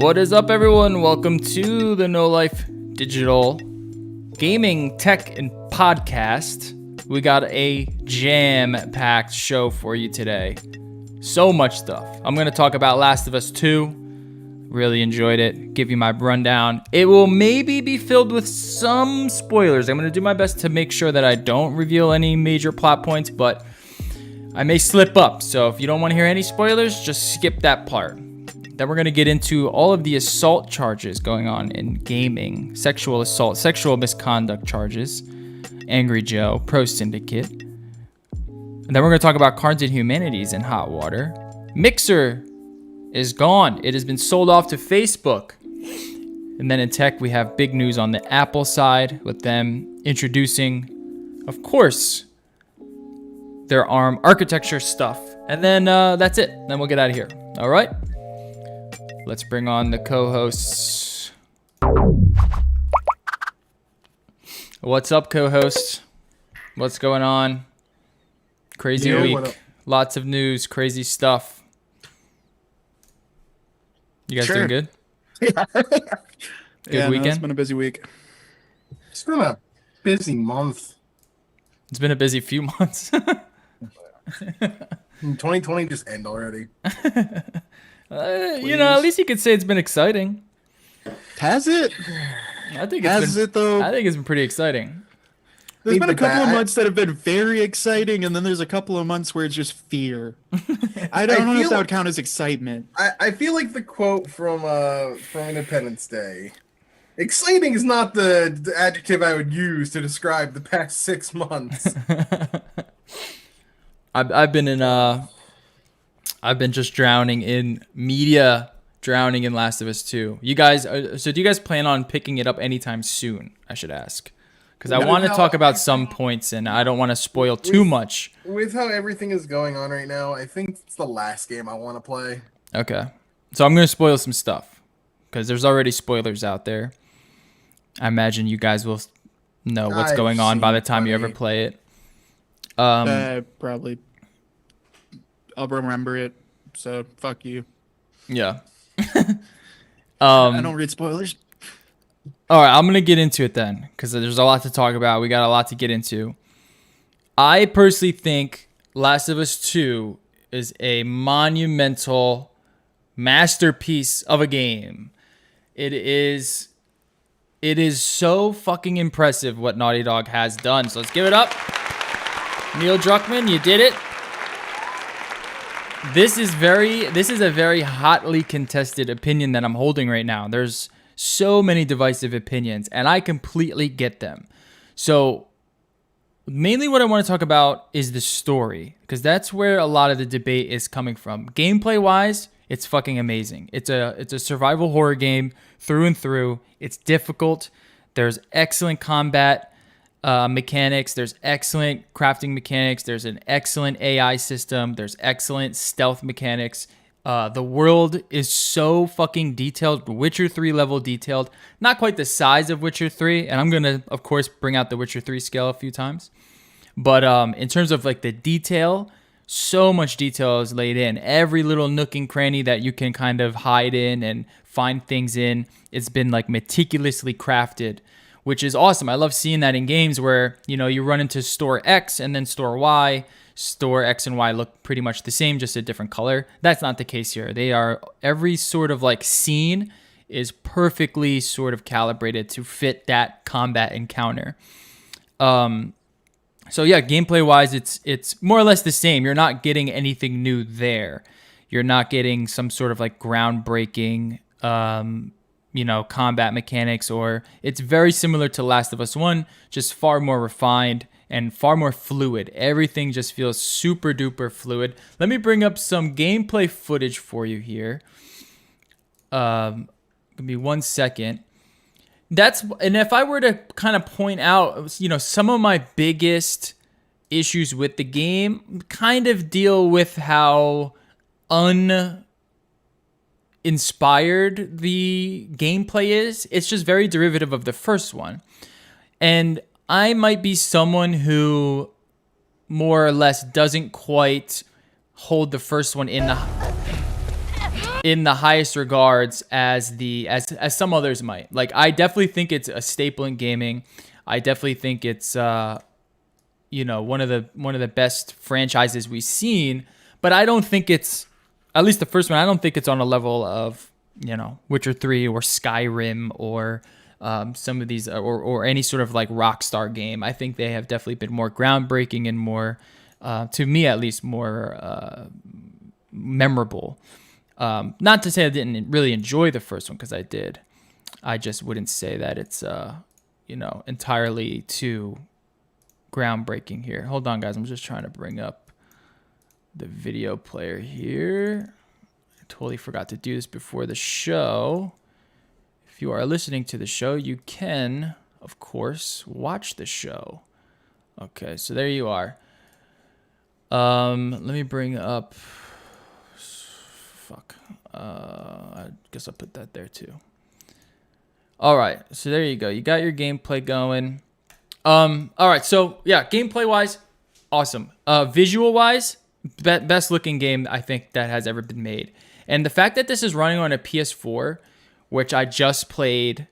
What is up, everyone? Welcome to the No Life Digital Gaming Tech and Podcast. We got a jam-packed show for you today. So much stuff. I'm going to talk about Last of Us 2. Really enjoyed it. Give you my rundown. It will maybe be filled with some spoilers. I'm going to do my best to make sure that I don't reveal any major plot points, but I may slip up. So if you don't want to hear any spoilers, just skip that part. Then we're going to get into all of the assault charges going on in gaming. Sexual assault, sexual misconduct charges. Angry Joe, Pro Syndicate. And then we're going to talk about Cards and Humanities in hot water. Mixer is gone. It has been sold off to Facebook. And then in tech, we have big news on the Apple side with them introducing, of course, their ARM architecture stuff. And then that's it. Then we'll get out of here. All right. Let's bring on the co-hosts. What's up, co-hosts? What's going on? Crazy week. Lots of news, crazy stuff. You guys doing good? Good weekend? It's been a busy week. It's been a busy month. It's been a busy few months. 2020 just end already. At least you could say it's been exciting. Has it? I think it's been pretty exciting. There's been a couple of months that have been very exciting, and then there's a couple of months where it's just fear. I don't know if that would count as excitement. I feel like the quote from Independence Day. Exciting is not the adjective I would use to describe the past 6 months. I've been just drowning in media, drowning in Last of Us 2. You guys, so do you guys plan on picking it up anytime soon? I should ask, because I want to talk about some points, and I don't want to spoil too much. With how everything is going on right now, I think it's the last game I want to play. Okay, so I'm gonna spoil some stuff because there's already spoilers out there. I imagine you guys will know what's going on by the time you ever play it. Probably. I'll remember it, so fuck you. Yeah. I don't read spoilers. All right, I'm going to get into it then, because there's a lot to talk about. We got a lot to get into. I personally think Last of Us 2 is a monumental masterpiece of a game. It is so fucking impressive what Naughty Dog has done. So let's give it up. Neil Druckmann, you did it. This is a very hotly contested opinion that I'm holding right now. There's so many divisive opinions, and I completely get them. So mainly what I want to talk about is the story, because that's where a lot of the debate is coming from. Gameplay wise, it's fucking amazing. It's a survival horror game through and through. It's difficult. There's excellent combat mechanics. There's excellent crafting mechanics. There's an excellent AI system. There's excellent stealth mechanics. The world is so fucking detailed. Witcher 3 level detailed. Not quite the size of Witcher 3. And I'm going to, of course, bring out the Witcher 3 scale a few times. But in terms of like the detail, so much detail is laid in. Every little nook and cranny that you can kind of hide in and find things in, it's been like meticulously crafted, which is awesome. I love seeing that in games where, you run into store X and then store Y. Store X and Y look pretty much the same, just a different color. That's not the case here. Every sort of like scene is perfectly sort of calibrated to fit that combat encounter. So yeah, gameplay wise, it's more or less the same. You're not getting anything new there. You're not getting some sort of like groundbreaking, combat mechanics, or it's very similar to Last of Us 1, just far more refined and far more fluid. Everything just feels super duper fluid. Let me bring up some gameplay footage for you here. Give me 1 second. And if I were to kind of point out, some of my biggest issues with the game kind of deal with how inspired the gameplay is. It's just very derivative of the first one. And I might be someone who more or less doesn't quite hold the first one in the in the highest regards as some others might. Like, I definitely think it's a staple in gaming. I definitely think it's one of the best franchises we've seen. But I don't think it's, at least the first one, I don't think it's on a level of Witcher 3 or Skyrim or some of these or any sort of like Rockstar game. I think they have definitely been more groundbreaking and more, to me at least, more memorable. Not to say I didn't really enjoy the first one, because I did. I just wouldn't say that it's entirely too groundbreaking here. Hold on, guys. I'm just trying to bring up the video player here. I totally forgot to do this before the show. If you are listening to the show, you can, of course, watch the show. Okay, so there you are. Let me bring up... Fuck. I guess I'll put that there too. All right, so there you go. You got your gameplay going. All right, so yeah, gameplay-wise, awesome. Visual-wise, best looking game I think that has ever been made. And the fact that this is running on a PS4, which I just played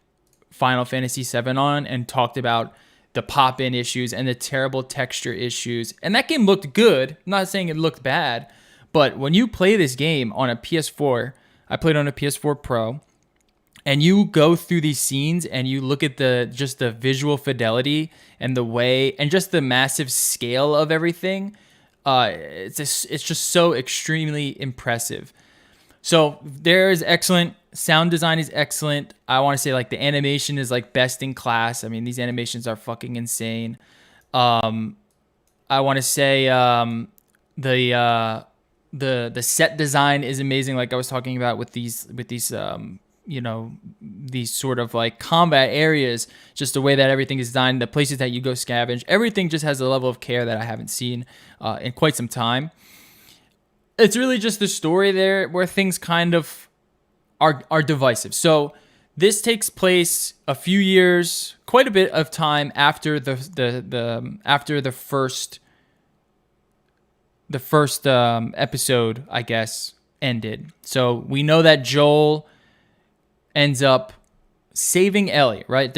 Final Fantasy VII on and talked about the pop-in issues and the terrible texture issues. And that game looked good. I'm not saying it looked bad, but when you play this game on a PS4, I played on a PS4 Pro, and you go through these scenes and you look at just the visual fidelity and the way and just the massive scale of everything, it's just so extremely impressive. So there is excellent. Sound design is excellent. I want to say like the animation is like best in class. I mean, these animations are fucking insane. I want to say the set design is amazing. Like I was talking about with these these sort of like combat areas, just the way that everything is designed, the places that you go scavenge, everything just has a level of care that I haven't seen in quite some time. It's really just the story there where things kind of are divisive. So this takes place a few years, quite a bit of time after the first episode, I guess, ended. So we know that Joel ends up saving Ellie, right?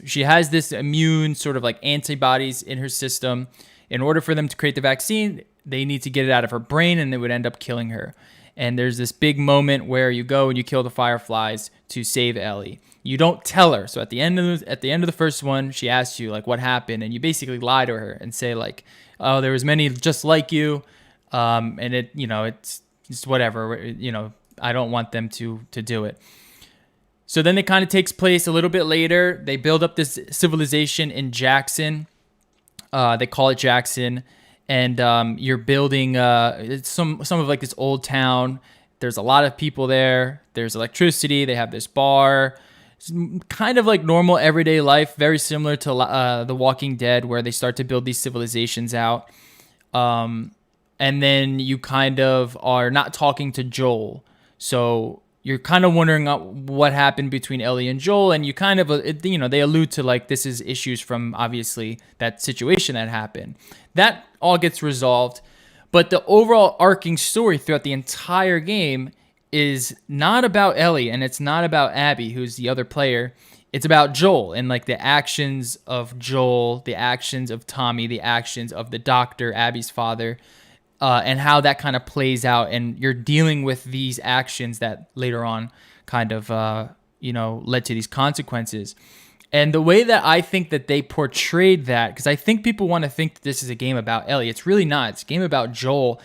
She has this immune sort of like antibodies in her system. In order for them to create the vaccine, they need to get it out of her brain, and it would end up killing her. And there's this big moment where you go and you kill the fireflies to save Ellie. You don't tell her. So at the end of the first one, she asks you like what happened, and you basically lie to her and say like, "Oh, there was many just like you, and it's just whatever. I don't want them to do it." So then it kind of takes place a little bit later. They build up this civilization in Jackson. They call it Jackson. And you're building it's some of like this old town. There's a lot of people there. There's electricity. They have this bar. It's kind of like normal everyday life, very similar to The Walking Dead, where they start to build these civilizations out. And then you kind of are not talking to Joel. So you're kind of wondering what happened between Ellie and Joel, and you kind of, they allude to like this is issues from obviously that situation that happened. That all gets resolved, but the overall arcing story throughout the entire game is not about Ellie, and it's not about Abby, who's the other player. It's about Joel and like the actions of Joel, the actions of Tommy, the actions of the doctor, Abby's father. And how that kind of plays out, and you're dealing with these actions that later on kind of, led to these consequences. And the way that I think that they portrayed that, because I think people want to think that this is a game about Ellie. It's really not. It's a game about Joel.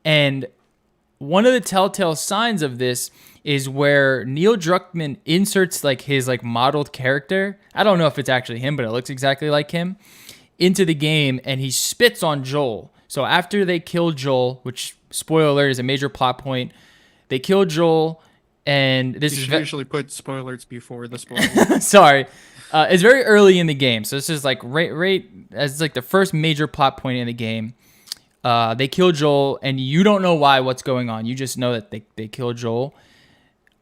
And one of the telltale signs of this is where Neil Druckmann inserts like his like modeled character. I don't know if it's actually him, but it looks exactly like him, into the game, and he spits on Joel. So after they kill Joel, which, spoiler alert, is a major plot point, they kill Joel, and this you is... should usually put spoilers before the spoilers. Sorry. It's very early in the game, so this is like right as like the first major plot point in the game. They kill Joel, and you don't know what's going on. You just know that they kill Joel.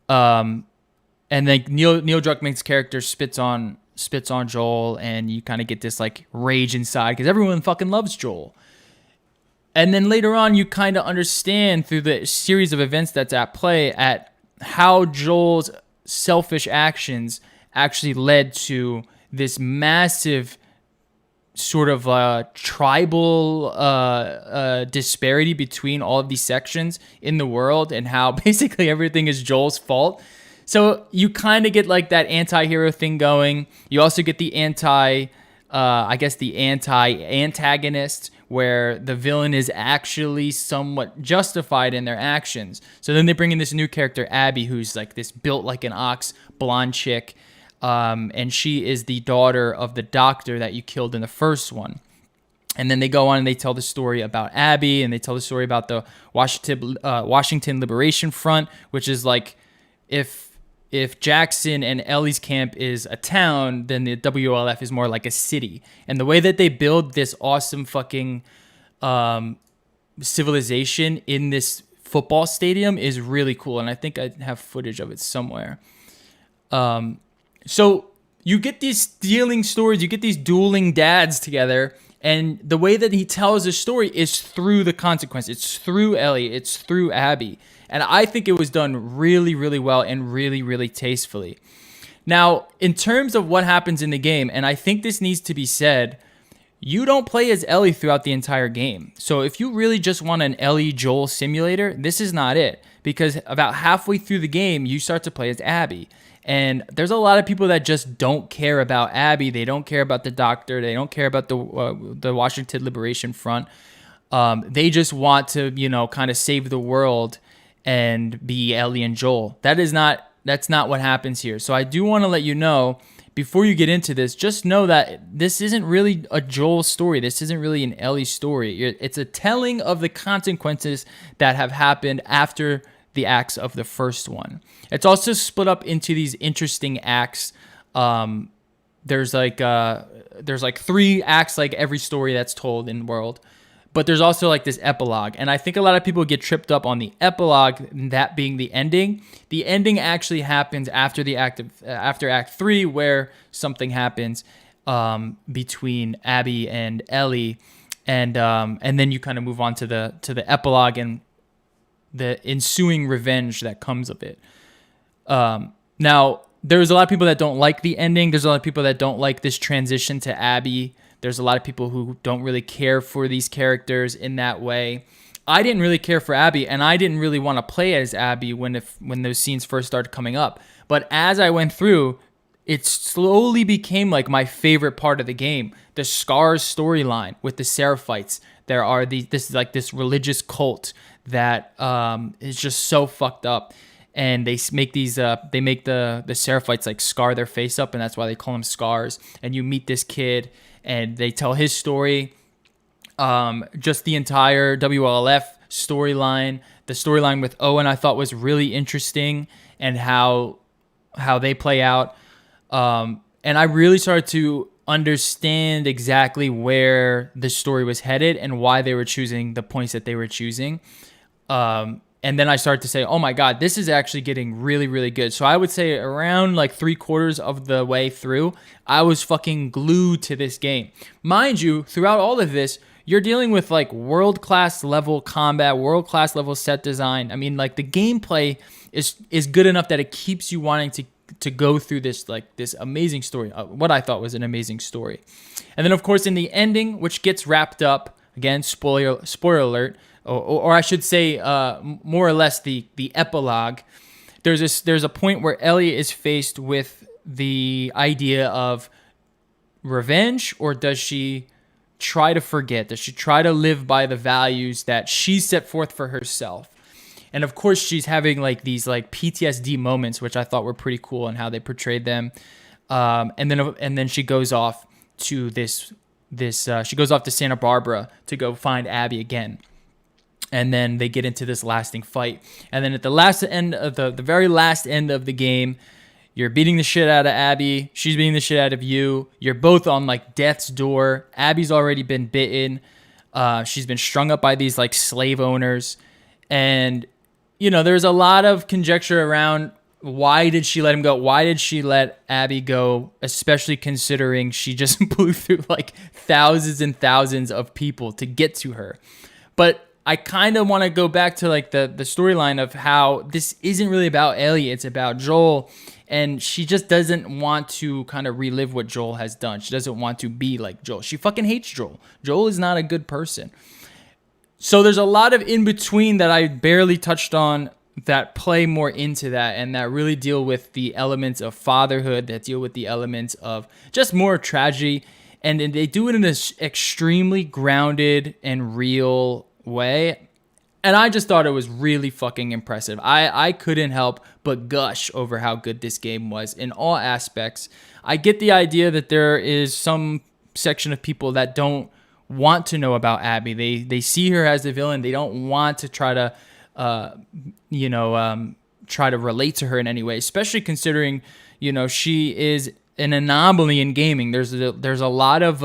And then Neil Druckmann's character spits on Joel, and you kind of get this like rage inside because everyone fucking loves Joel. And then later on, you kind of understand through the series of events that's at play at how Joel's selfish actions actually led to this massive sort of tribal disparity between all of these sections in the world, and how basically everything is Joel's fault. So you kind of get like that anti-hero thing going. You also get the antagonist, where the villain is actually somewhat justified in their actions. So then they bring in this new character, Abby, who's like this built like an ox, blonde chick. And she is the daughter of the doctor that you killed in the first one. And then they go on and they tell the story about Abby, and they tell the story about the Washington Liberation Front, which is like if Jackson and Ellie's camp is a town, then the WLF is more like a city. And the way that they build this awesome fucking civilization in this football stadium is really cool. And I think I have footage of it somewhere. So you get these stealing stories, you get these dueling dads together, and the way that he tells a story is through the consequence. It's through Ellie, it's through Abby. And I think it was done really, really well and really, really tastefully. Now, in terms of what happens in the game, and I think this needs to be said, you don't play as Ellie throughout the entire game. So if you really just want an Ellie Joel simulator, this is not it. Because about halfway through the game, you start to play as Abby. And there's a lot of people that just don't care about Abby. They don't care about the doctor. They don't care about the Washington Liberation Front. They just want to, kind of save the world and be Ellie and Joel. That's not what happens here. So I do want to let you know, before you get into this, just know that this isn't really a Joel story. This isn't really an Ellie story. It's a telling of the consequences that have happened after the acts of the first one. It's also split up into these interesting acts. There's like 3 acts, like every story that's told in the world. But there's also like this epilogue. And I think a lot of people get tripped up on the epilogue, that being the ending. The ending actually happens after after Act 3, where something happens between Abby and Ellie. And then you kind of move on to the epilogue and the ensuing revenge that comes of it. Now, there's a lot of people that don't like the ending. There's a lot of people that don't like this transition to Abby. There's a lot of people who don't really care for these characters in that way. I didn't really care for Abby, and I didn't really want to play as Abby when those scenes first started coming up. But as I went through, it slowly became like my favorite part of the game. The Scars storyline with the Seraphites. This is like this religious cult that is just so fucked up. And they make the Seraphites like scar their face up, and that's why they call them Scars. And you meet this kid, and they tell his story. Just the entire WLF storyline, the storyline with Owen, I thought was really interesting, and how they play out. And I really started to understand exactly where the story was headed and why they were choosing the points that they were choosing. And then I started to say, oh my God, this is actually getting really, really good. So I would say around like 3/4 of the way through, I was fucking glued to this game. Mind you, throughout all of this, you're dealing with like world-class level combat, world-class level set design. I mean, like the gameplay is good enough that it keeps you wanting to go through this amazing story. What I thought was an amazing story. And then of course in the ending, which gets wrapped up, again, spoiler alert, or I should say, more or less the epilogue. There's a point where Ellie is faced with the idea of revenge, or does she try to forget? Does she try to live by the values that she set forth for herself? And of course, she's having like these like PTSD moments, which I thought were pretty cool and how they portrayed them. And then she goes off to she goes off to Santa Barbara to go find Abby again. And then they get into this lasting fight. And then at the last end of the very last end of the game, you're beating the shit out of Abby. She's beating the shit out of you. You're both on like death's door. Abby's already been bitten. She's been strung up by these like slave owners. And, there's a lot of conjecture around why did she let him go? Why did she let Abby go? Especially considering she just blew through like thousands and thousands of people to get to her. But I kind of want to go back to like the storyline of how this isn't really about Ellie, it's about Joel, and she just doesn't want to kind of relive what Joel has done. She doesn't want to be like Joel. She fucking hates Joel. Joel is not a good person. So there's a lot of in between that I barely touched on that play more into that and that really deal with the elements of fatherhood, that deal with the elements of just more tragedy. And they do it in this extremely grounded and real way. And I just thought it was really fucking impressive. I couldn't help but gush over how good this game was in all aspects. I get the idea that there is some section of people that don't want to know about Abby. They see her as the villain. They don't want to try to, try to relate to her in any way, especially considering, she is an anomaly in gaming. There's a lot of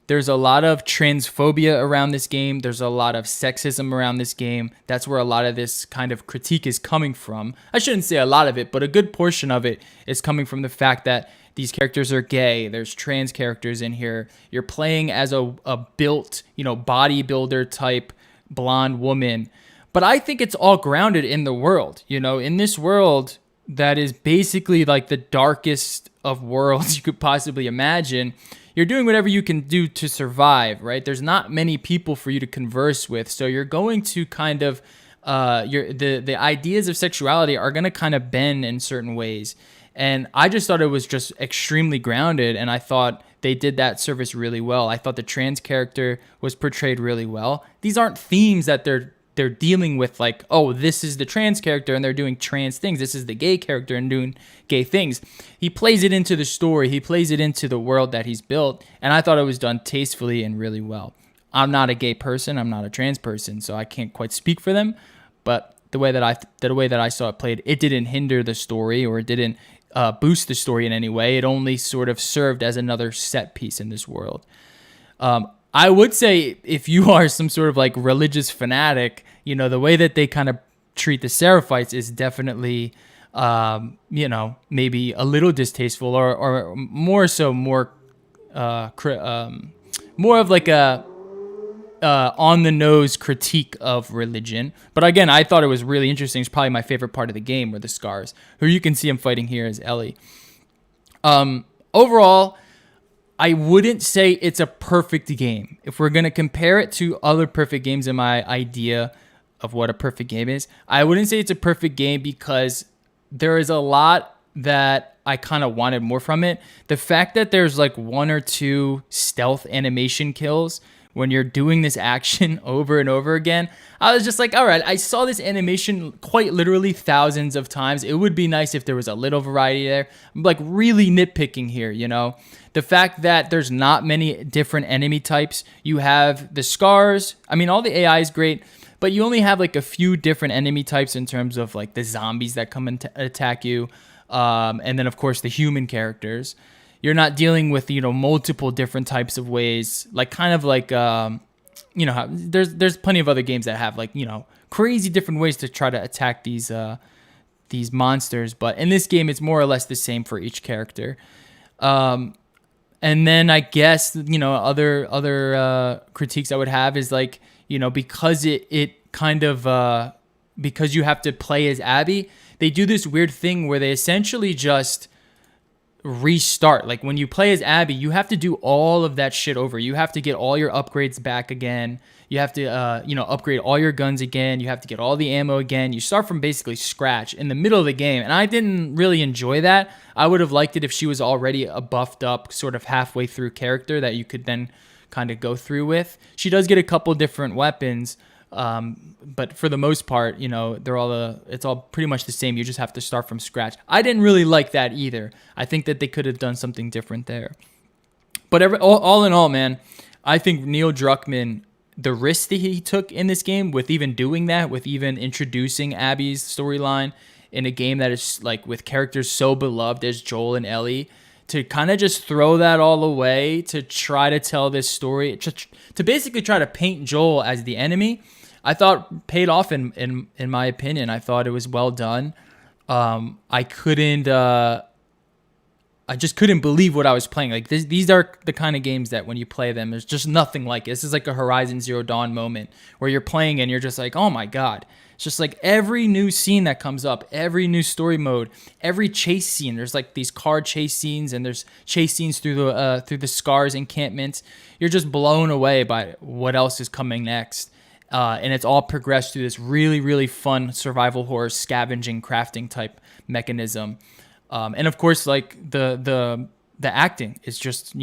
transphobia around this game. There's a lot of sexism around this game. That's where a lot of this kind of critique is coming from. I shouldn't say a lot of it, but a good portion of it is coming from the fact that these characters are gay. There's trans characters in here. You're playing as a built, bodybuilder type blonde woman. But I think it's all grounded in the world, in this world that is basically like the darkest of worlds you could possibly imagine. You're doing whatever you can do to survive, right? There's not many people for you to converse with. So you're going to kind of, the ideas of sexuality are going to kind of bend in certain ways. And I just thought it was just extremely grounded, and I thought they did that service really well. I thought the trans character was portrayed really well. These aren't themes that they're dealing with, like, oh, this is the trans character and they're doing trans things. This is the gay character and doing gay things. He plays it into the story. He plays it into the world that he's built, and I thought it was done tastefully and really well. I'm not a gay person. I'm not a trans person, so I can't quite speak for them. But the way that I saw it played, it didn't hinder the story, or it didn't boost the story in any way. It only sort of served as another set piece in this world. I would say if you are some sort of like religious fanatic, the way that they kind of treat the Seraphites is definitely, maybe a little distasteful, or more of like a on the nose critique of religion. But again, I thought it was really interesting. It's probably my favorite part of the game, were the scars, who you can see him fighting here as Ellie. Overall, I wouldn't say it's a perfect game. If we're going to compare it to other perfect games in my idea of what a perfect game is, I wouldn't say it's a perfect game because there is a lot that I kind of wanted more from it. The fact that there's like 1 or 2 stealth animation kills when you're doing this action over and over again, I was just like, all right, I saw this animation quite literally thousands of times. It would be nice if there was a little variety there. I'm like really nitpicking here, The fact that there's not many different enemy types. You have the scars. I mean, all the AI is great, but you only have like a few different enemy types in terms of like the zombies that come and attack you. And then, of course, the human characters. You're not dealing with, multiple different types of ways, like kind of like, there's plenty of other games that have like, crazy different ways to try to attack these monsters. But in this game, it's more or less the same for each character. And then I guess, other critiques I would have is like, because it kind of, because you have to play as Abby, they do this weird thing where they essentially just restart. Like when you play as Abby, you have to do all of that shit over. You have to get all your upgrades back again. You have to, upgrade all your guns again. You have to get all the ammo again. You start from basically scratch in the middle of the game. And I didn't really enjoy that. I would have liked it if she was already a buffed up sort of halfway through character that you could then kind of go through with. She does get a couple different weapons. But for the most part, it's all pretty much the same. You just have to start from scratch. I didn't really like that either. I think that they could have done something different there. But all in all, man, I think Neil Druckmann, the risk that he took in this game with even doing that, with even introducing Abby's storyline in a game that is like with characters so beloved as Joel and Ellie, to kind of just throw that all away to try to tell this story, to basically try to paint Joel as the enemy, I thought paid off in my opinion. I thought it was well done. I couldn't I just couldn't believe what I was playing. Like these are the kind of games that when you play them, there's just nothing like it. This is like a Horizon Zero Dawn moment where you're playing and you're just like, oh my God. It's just like every new scene that comes up, every new story mode, every chase scene. There's like these car chase scenes and there's chase scenes through the Scars encampments. You're just blown away by what else is coming next. And it's all progressed through this really, really fun survival horror scavenging crafting type mechanism. And of course, like the acting is just,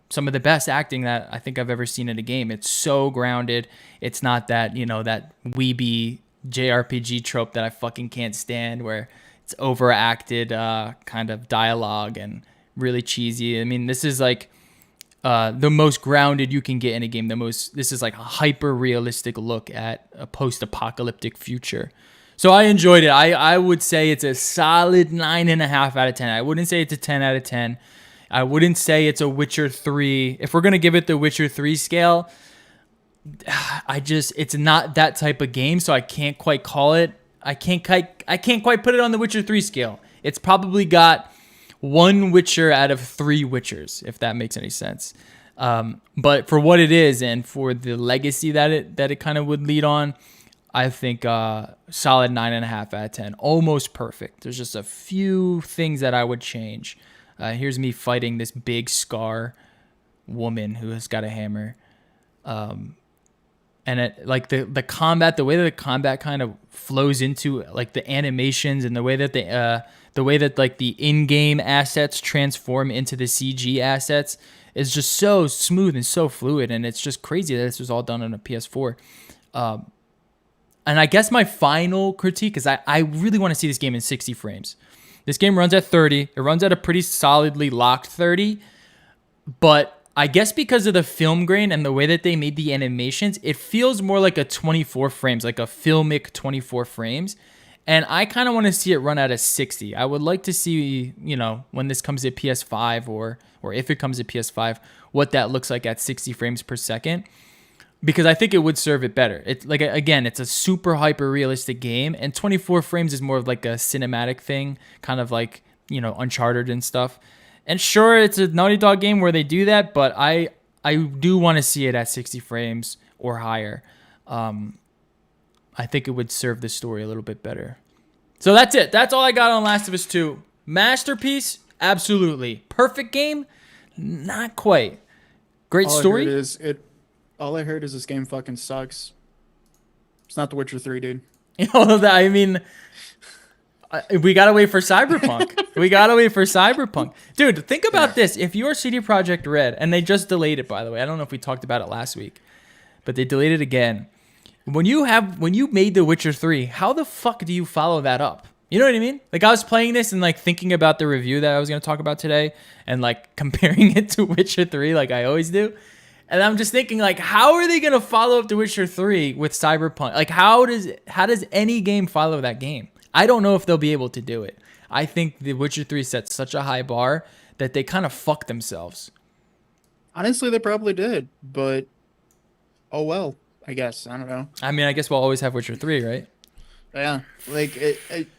some of the best acting that I think I've ever seen in a game. It's so grounded. It's not that, that weeby JRPG trope that I fucking can't stand where it's overacted kind of dialogue and really cheesy. I mean, this is like the most grounded you can get in a game. This is like a hyper realistic look at a post-apocalyptic future. So I enjoyed it. I would say it's a solid 9.5 out of 10. I wouldn't say it's a 10 out of 10. I wouldn't say it's a Witcher 3. If we're going to give it the Witcher 3 scale, it's not that type of game, so I can't quite call it. I can't quite put it on the Witcher 3 scale. It's probably got one Witcher out of 3 Witchers, if that makes any sense. But for what it is and for the legacy that it kind of would lead on, I think solid 9.5 out of 10, almost perfect. There's just a few things that I would change. Here's me fighting this big Scar woman who has got a hammer, and like the combat, the way that the combat kind of flows into like the animations and the way that like the in-game assets transform into the CG assets is just so smooth and so fluid, and it's just crazy that this was all done on a PS4. And I guess my final critique is I really want to see this game in 60 frames. This game runs at 30. It runs at a pretty solidly locked 30. But I guess because of the film grain and the way that they made the animations, it feels more like a 24 frames, like a filmic 24 frames. And I kind of want to see it run at a 60. I would like to see, when this comes to PS5 or if it comes to PS5, what that looks like at 60 frames per second. Because I think it would serve it better. It's like, again, it's a super hyper realistic game, and 24 frames is more of like a cinematic thing, kind of like, Uncharted and stuff. And sure, it's a Naughty Dog game where they do that, but I do want to see it at 60 frames or higher. I think it would serve the story a little bit better. So that's it. That's all I got on Last of Us 2. Masterpiece? Absolutely. Perfect game? Not quite. Great story? All I heard is this game fucking sucks. It's not The Witcher 3, dude. I mean, we gotta wait for Cyberpunk. Dude, think about this. If you're CD Projekt Red, and they just delayed it, by the way. I don't know if we talked about it last week, but they delayed it again. When you made The Witcher 3, how the fuck do you follow that up? You know what I mean? Like, I was playing this and like thinking about the review that I was gonna talk about today, and like comparing it to Witcher 3, like I always do. And I'm just thinking, like, how are they going to follow up The Witcher 3 with Cyberpunk? Like, how does any game follow that game? I don't know if they'll be able to do it. I think The Witcher 3 sets such a high bar that they kind of fucked themselves. Honestly, they probably did, but oh well, I guess. I don't know. I mean, I guess we'll always have Witcher 3, right? Yeah, like,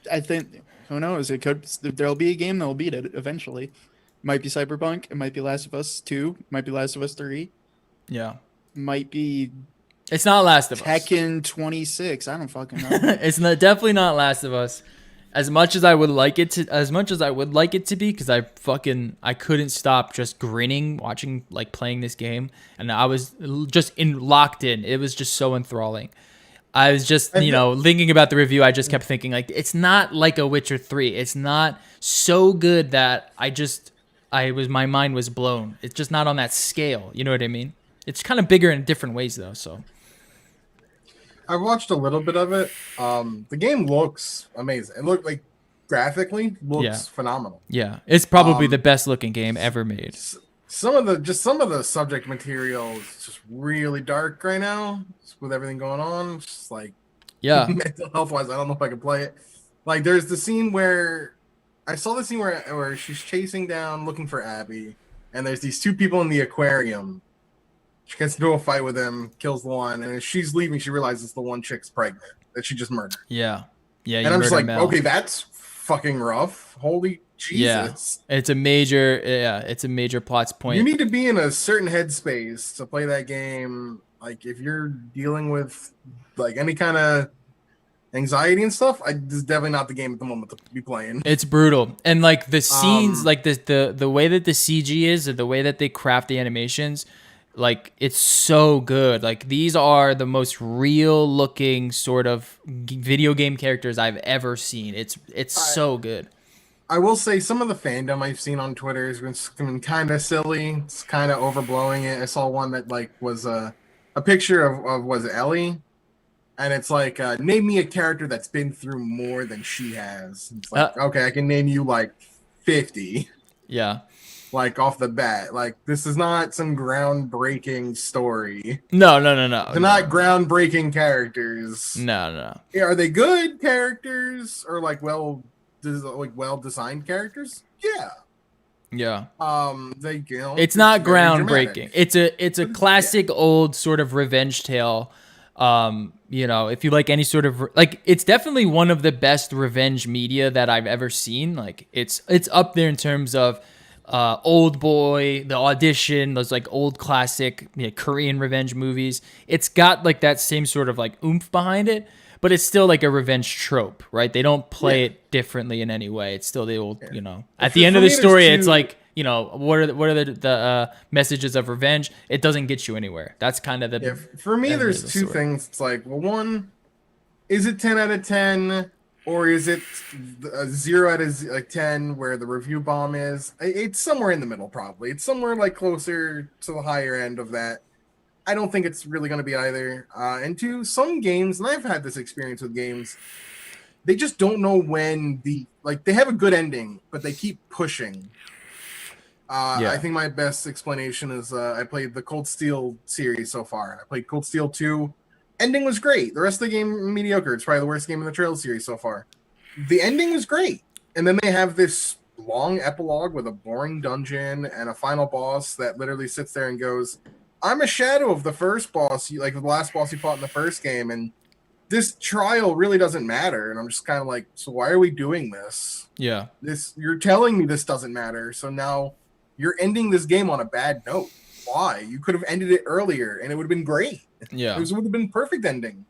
I think, who knows? There'll be a game that will beat it eventually. It might be Cyberpunk. It might be Last of Us 2. It might be Last of Us 3. Yeah. Might be. It's not Last of Us. Tekken 26. I don't fucking know. It's definitely not Last of Us. As much as I would like it to be, because I couldn't stop just grinning watching, like, playing this game, and I was just locked in. It was just so enthralling. I was just, thinking about the review. I just kept thinking, like, it's not like a Witcher 3. It's not so good that my mind was blown. It's just not on that scale. You know what I mean? It's kind of bigger in different ways, though. So I watched a little bit of it. The game looks amazing. It looked like graphically looks phenomenal. Yeah, it's probably the best looking game ever made. Some of the subject material is just really dark right now, with everything going on. It's just like, mental health wise, I don't know if I can play it. Like, there's the scene where I saw the scene where she's chasing down looking for Abby, and there's these two people in the aquarium. She gets into a fight with them, kills the one, and as she's leaving, she realizes the one chick's pregnant that she just murdered. Yeah. And I'm just like, okay, that's fucking rough. Holy Jesus. It's a major plot point. You need to be in a certain headspace to play that game. Like, if you're dealing with like any kind of anxiety and stuff, this is definitely not the game at the moment to be playing. It's brutal. And like the scenes, like the way that the CG is, or the way that they craft the animations, like it's so good. Like these are the most real looking sort of video game characters I've ever seen. It's so good. I will say some of the fandom I've seen on Twitter has been kind of silly. It's kind of overblowing it. I saw one that like was a picture of was it Ellie, and it's like name me a character that's been through more than she has. It's like okay, I can name you like 50. Yeah. Like off the bat, like this is not some groundbreaking story. No. They're not groundbreaking characters. No. Are they good characters or like well designed characters? Yeah. They it's not groundbreaking. It's a classic old sort of revenge tale. If you like any sort of like, it's definitely one of the best revenge media that I've ever seen. Like it's up there in terms of Old Boy, The Audition, those like old classic Korean revenge movies. It's got like that same sort of like oomph behind it, but it's still like a revenge trope, right? They don't play it differently in any way. It's still the old, at the end of the story, it's like, what are the messages of revenge? It doesn't get you anywhere. That's kind of the. For me, there's two things. It's like, well, one, is it 10 out of 10? Or is it a 0 out of 10 where the review bomb is? It's somewhere in the middle, probably. It's somewhere like closer to the higher end of that. I don't think it's really going to be either. And two, some games, and I've had this experience with games, they just don't know when they have a good ending, but they keep pushing. I think my best explanation is I played the Cold Steel series so far. I played Cold Steel 2. Ending was great. The rest of the game, mediocre. It's probably the worst game in the Trail series so far. The ending was great. And then they have this long epilogue with a boring dungeon and a final boss that literally sits there and goes, I'm a shadow of the first boss, like the last boss you fought in the first game, and this trial really doesn't matter. And I'm just kind of like, so why are we doing this? Yeah. You're telling me this doesn't matter, so now you're ending this game on a bad note. Why? You could have ended it earlier and it would have been great. Yeah. It would have been perfect ending.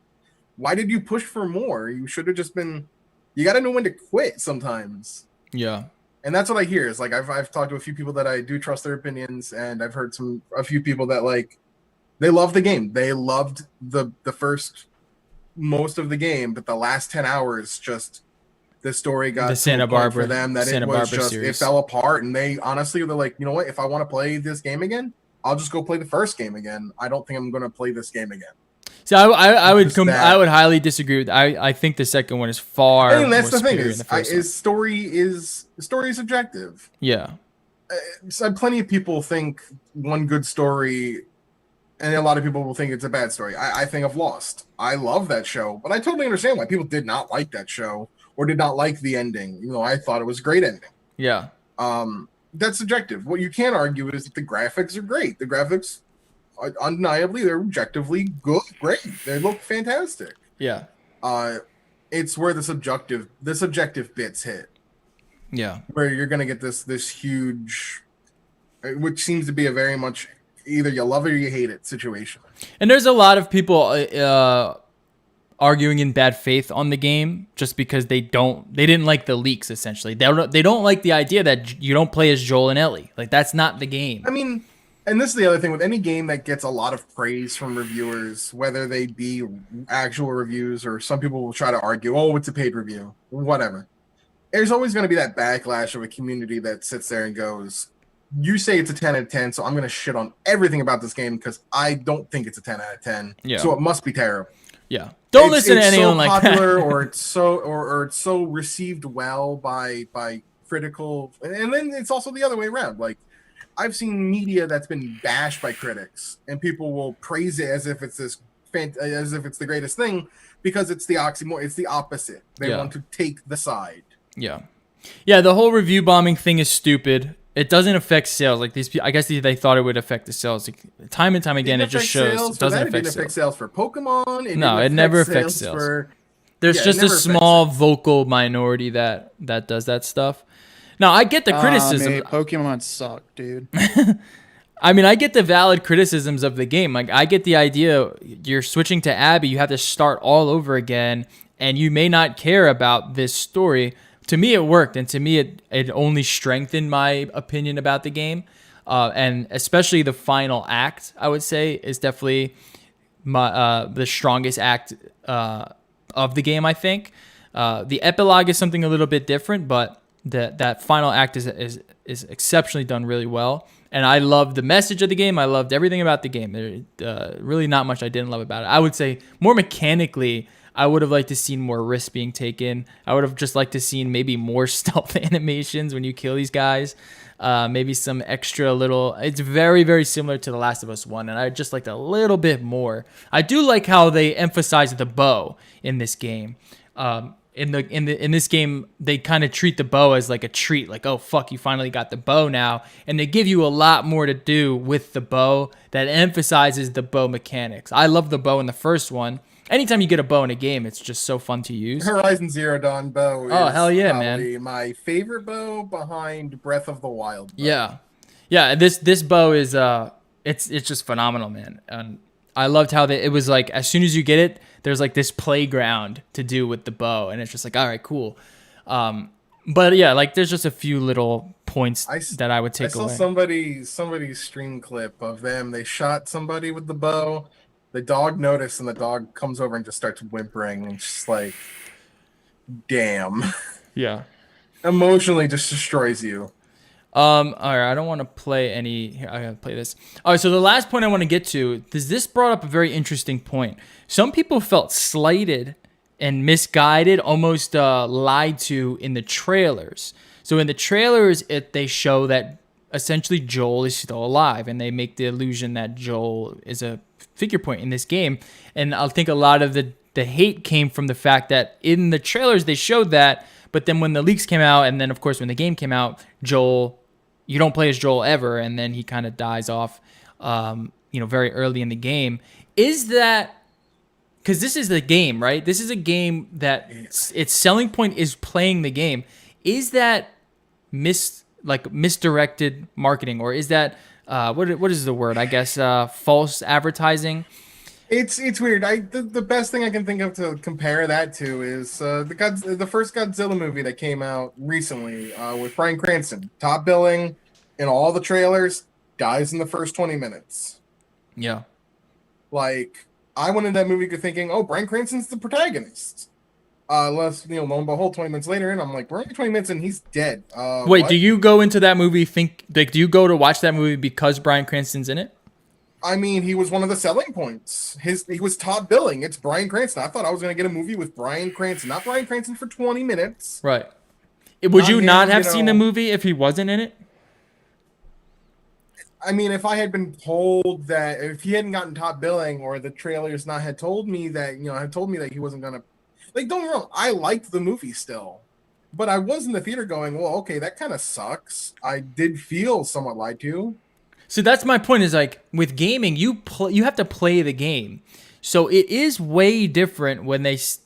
Why did you push for more? You should have just been. You got to know when to quit sometimes. Yeah. And that's what I hear. Is like I've talked to a few people that I do trust their opinions, and I've heard a few people that like they love the game. They loved the first most of the game, but the last 10 hours just the story got the Santa Barbara for them that Santa it was Barbara just series. It fell apart, and they're like, you know what? If I want to play this game again, I'll just go play the first game again. I don't think I'm going to play this game again. So I would highly disagree with. I think the second one is far. And that's more the thing is story is subjective. Yeah. So plenty of people think one good story, and a lot of people will think it's a bad story. I think of Lost. I love that show, but I totally understand why people did not like that show or did not like the ending. You know, I thought it was a great ending. Yeah. That's subjective. What you can't argue is that the graphics are great. The graphics, undeniably, they're objectively good, great. They look fantastic. Yeah. It's where the subjective bits hit. Yeah. Where you're gonna get this huge, which seems to be a very much either you love it or you hate it situation. And there's a lot of people arguing in bad faith on the game just because they didn't like the leaks. Essentially, they don't like the idea that you don't play as Joel and Ellie. Like that's not the game. I mean, and this is the other thing with any game that gets a lot of praise from reviewers, whether they be actual reviews or some people will try to argue, oh, it's a paid review, whatever. There's always going to be that backlash of a community that sits there and goes, you say it's a 10 out of 10, so I'm going to shit on everything about this game because I don't think it's a 10 out of 10. Yeah. So it must be terrible. Yeah. Don't listen to anyone like that. or it's so received well by critical, and then it's also the other way around. Like I've seen media that's been bashed by critics, and people will praise it as if it's the greatest thing because it's the oxymoron. It's the opposite. They want to take the side. Yeah. Yeah. The whole review bombing thing is stupid. It doesn't affect sales. Like these people, I guess they thought it would affect the sales. Like, time and time again, it just shows it doesn't affect sales for Pokemon. It never affects sales. There's Yeah, it just a never affects small vocal minority that does that stuff. Now, I get the criticism. Mate, Pokemon suck, dude. I mean, I get the valid criticisms of the game. Like, I get the idea you're switching to Abby, you have to start all over again, and you may not care about this story. To me, it worked, and to me, it only strengthened my opinion about the game. And especially the final act, I would say, is definitely the strongest act of the game, I think. The epilogue is something a little bit different, but that final act is exceptionally done really well. And I loved the message of the game. I loved everything about the game. Really not much I didn't love about it. I would say more mechanically, I would have liked to seen more risks being taken. I would have just liked to seen maybe more stealth animations when you kill these guys. Maybe some extra little. It's very, very similar to The Last of Us 1, and I just liked a little bit more. I do like how they emphasize the bow in this game. In this game, they kind of treat the bow as like a treat, like, oh fuck, you finally got the bow now, and they give you a lot more to do with the bow that emphasizes the bow mechanics. I love the bow in the first one. Anytime you get a bow in a game, it's just so fun to use. Horizon Zero Dawn bow is hell yeah, probably man. my favorite bow behind Breath of the Wild bow. Yeah. This bow is it's just phenomenal, man. And I loved how it was like as soon as you get it, there's like this playground to do with the bow, and it's just like, all right, cool. But yeah, like there's just a few little points that I would take away. I saw somebody's stream clip of them. They shot somebody with the bow. The dog noticed, and the dog comes over and just starts whimpering, and just like, damn. Yeah. Emotionally just destroys you. All right, I don't want to play any. Here, I gotta play this. All right, so the last point I want to get to is this brought up a very interesting point. Some people felt slighted and misguided, almost lied to in the trailers. So in the trailers, they show that essentially Joel is still alive, and they make the illusion that Joel is a figure point in this game. And I think a lot of the hate came from the fact that in the trailers they showed that, but then when the leaks came out, and then of course when the game came out, you don't play as Joel ever, and then he kind of dies off, very early in the game. Is that because this is the game, right? This is a game that its selling point is playing the game. Is that misdirected marketing, or is that what is the word? I guess false advertising. It's weird. The best thing I can think of to compare that to is the first Godzilla movie that came out recently with Bryan Cranston, top billing in all the trailers, dies in the first 20 minutes. Yeah. Like, I went into that movie thinking, oh, Bryan Cranston's the protagonist. Unless, lo and behold, 20 minutes later, and I'm like, we're only 20 minutes and he's dead. Wait, what? Do you go into that movie do you go to watch that movie because Bryan Cranston's in it? I mean, he was one of the selling points. He was top billing. It's Bryan Cranston. I thought I was going to get a movie with Bryan Cranston, not Bryan Cranston for 20 minutes. Right. Would you not have seen the movie if he wasn't in it? I mean, if I had been told that, if he hadn't gotten top billing, or the trailers had told me that, had told me that he wasn't going to, like, don't get me wrong, I liked the movie still. But I was in the theater going, well, okay, that kind of sucks. I did feel somewhat lied to. So that's my point, is like with gaming, you have to play the game. So it is way different when it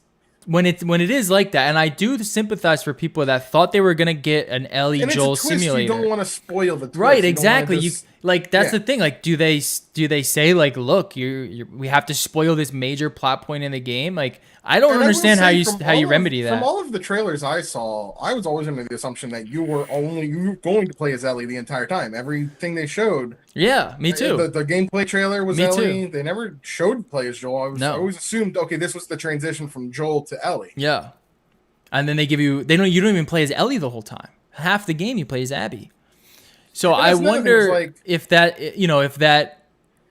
is like that. And I do sympathize for people that thought they were going to get an Ellie Joel simulator. You don't want to spoil the twist. Right, exactly. That's the thing. Like, do they say like, look, we have to spoil this major plot point in the game? Like, I don't understand how you remedy that. From all of the trailers I saw, I was always under the assumption that you were going to play as Ellie the entire time. Everything they showed. Yeah, me too. The gameplay trailer was Ellie. Too. They never showed play as Joel. I always assumed, okay, this was the transition from Joel to Ellie. Yeah, and then you don't even play as Ellie the whole time. Half the game you play as Abby. So I wonder if that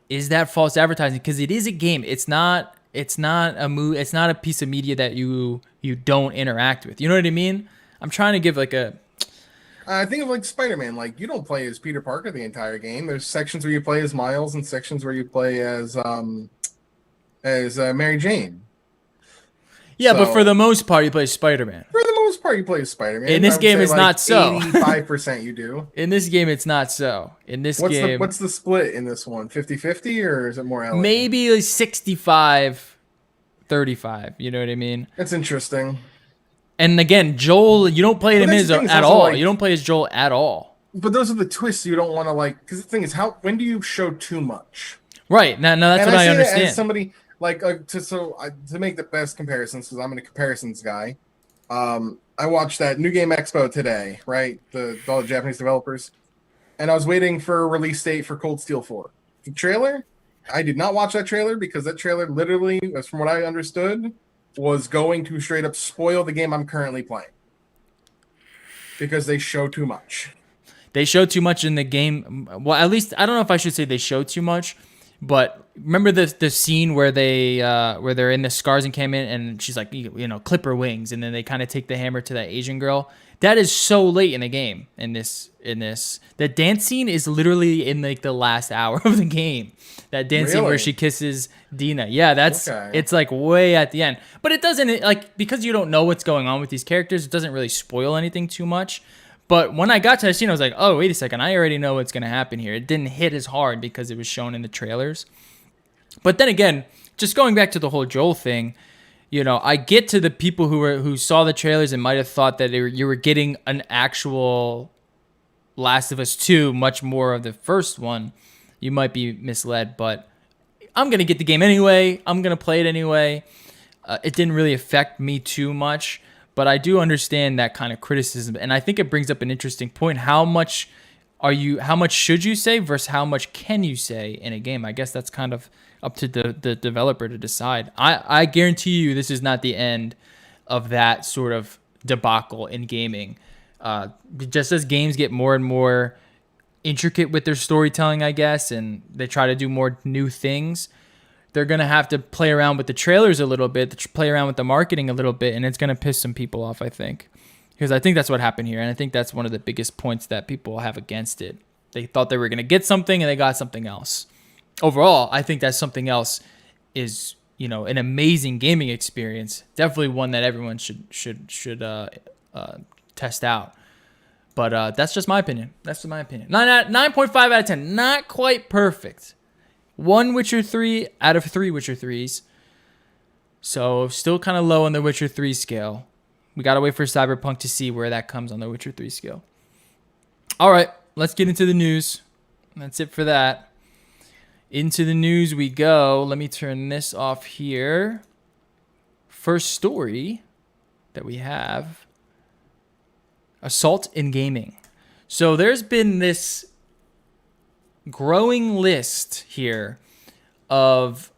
is that false advertising, because it is a game. It's not a movie. It's not a piece of media that you don't interact with. You know what I mean? I'm trying to give like a. I think of like Spider-Man. Like, you don't play as Peter Parker the entire game. There's sections where you play as Miles and sections where you play as Mary Jane. Yeah, but for the most part, you play Spider-Man. For the most part, you play Spider-Man. In this game, it's not so. 85% you do. In this game, it's not so. In this game... What's the split in this one? 50-50, or is it more Ellie? Maybe like 65-40. 35. You know what I mean? It's interesting. And again, Joel, you don't play him that's as the thing, it's at also all. like- You don't play as Joel at all. But those are the twists you don't want to like. Because the thing is, when do you show too much? Right. Now that's And what I say that understand. as somebody like to make the best comparisons, because I'm a comparisons guy. I watched that New Game Expo today, right? All the Japanese developers, and I was waiting for a release date for Cold Steel 4. The trailer, I did not watch that trailer because that trailer literally, as from what I understood, was going to straight up spoil the game I'm currently playing because they show too much. They show too much in the game. Well, at least I don't know if I should say they show too much, but remember the scene where they're in the Scars encampment and she's like, clip her wings, and then they kind of take the hammer to that Asian girl. That is so late in the game. In this, the dance scene is literally in like the last hour of the game. That dance scene where she kisses Dina. Yeah, it's like way at the end. But it doesn't, like, because you don't know what's going on with these characters, it doesn't really spoil anything too much. But when I got to that scene, I was like, oh, wait a second, I already know what's going to happen here. It didn't hit as hard because it was shown in the trailers. But then again, just going back to the whole Joel thing, I get to the people who saw the trailers and might have thought that you were getting an actual Last of Us 2, much more of the first one. You might be misled, but I'm going to get the game anyway. I'm going to play it anyway. It didn't really affect me too much. But I do understand that kind of criticism, and I think it brings up an interesting point. How much should you say versus how much can you say in a game? I guess that's kind of up to the developer to decide. I guarantee you this is not the end of that sort of debacle in gaming. Just as games get more and more intricate with their storytelling, I guess, and they try to do more new things, they're going to have to play around with the trailers a little bit, play around with the marketing a little bit, and it's going to piss some people off, I think. Because I think that's what happened here, and I think that's one of the biggest points that people have against it. They thought they were going to get something, and they got something else. Overall, I think that something else is, an amazing gaming experience. Definitely one that everyone should test out. But that's just my opinion. 9.5 out of 10. Not quite perfect. 1 Witcher 3 out of 3 Witcher 3s. So still kind of low on the Witcher 3 scale. We got to wait for Cyberpunk to see where that comes on the Witcher 3 scale. All right, let's get into the news. That's it for that. Into the news we go. Let me turn this off here. First story that we have. Assault in gaming. So there's been this growing list here of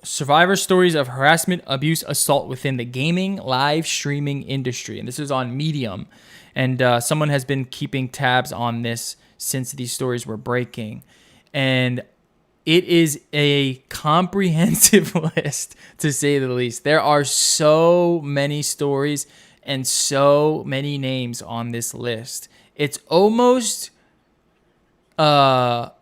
survivor stories of harassment, abuse, assault within the gaming live streaming industry. And this is on Medium. And someone has been keeping tabs on this since these stories were breaking. And it is a comprehensive list, to say the least. There are so many stories and so many names on this list. It's almost a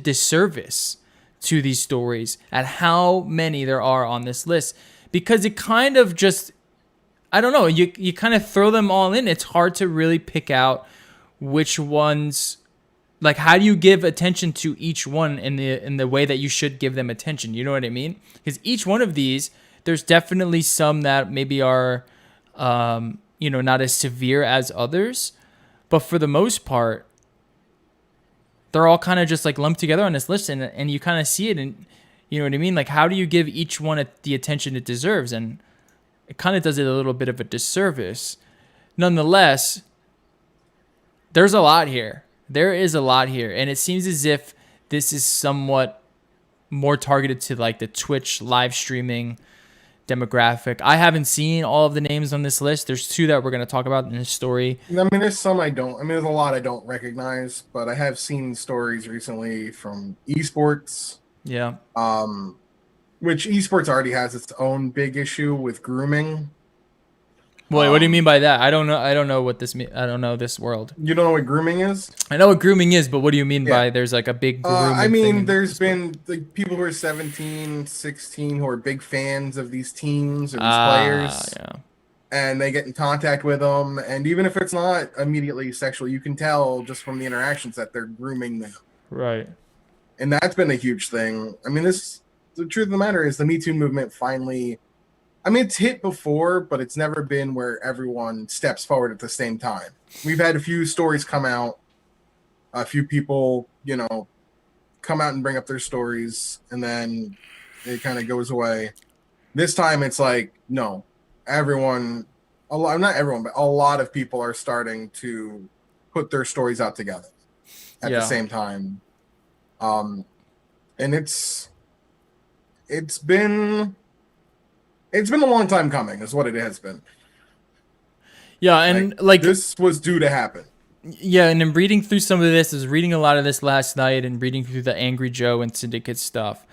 disservice to these stories at how many there are on this list, because it kind of just, I don't know, you kind of throw them all in. It's hard to really pick out which ones, like, how do you give attention to each one in the way that you should give them attention? You know what I mean? Because each one of these, there's definitely some that maybe are not as severe as others, but for the most part, they're all kind of just like lumped together on this list, and you kind of see it, and you know what I mean? Like, how do you give each one the attention it deserves? And it kind of does it a little bit of a disservice. Nonetheless, there's a lot here. There is a lot here, and it seems as if this is somewhat more targeted to like the Twitch live streaming demographic. I haven't seen all of the names on this list. There's 2 that we're going to talk about in this story. I mean, there's some I don't. I mean, there's a lot I don't recognize, but I have seen stories recently from esports. Yeah. Which esports already has its own big issue with grooming. Wait, what do you mean by that? I don't know what this means. I don't know this world. You don't know what grooming is? I know what grooming is, but what do you mean by there's like a big grooming I mean, thing there's been like people who are 17, 16 who are big fans of these teams or these players. Yeah. And they get in contact with them. And even if it's not immediately sexual, you can tell just from the interactions that they're grooming them. Right. And that's been a huge thing. I mean, this the truth of the matter is the Me Too movement finally, I mean, it's hit before, but it's never been where everyone steps forward at the same time. We've had a few stories come out, a few people, come out and bring up their stories, and then it kind of goes away. This time it's like, no, everyone, not everyone, but a lot of people are starting to put their stories out together at the same time. And it's been a long time coming, is what it has been. Yeah, and this was due to happen. Yeah, and in reading through some of this, I was reading a lot of this last night and reading through the Angry Joe and Syndicate stuff.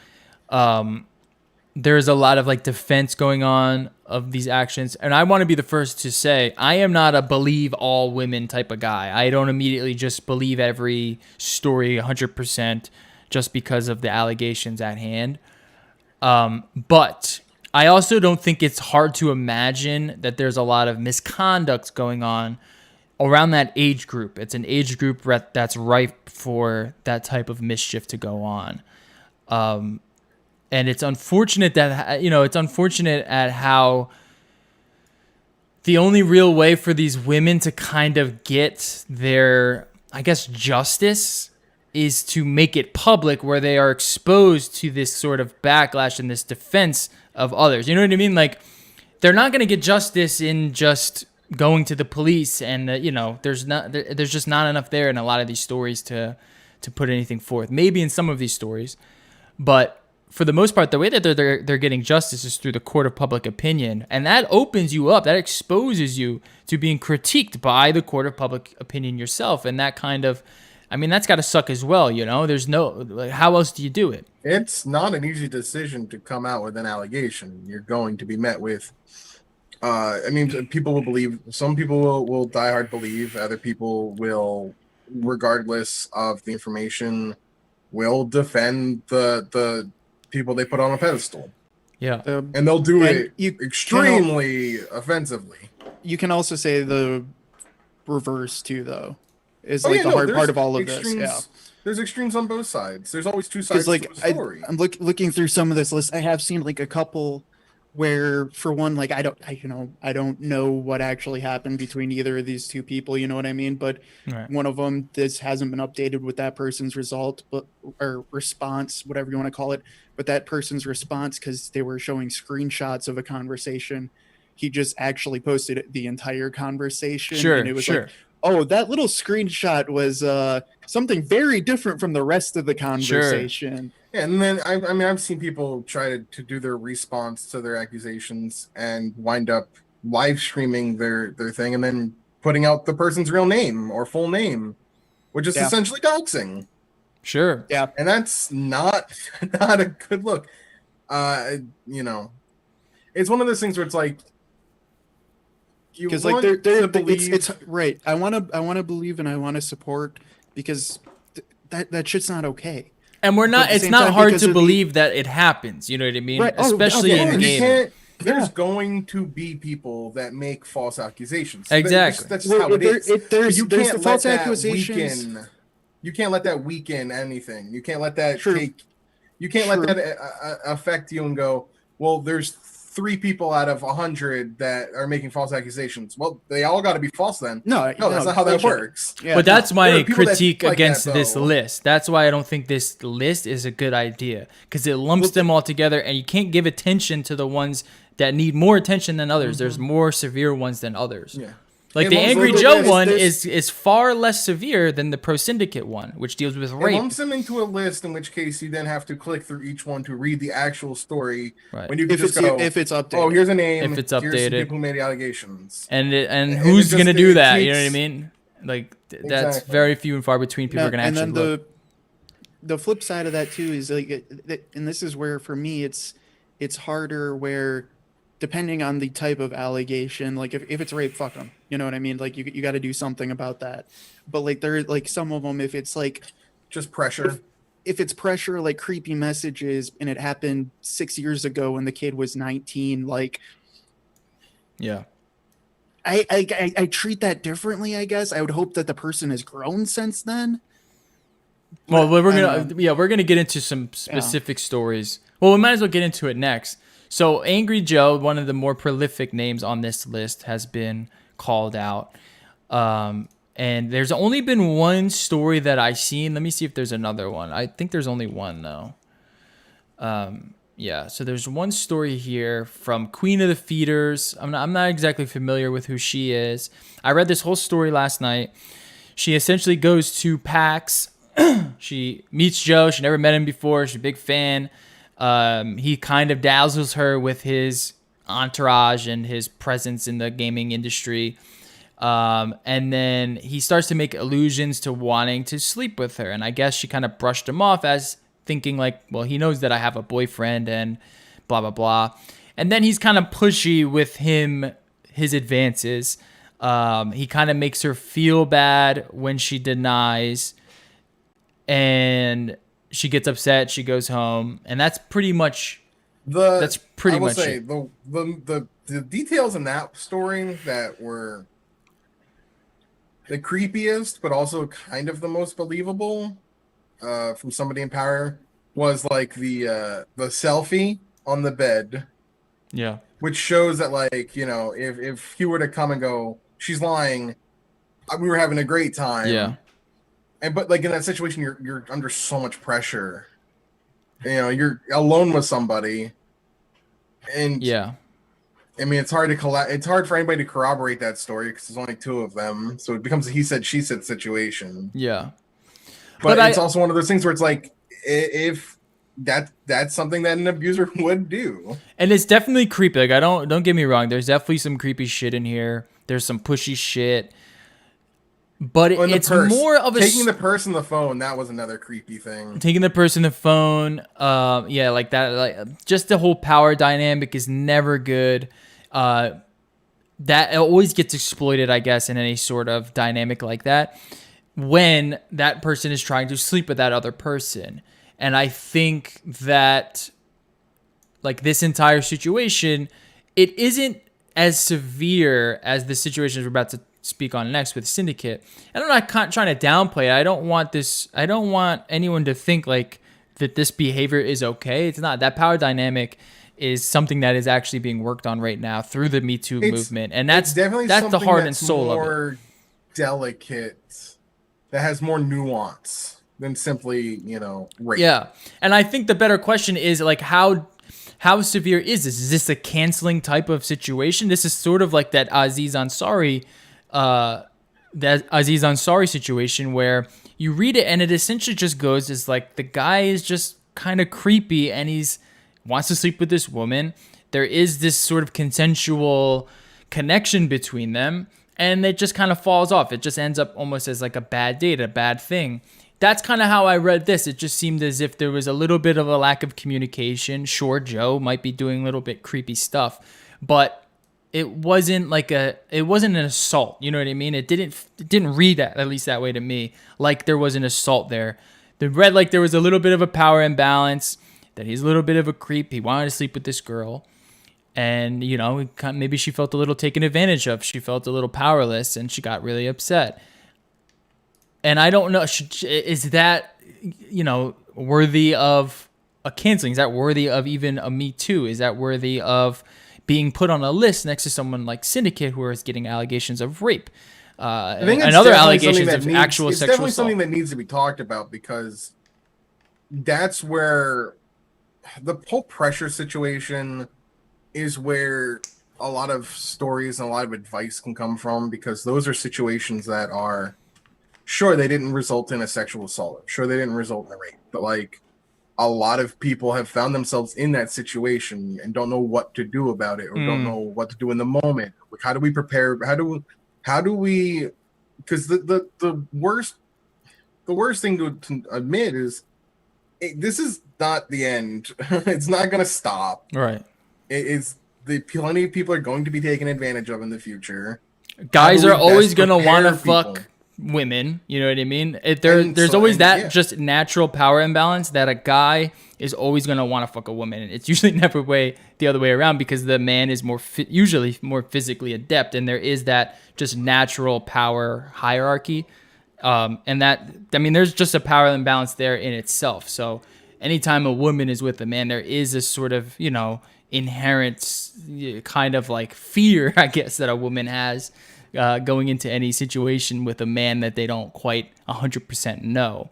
There's a lot of defense going on of these actions. And I want to be the first to say, I am not a believe all women type of guy. I don't immediately just believe every story 100% just because of the allegations at hand. But I also don't think it's hard to imagine that there's a lot of misconduct going on around that age group. It's an age group that's ripe for that type of mischief to go on. And it's unfortunate that, it's unfortunate at how the only real way for these women to kind of get their, I guess, justice is to make it public, where they are exposed to this sort of backlash and this defense of others. You know what I mean? They're not going to get justice in just going to the police, and there's just not enough there in a lot of these stories to put anything forth. Maybe in some of these stories, but for the most part, the way that they're getting justice is through the court of public opinion, and that opens you up, that exposes you to being critiqued by the court of public opinion yourself, and that kind of, that's got to suck as well. There's no, how else do you do it? It's not an easy decision to come out with an allegation. You're going to be met with. People will believe. Some people will die hard believe. Other people will, regardless of the information, will defend the people they put on a pedestal. Yeah, and they'll do it extremely offensively. You can also say the reverse too, though. Is the hard part of all of extremes, this. Yeah, there's extremes on both sides. There's always two sides to a story. I'm looking through some of this list. I have seen a couple where, for one, I don't know what actually happened between either of these two people. You know what I mean? But one of them, this hasn't been updated with that person's or response, whatever you want to call it. But that person's response, because they were showing screenshots of a conversation, he just actually posted the entire conversation. Sure, and it was oh, that little screenshot was something very different from the rest of the conversation. Sure. Yeah, and then I've seen people try to do their response to their accusations and wind up live streaming their thing and then putting out the person's real name or full name, which is essentially doxing. Sure. Yeah. And that's not a good look. It's one of those things where it's because it's right. I want to believe and I want to support, because that shit's not okay. And we're not. It's not hard to believe that it happens. You know what I mean? Right. Especially in gaming. There's going to be people that make false accusations. Exactly. That's just how it is. There's the false accusations. You can't let that weaken anything. You can't let that You can't let that affect you and go, well, there's 3 people out of 100 that are making false accusations. Well, they all got to be false then. No, that's not how that works. Yeah, but that's my critique against this list. That's why I don't think this list is a good idea, because it lumps them all together, and you can't give attention to the ones that need more attention than others. There's more severe ones than others. Yeah. The Angry Joe one is far less severe than the Pro Syndicate one, which deals with rape. It lumps them into a list, in which case you then have to click through each one to read the actual story. Right. When you can just go, if it's updated. Oh, here's a name. If it's here's updated. some people who made the allegations. And who's going to do that? You know what I mean? That's Exactly. very few and far between people are going to actually and then look. the flip side of that too is and this is where for me it's harder, where depending on the type of allegation, if it's rape, fuck them. You know what I mean? You got to do something about that. But there some of them, if it's just pressure. If it's pressure, creepy messages, and it happened 6 years ago when the kid was 19, yeah. I treat that differently, I guess. I would hope that the person has grown since then. Well, we're gonna get into some specific stories Well, we might as well get into it next. So Angry Joe, one of the more prolific names on this list, has been called out. And there's only been one story that I've seen. Let me see if there's another one. I think there's only one, though. Yeah, so there's one story here from Queen of the Feeders. I'm not exactly familiar with who she is. I read this whole story last night. She essentially goes to PAX. She meets Joe. She never met him before. She's a big fan. He kind of dazzles her with his entourage and his presence in the gaming industry. And then he starts to make allusions to wanting to sleep with her. And I guess she kind of brushed him off as thinking like, well, he knows that I have a boyfriend and blah, blah, blah. And then he's kind of pushy with his advances. He kind of makes her feel bad when she denies, and she gets upset. She goes home, and that's pretty much it. The details in that story that were the creepiest, but also kind of the most believable, from somebody in power, was like the selfie on the bed. Yeah. Which shows that, like, you know, if he were to come and go, she's lying, we were having a great time. Yeah. But like in that situation, you're under so much pressure. You know, you're alone with somebody, and yeah. I mean, it's hard for anybody to corroborate that story because there's only two of them, so it becomes a he said she said situation. Yeah. But it's also one of those things where it's like, if that's something that an abuser would do. And it's definitely creepy. Like, don't get me wrong. There's definitely some creepy shit in here. There's some pushy shit. But it's more of taking the purse and the phone. That was another creepy thing. Taking the purse and the phone. Yeah, like that. Like just the whole power dynamic is never good. That always gets exploited, I guess, in any sort of dynamic like that, when that person is trying to sleep with that other person. And I think that, like, this entire situation, it isn't as severe as the situations we're about to speak on next with Syndicate. And I'm not trying to downplay it. I don't want anyone to think like that this behavior is okay. It's not. That power dynamic is something that is actually being worked on right now through the Me Too movement. And that's definitely the heart and soul of it. More delicate, that has more nuance than simply, you know, rape. Yeah. And I think the better question is, like, how severe is this? Is this a canceling type of situation? This is sort of like that Aziz Ansari situation where you read it and it essentially just goes as like, the guy is just kind of creepy and he's wants to sleep with this woman. There is this sort of consensual connection between them, and it just kind of falls off. It just ends up almost as like a bad date, a bad thing. That's kind of how I read this. It just seemed as if there was a little bit of a lack of communication. Sure, Joe might be doing a little bit creepy stuff, but it wasn't an assault. You know what I mean? It didn't read that, at least that way to me, like there was an assault there. It read like there was a little bit of a power imbalance, that he's a little bit of a creep. He wanted to sleep with this girl. And, you know, maybe she felt a little taken advantage of. She felt a little powerless and she got really upset. And I don't know, is that, you know, worthy of a canceling? Is that worthy of even a Me Too? Is that worthy of being put on a list next to someone like Syndicate, who is getting allegations of rape and other allegations of actual sexual assault? It's definitely something that needs to be talked about, because that's where the whole pressure situation is where a lot of stories and a lot of advice can come from, because those are situations that are, sure, they didn't result in a sexual assault. Sure, they didn't result in a rape. But, like, a lot of people have found themselves in that situation and don't know what to do about it, or don't know what to do in the moment. Like, how do we prepare? How do we, because the worst thing to admit is, this is not the end. It's not going to stop. Right. It's plenty of people are going to be taken advantage of in the future. Guys are always going to want to fuck women. You know what I mean? There's always that just natural power imbalance that a guy is always going to want to fuck a woman. It's usually never the other way around, because the man is usually more physically adept, and there is that just natural power hierarchy. And that, I mean, there's just a power imbalance there in itself. So anytime a woman is with a man, there is a sort of, inherent kind of like fear, I guess, that a woman has going into any situation with a man that they don't quite 100% know.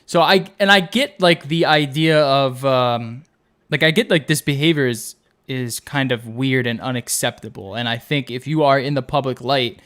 So I get like the idea of I get like this behavior is kind of weird and unacceptable. And I think if you are in the public light,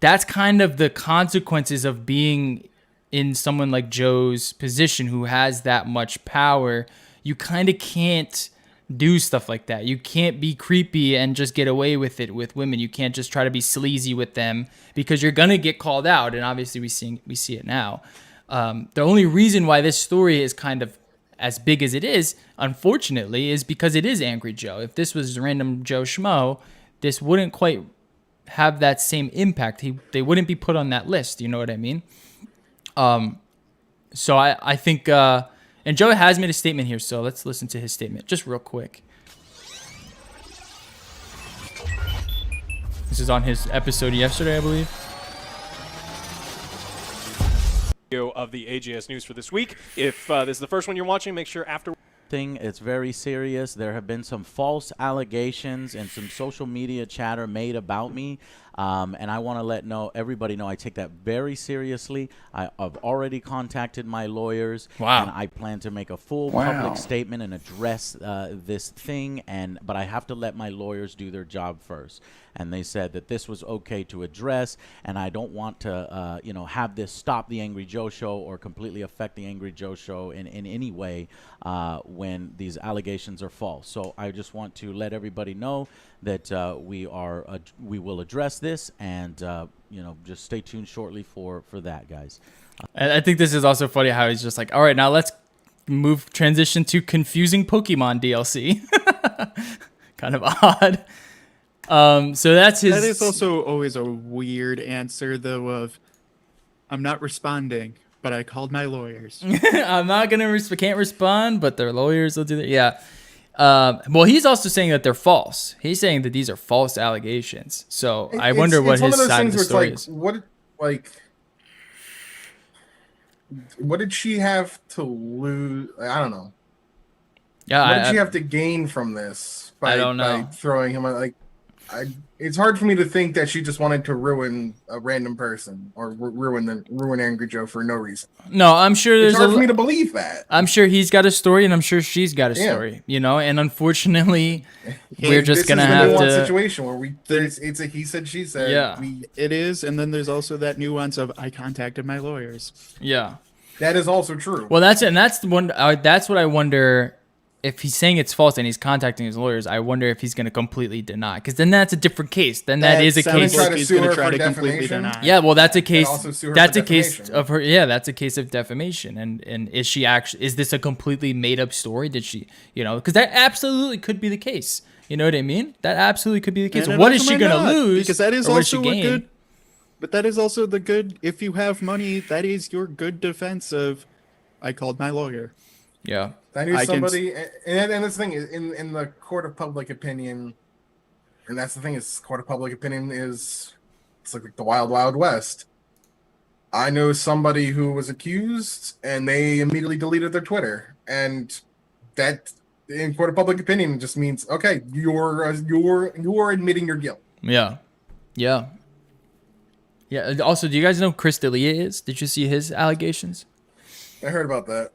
that's kind of the consequences of being in someone like Joe's position who has that much power. You kind of can't do stuff like that. You can't be creepy and just get away with it with women. You can't just try to be sleazy with them because you're gonna get called out. And obviously we see it now. The only reason why this story is kind of as big as it is, unfortunately, is because it is Angry Joe. If this was random Joe Schmo, this wouldn't quite have that same impact. They wouldn't be put on that list. You know what I mean? So I think, and Joe has made a statement here, so let's listen to his statement just real quick. This is on his episode yesterday, I believe. Of the AJS News for this week. If this is the first one you're watching, make sure after. It's very serious. There have been some false allegations and some social media chatter made about me. And I want to let everybody know I take that very seriously. I've already contacted my lawyers. Wow. And I plan to make a full public statement and address this thing. But I have to let my lawyers do their job first. And they said that this was okay to address, and I don't want to, have this stop the Angry Joe show or completely affect the Angry Joe show in any way when these allegations are false. So I just want to let everybody know that we will address this, and just stay tuned shortly for that, guys. I think this is also funny how he's just like, all right, now let's transition to confusing Pokemon DLC. Kind of odd. So that's his. That is also always a weird answer, though. Of, I'm not responding, but I called my lawyers. I'm not gonna can't respond, but their lawyers will do that. Yeah. Well, he's also saying that they're false. He's saying that these are false allegations. So I wonder what his side of the story is. What did she have to lose? I don't know. Yeah. What did she have to gain from this? I don't know. By throwing him it's hard for me to think that she just wanted to ruin a random person or ruin Angry Joe for no reason. No, I'm sure it's hard for me to believe that. I'm sure he's got a story, and I'm sure she's got a story. And unfortunately, we're just gonna have to. This is the situation where it's a he said she said. Yeah, it is, and then there's also that nuance of I contacted my lawyers. Yeah, that is also true. Well, that's the one. That's what I wonder. If he's saying it's false and he's contacting his lawyers, I wonder if he's going to completely deny. Because then that's a different case. Then that is a case. Like he's going to try to completely deny. Yeah, well, that's a case. That's a case of her. Yeah, that's a case of defamation. And is she actually? Is this a completely made up story? Did she? Because that absolutely could be the case. You know what I mean? That absolutely could be the case. What is she going to lose? Because that is also a good. But that is also the good. If you have money, that is your good defense of. I called my lawyer. Yeah. I knew somebody, and that's the thing is in the court of public opinion, and that's the thing is court of public opinion it's like the wild, wild west. I know somebody who was accused, and they immediately deleted their Twitter, and that in court of public opinion just means okay, you're admitting your guilt. Yeah. Also, do you guys know who Chris D'Elia is? Did you see his allegations? I heard about that.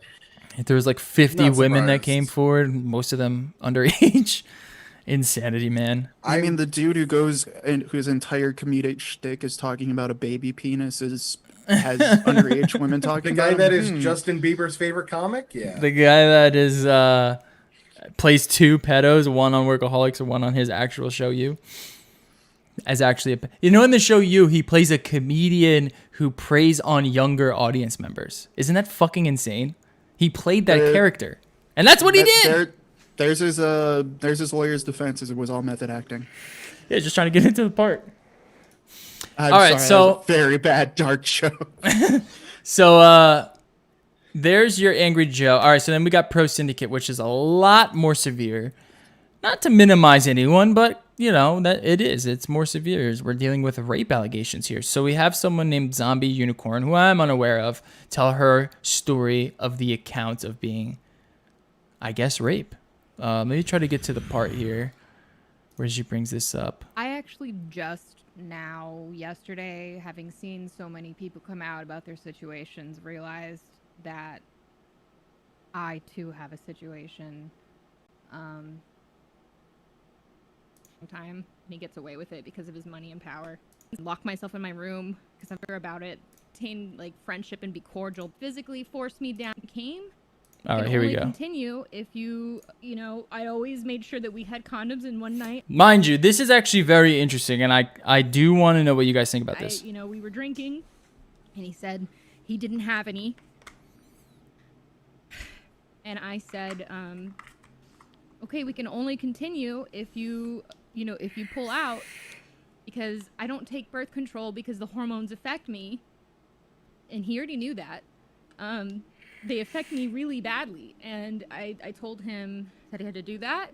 There was like 50 women that came forward, most of them underage. Insanity, man. I mean, the dude who goes and whose entire comedic shtick is talking about a baby penis has underage women talking. The guy that is Justin Bieber's favorite comic, yeah. The guy that is plays two pedos, one on Workaholics and one on his actual show You. As actually, in the show You, he plays a comedian who preys on younger audience members. Isn't that fucking insane? He played that character, and that's what he did. There's his lawyer's defense, as it was all method acting. Yeah, just trying to get into the part. All right, so very bad dark show. So there's your Angry Joe. All right, so then we got Pro Syndicate, which is a lot more severe. Not to minimize anyone, but that it is. It's more severe. We're dealing with rape allegations here. So we have someone named Zombie Unicorn, who I'm unaware of, tell her story of the account of being I guess, rape. Let me try to get to the part here where she brings this up. I actually just now, yesterday, having seen so many people come out about their situations, realized that I too have a situation. Time, and he gets away with it because of his money and power. Lock myself in my room because I'm sure about it. Obtain like friendship and be cordial. Physically force me down. Came. All right, here we go. Continue if you know. I always made sure that we had condoms in one night. Mind you, this is actually very interesting, and I do want to know what you guys think about this. We were drinking, and he said he didn't have any, and I said, okay, we can only continue if you pull out, because I don't take birth control because the hormones affect me, and he already knew that. They affect me really badly, and I told him that he had to do that,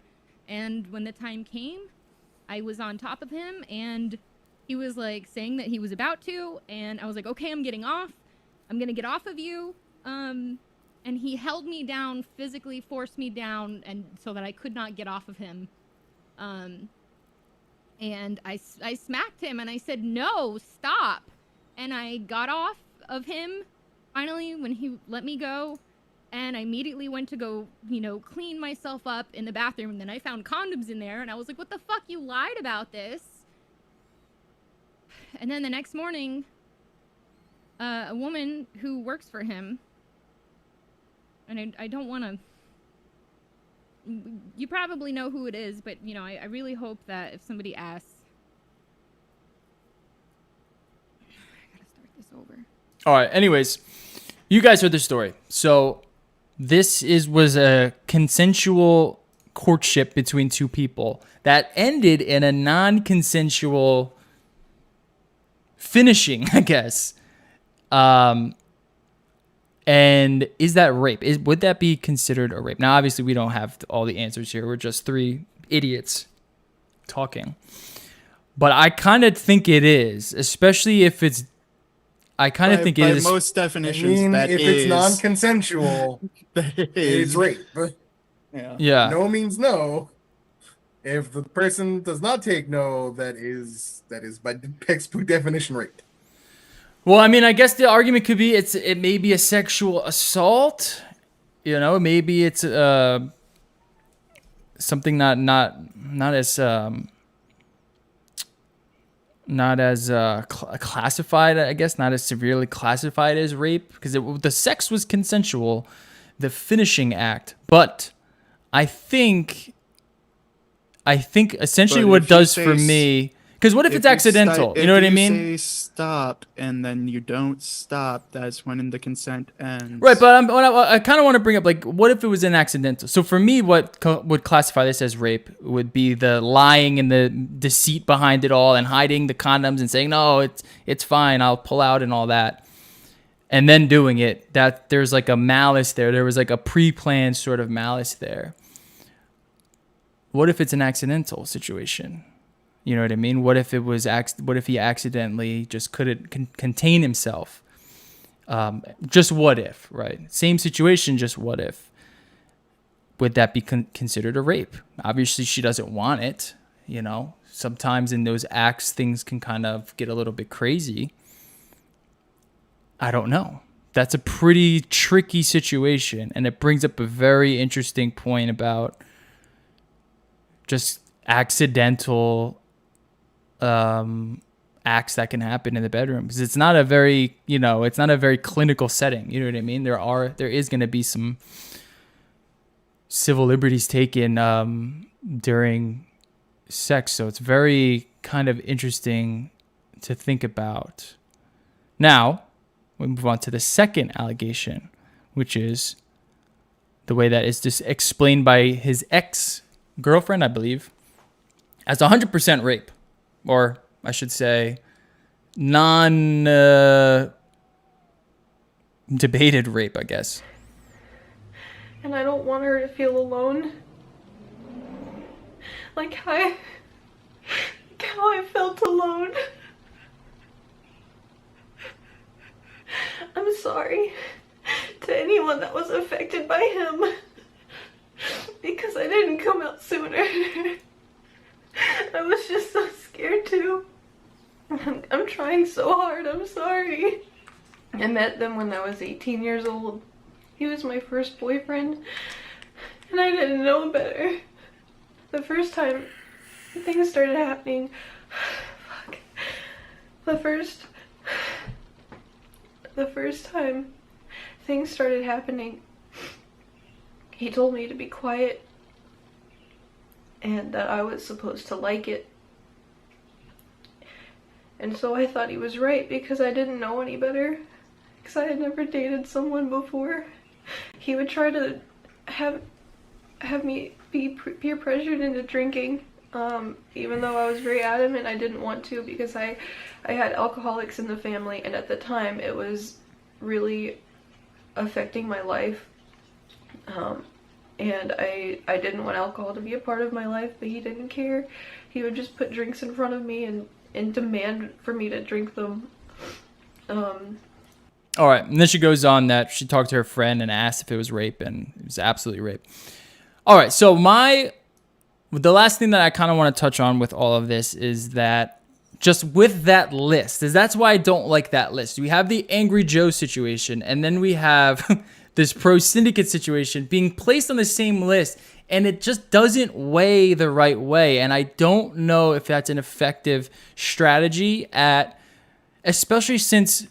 and when the time came, I was on top of him, and he was like saying that he was about to, and I was like, okay, I'm getting off. I'm gonna get off of you. And he held me down, physically forced me down, and so that I could not get off of him. And I smacked him, and I said, no, stop. And I got off of him, finally, when he let me go, and I immediately went to go, clean myself up in the bathroom, and then I found condoms in there, and I was like, what the fuck, you lied about this? And then the next morning, a woman who works for him, and I don't want to, you probably know who it is, but, I really hope that if somebody asks, I gotta start this over. All right, anyways, you guys heard the story. So this was a consensual courtship between two people that ended in a non-consensual finishing, I guess. And is that rape? Would that be considered a rape? Now, obviously, we don't have all the answers here. We're just three idiots talking. But I kind of think it is, especially if it's... I kind of think it is... By most definitions, if it's non-consensual, that it's rape. Yeah. No means no. If the person does not take no, that is by textbook definition rape. Well, I mean, I guess the argument could be it may be a sexual assault. Maybe it's something not as classified, I guess, not as severely classified as rape, because the sex was consensual, the finishing act. But I think essentially what it does for me, because what if it's accidental? You know what I mean? If you say stop and then you don't stop, that's when the consent ends. Right, but I kind of want to bring up, like, what if it was an accidental? So for me, what would classify this as rape would be the lying and the deceit behind it all, and hiding the condoms and saying, no, it's fine, I'll pull out and all that. And then doing it, that there's like a malice there. There was like a pre-planned sort of malice there. What if it's an accidental situation? You know what I mean? What if it was? What if he accidentally just couldn't contain himself? Just what if, right? Same situation, just what if? Would that be considered a rape? Obviously, she doesn't want it. Sometimes in those acts, things can kind of get a little bit crazy. I don't know. That's a pretty tricky situation, and it brings up a very interesting point about just accidental acts that can happen in the bedroom, because it's not a very clinical setting. You know what I mean? There is going to be some civil liberties taken during sex, so it's very kind of interesting to think about. Now we move on to the second allegation, which is the way that is just explained by his ex-girlfriend, I believe, as 100% rape. Or I should say, debated rape, I guess. And I don't want her to feel alone. Like how I felt alone. I'm sorry to anyone that was affected by him. because I didn't come out sooner. I was just so scared too. I'm trying so hard, I'm sorry. I met them when I was 18 years old. He was my first boyfriend, and I didn't know better. The first time things started happening, fuck. The first time things started happening, he told me to be quiet and that I was supposed to like it. And so I thought he was right because I didn't know any better, because I had never dated someone before. He would try to have me be peer pressured into drinking, even though I was very adamant I didn't want to, because I had alcoholics in the family, and at the time it was really affecting my life. And I didn't want alcohol to be a part of my life, but he didn't care. He would just put drinks in front of me and demand for me to drink them. All right, and then she goes on that she talked to her friend and asked if it was rape, and it was absolutely rape. All right, so the last thing that I kind of want to touch on with all of this is that just with that list, that's why I don't like that list. We have the Angry Joe situation, and then we have this pro syndicate situation being placed on the same list, and it just doesn't weigh the right way. And I don't know if that's an effective strategy especially since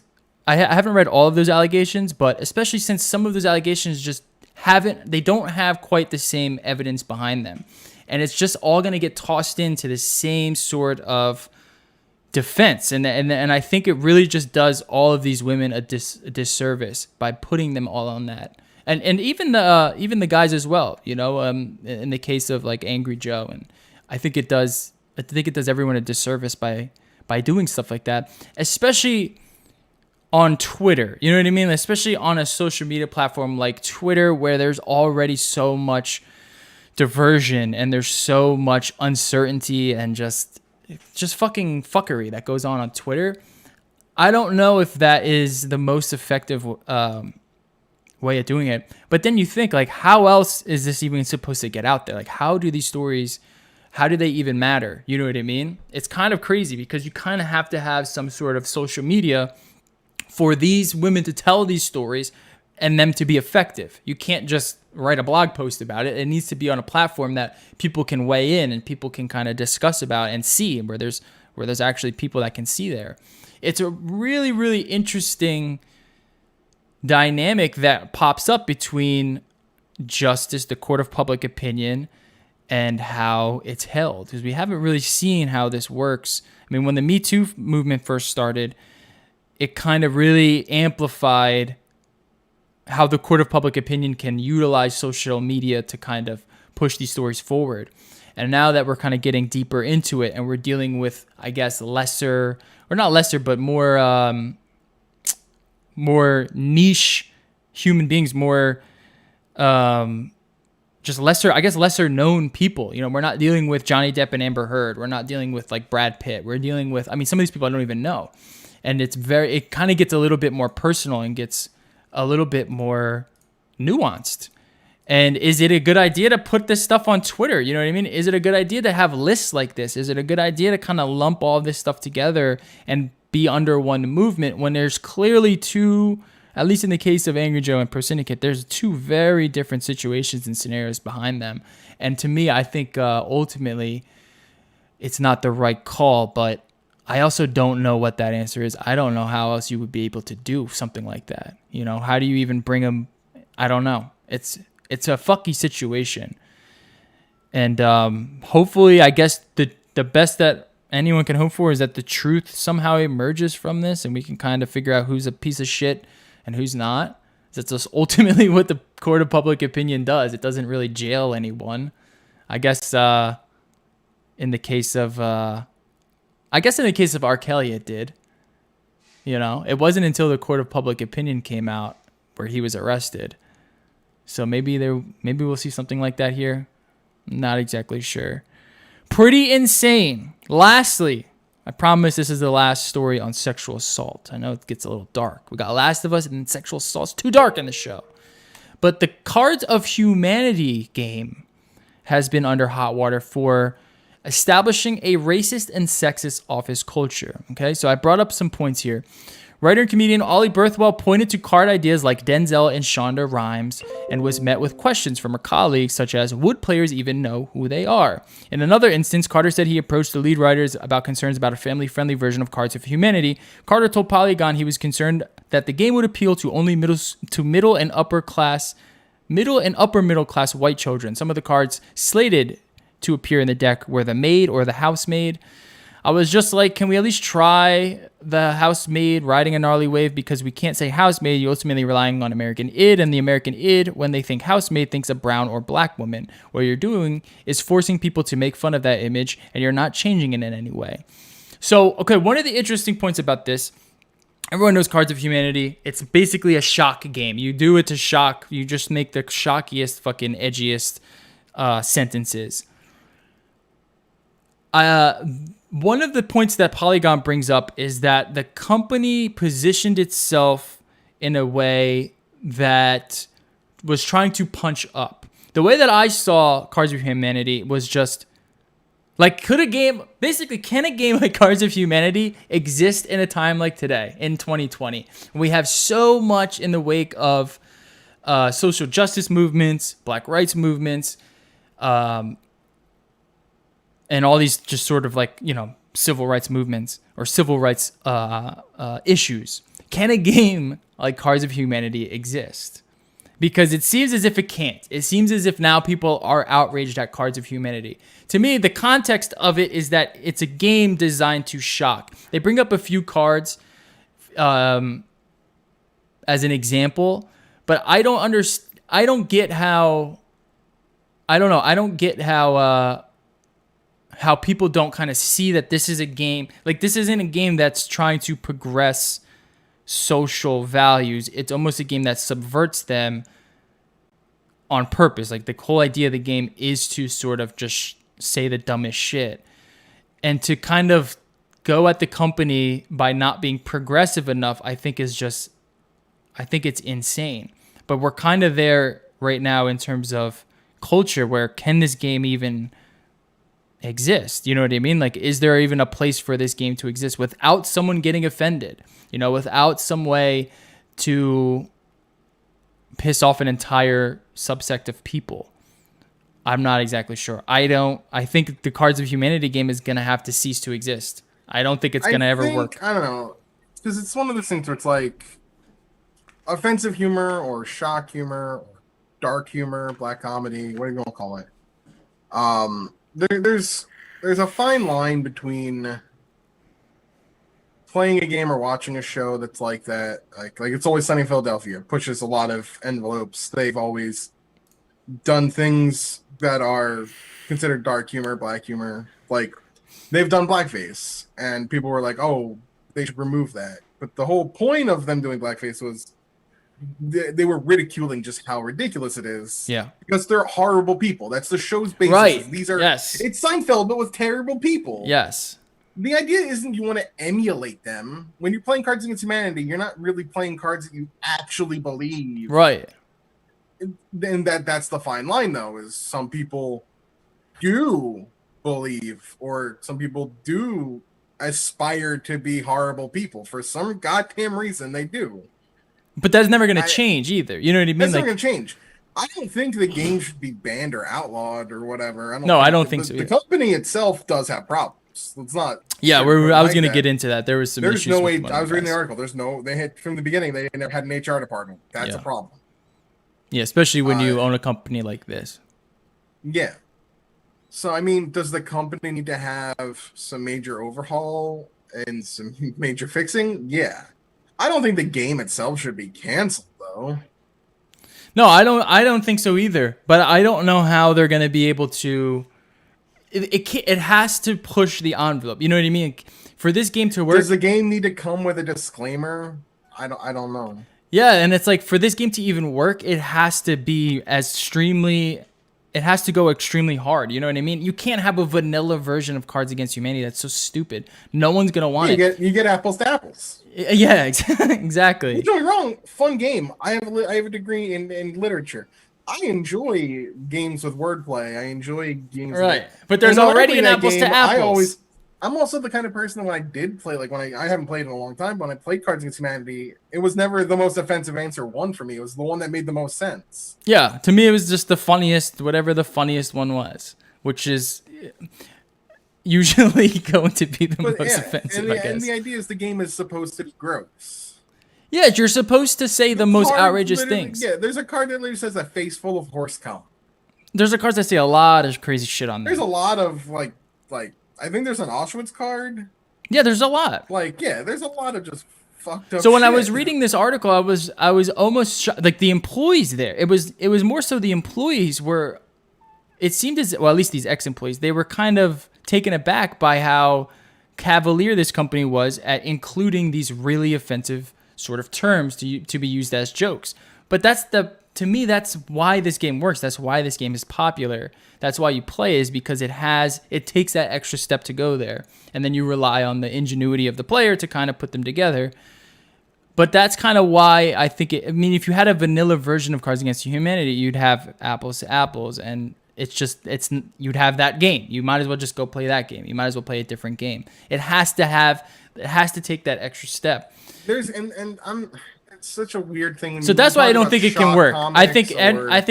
I haven't read all of those allegations, but especially since some of those allegations just they don't have quite the same evidence behind them. And it's just all going to get tossed into the same sort of defense. And I think it really just does all of these women a disservice by putting them all on that. And even the guys as well, in the case of like Angry Joe. And I think it does everyone a disservice by doing stuff like that, especially on Twitter. You know what I mean? Especially on a social media platform like Twitter, where there's already so much diversion and there's so much uncertainty and just fucking fuckery that goes on Twitter. I don't know if that is the most effective way of doing it. But then you think, like, how else is this even supposed to get out there? Like, how do these stories, how do they even matter? You know what I mean? It's kind of crazy because you kind of have to have some sort of social media for these women to tell these stories and them to be effective. You can't just write a blog post about it. It needs to be on a platform that people can weigh in and people can kind of discuss about and see, where there's actually people that can see there. It's a really, really interesting dynamic that pops up between justice, the court of public opinion, and how it's held, because we haven't really seen how this works. I mean, when the Me Too movement first started, it kind of really amplified how the court of public opinion can utilize social media to kind of push these stories forward. And now that we're kind of getting deeper into it and we're dealing with, I guess, lesser, or not lesser, but more niche human beings, more just lesser known people. We're not dealing with Johnny Depp and Amber Heard. We're not dealing with like Brad Pitt. We're dealing with, some of these people I don't even know. And it kind of gets a little bit more personal and gets a little bit more nuanced. And is it a good idea to put this stuff on Twitter? You know what I mean? Is it a good idea to have lists like this? Is it a good idea to kind of lump all this stuff together and be under one movement when there's clearly two, at least in the case of Angry Joe and Pro Syndicate, there's two very different situations and scenarios behind them. And to me, I think ultimately it's not the right call, but I also don't know what that answer is. I don't know how else you would be able to do something like that. How do you even bring them? I don't know. It's a fucky situation. And hopefully, I guess the best that anyone can hope for is that the truth somehow emerges from this and we can kind of figure out who's a piece of shit and who's not. That's just ultimately what the court of public opinion does. It doesn't really jail anyone. I guess in the case of R. Kelly, it did. It wasn't until the court of public opinion came out where he was arrested. So maybe we'll see something like that here. Not exactly sure. Pretty insane. Lastly, I promise this is the last story on sexual assault. I know it gets a little dark. We got Last of Us and sexual assault's too dark in the show. But the Cards of Humanity game has been under hot water for establishing a racist and sexist office culture. Okay, so I brought up some points here. Writer and comedian Ollie Berthwell pointed to card ideas like Denzel and Shonda Rhimes and was met with questions from her colleagues such as, would players even know who they are? In another instance, Carter said he approached the lead writers about concerns about a family-friendly version of Cards of Humanity. Carter told Polygon he was concerned that the game would appeal to only middle and upper middle class white children. Some of the cards slated to appear in the deck were the maid or the housemaid. I was just like, can we at least try the housemaid riding a gnarly wave? Because we can't say housemaid, you're ultimately relying on American id, and the American id, when they think housemaid, thinks a brown or black woman. What you're doing is forcing people to make fun of that image, and you're not changing it in any way. So, okay, one of the interesting points about this, everyone knows Cards of Humanity. It's basically a shock game. You do it to shock. You just make the shockiest, fucking edgiest sentences. One of the points that Polygon brings up is that the company positioned itself in a way that was trying to punch up. The way that I saw Cards of Humanity was just like, can a game like Cards of Humanity exist in a time like today, in 2020? We have so much in the wake of social justice movements, black rights movements, and all these just sort of like, civil rights movements or civil rights issues. Can a game like Cards of Humanity exist? Because it seems as if it can't. It seems as if now people are outraged at Cards of Humanity. To me, the context of it is that it's a game designed to shock. They bring up a few cards as an example, but I don't get how people don't kind of see that this is a game. Like, this isn't a game that's trying to progress social values. It's almost a game that subverts them on purpose. Like, the whole idea of the game is to sort of just say the dumbest shit. And to kind of go at the company by not being progressive enough, I think it's insane. But we're kind of there right now in terms of culture where can this game even exist? You know what I mean? Like, is there even a place for this game to exist without someone getting offended? Without some way to piss off an entire subsect of people. I'm not exactly sure. I think the Cards of Humanity game is going to have to cease to exist. I don't think it's going to ever work. I don't know. Because it's one of those things where it's like offensive humor or shock humor or dark humor, black comedy, what are you going to call it? There's a fine line between playing a game or watching a show that's like that. Like It's Always Sunny in Philadelphia pushes a lot of envelopes. They've always done things that are considered dark humor, black humor. Like, they've done blackface, and people were like, "Oh, they should remove that." But the whole point of them doing blackface was they were ridiculing just how ridiculous it is. Yeah. Because they're horrible people. That's the show's basis. Right. These are Yes. It's Seinfeld, but with terrible people. Yes. The idea isn't you want to emulate them. When you're playing Cards Against Humanity, you're not really playing cards that you actually believe. Right. And that's the fine line, though, is some people do believe, or some people do aspire to be horrible people. For some goddamn reason, they do. But that's never going to change either. You know what I mean? That's not going to change. I don't think the game should be banned or outlawed or whatever. I don't think so. The company itself does have problems. It's not. Yeah, I was going to get into that. There was some issues. There's no way. I was reading the article. They had from the beginning. They never had an HR department. That's a problem. Yeah, especially when you own a company like this. Yeah. So, I mean, does the company need to have some major overhaul and some major fixing? Yeah. I don't think the game itself should be canceled, though. No, I don't think so either. But I don't know how they're going to be able to. It has to push the envelope. You know what I mean? For this game to work, does the game need to come with a disclaimer? I don't know. Yeah, and it's like, for this game to even work, it has to be it has to go extremely hard. You know what I mean? You can't have a vanilla version of Cards Against Humanity. That's so stupid. No one's gonna want it. You get apples to apples. Yeah, exactly. Don't get me wrong. Fun game. I have a degree in literature. I enjoy games with wordplay. I enjoy games. Right, but there's when I already play an that apples to game, apples. I'm also the kind of person that when I did play, like when I haven't played in a long time, but when I played Cards Against Humanity, it was never the most offensive answer one for me. It was the one that made the most sense. Yeah, to me it was just the funniest, whatever the funniest one was, which is usually going to be the most offensive, I guess. And the idea is the game is supposed to be gross. Yeah, you're supposed to say the most outrageous things. Yeah, there's a card that literally says a face full of horse cum. There's a cards that say a lot of crazy shit on there. There's a lot of like I think there's an Auschwitz card. Yeah, there's a lot. There's a lot of just fucked up. So when shit. I was reading this article, I was almost like the employees there. It was more so the employees were. It seemed as well, at least these ex-employees, they were kind of taken aback by how cavalier this company was at including these really offensive sort of terms to be used as jokes. But to me, that's why this game works. That's why this game is popular. That's why you play, is because it takes that extra step to go there. And then you rely on the ingenuity of the player to kind of put them together. But that's kind of why I think if you had a vanilla version of Cards Against Humanity, you'd have apples to apples, and you'd have that game. You might as well just go play that game. You might as well play a different game. It has to take that extra step. It's such a weird thing. So that's why I don't think it can work. I think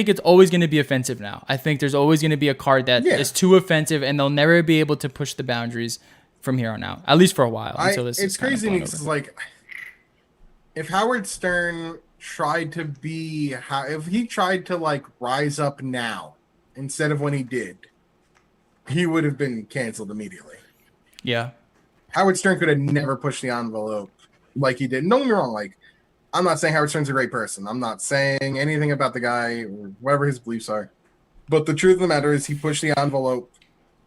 it's always going to be offensive now. I think there's always going to be a card that is too offensive, and they'll never be able to push the boundaries from here on out. At least for a while. It's crazy because like, if Howard Stern tried to if he tried to like rise up now instead of when he did, he would have been canceled immediately. Yeah. Howard Stern could have never pushed the envelope like he did. Don't get me wrong. Like, I'm not saying Howard Stern's a great person. I'm not saying anything about the guy or whatever his beliefs are. But the truth of the matter is he pushed the envelope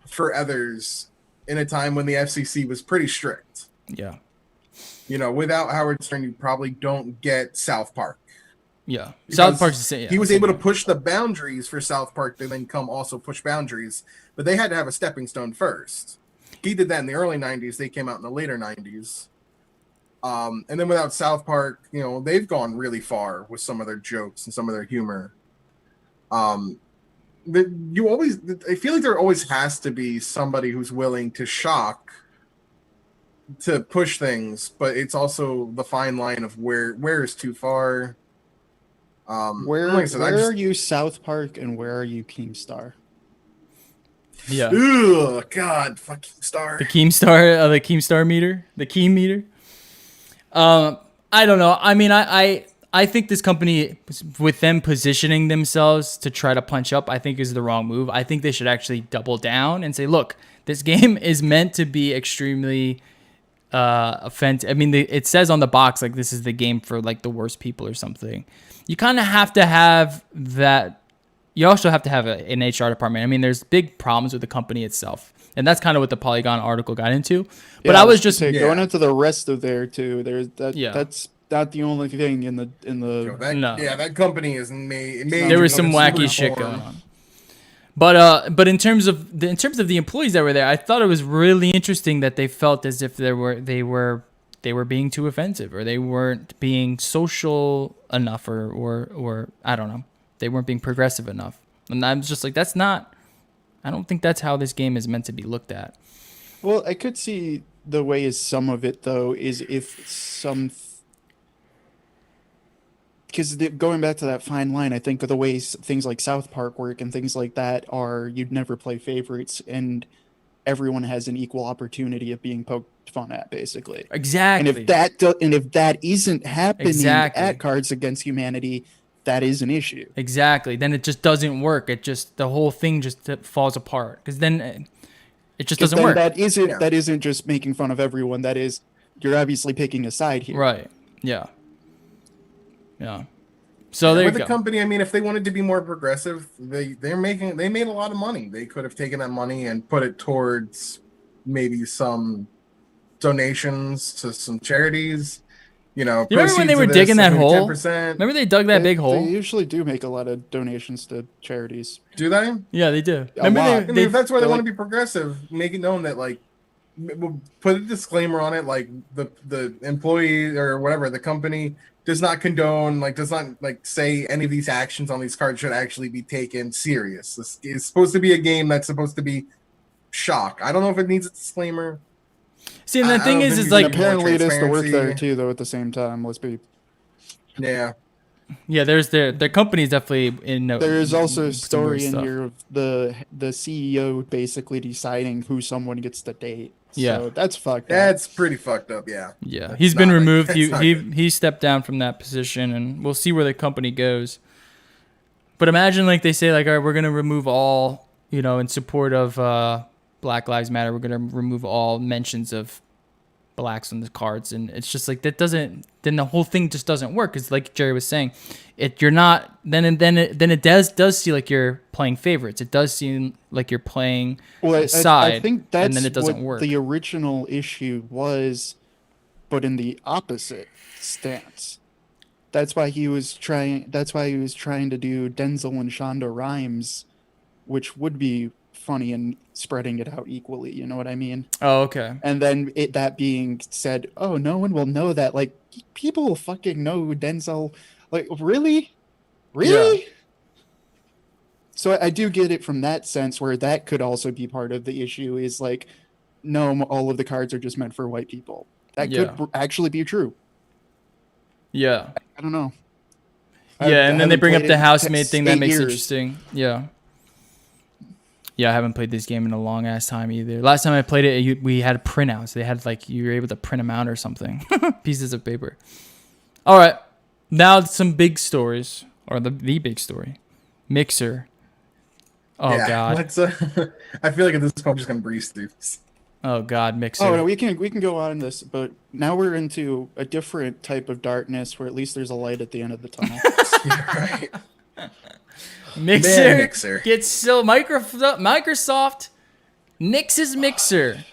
for others in a time when the FCC was pretty strict. Yeah. Without Howard Stern, you probably don't get South Park. Yeah. South Park's the same. He was able to push the boundaries for South Park to then come also push boundaries. But they had to have a stepping stone first. He did that in the early 90s. They came out in the later 90s. And then without South Park, they've gone really far with some of their jokes and some of their humor. I feel like there always has to be somebody who's willing to shock, to push things, but it's also the fine line of where is too far. Where are you South Park and where are you Keemstar? Yeah. Ugh, God, fuck Keemstar. The Keemstar meter, the Keem meter. I don't know. I mean, I think this company, with them positioning themselves to try to punch up, I think is the wrong move. I think they should actually double down and say, look, this game is meant to be extremely offensive. I mean, it says on the box, like, this is the game for, like, the worst people or something. You kind of have to have that. You also have to have an HR department. I mean, there's big problems with the company itself. And that's kind of what the Polygon article got into. But I was just going into the rest of there too. There's that. Yeah. That's not the only thing in the. No. Yeah, that company is made. There was some wacky shit going on. But in terms of the employees that were there, I thought it was really interesting that they felt as if they were being too offensive, or they weren't being social enough, or I don't know, they weren't being progressive enough. And I'm just like, that's not. I don't think that's how this game is meant to be looked at. Well, I could see the way is some of it, though, is if some... Because going back to that fine line, I think of the ways things like South Park work and things like that are, you'd never play favorites, and everyone has an equal opportunity of being poked fun at, basically. Exactly. And if that isn't happening at Cards Against Humanity, that is an issue. Exactly. Then it just doesn't work. The whole thing just falls apart, because then it just doesn't work. That isn't just making fun of everyone. That is, you're obviously picking a side here. Right. Yeah. Yeah. So there you go. The company, I mean, if they wanted to be more progressive, they made a lot of money. They could have taken that money and put it towards maybe some donations to some charities. You remember when they were digging that hole? 10%. Remember they dug that big hole? They usually do make a lot of donations to charities. Do they? Yeah, they do. Remember if that's why they want to be progressive, make it known that, like, we'll put a disclaimer on it, like the employee or whatever, the company does not condone, like does not like say any of these actions on these cards should actually be taken serious. This is supposed to be a game that's supposed to be shock. I don't know if it needs a disclaimer. See, and the I thing don't is think like you need more Apparently, it is to work there transparency. too, though. At the same time, let's be. Yeah. yeah, their company is definitely in. There is also a some weird story in stuff. here of the CEO basically deciding who someone gets to date. Yeah. So that's fucked up. That's pretty fucked up, yeah. Yeah, That's he's been not, like, removed. that's not good. He stepped down from that position, and we'll see where the company goes. But imagine like they say like, all right, we're gonna remove all, you know, in support of Black Lives Matter. We're gonna remove all mentions of blacks on the cards, and it's just like that doesn't. Then the whole thing just doesn't work. Because like Jerry was saying, you're not. Then it does see like you're playing favorites. It does seem like you're playing Well, a side, I think that's and then it doesn't what work. the original issue was, but in the opposite stance. That's why he was trying. That's why he was trying to do Denzel and Shonda Rhimes, which would be funny and spreading it out equally. You know what I mean? Oh, okay. And then that being said, oh, no one will know that. Like, people will fucking know who Denzel. Like, really? Really? So I do get it from that sense, where that could also be part of the issue is like, no, all of the cards are just meant for white people. That could actually be true. Yeah. I don't know. Yeah, and then they bring up the housemaid thing that makes it years. interesting. Yeah. Yeah, I haven't played this game in a long ass time either. Last time I played it, we had printouts. They had like you were able to print them out or something, pieces of paper. All right, now some big stories, or the big story, Mixer. Oh Yeah, God. Let's, I feel like at this point I'm just gonna breeze through this. Oh God, Mixer. Oh no, we can go on this, but now we're into a different type of darkness where at least there's a light at the end of the tunnel. Yeah, right. Mixer, Mixer. gets so Microsoft nixes Mixer,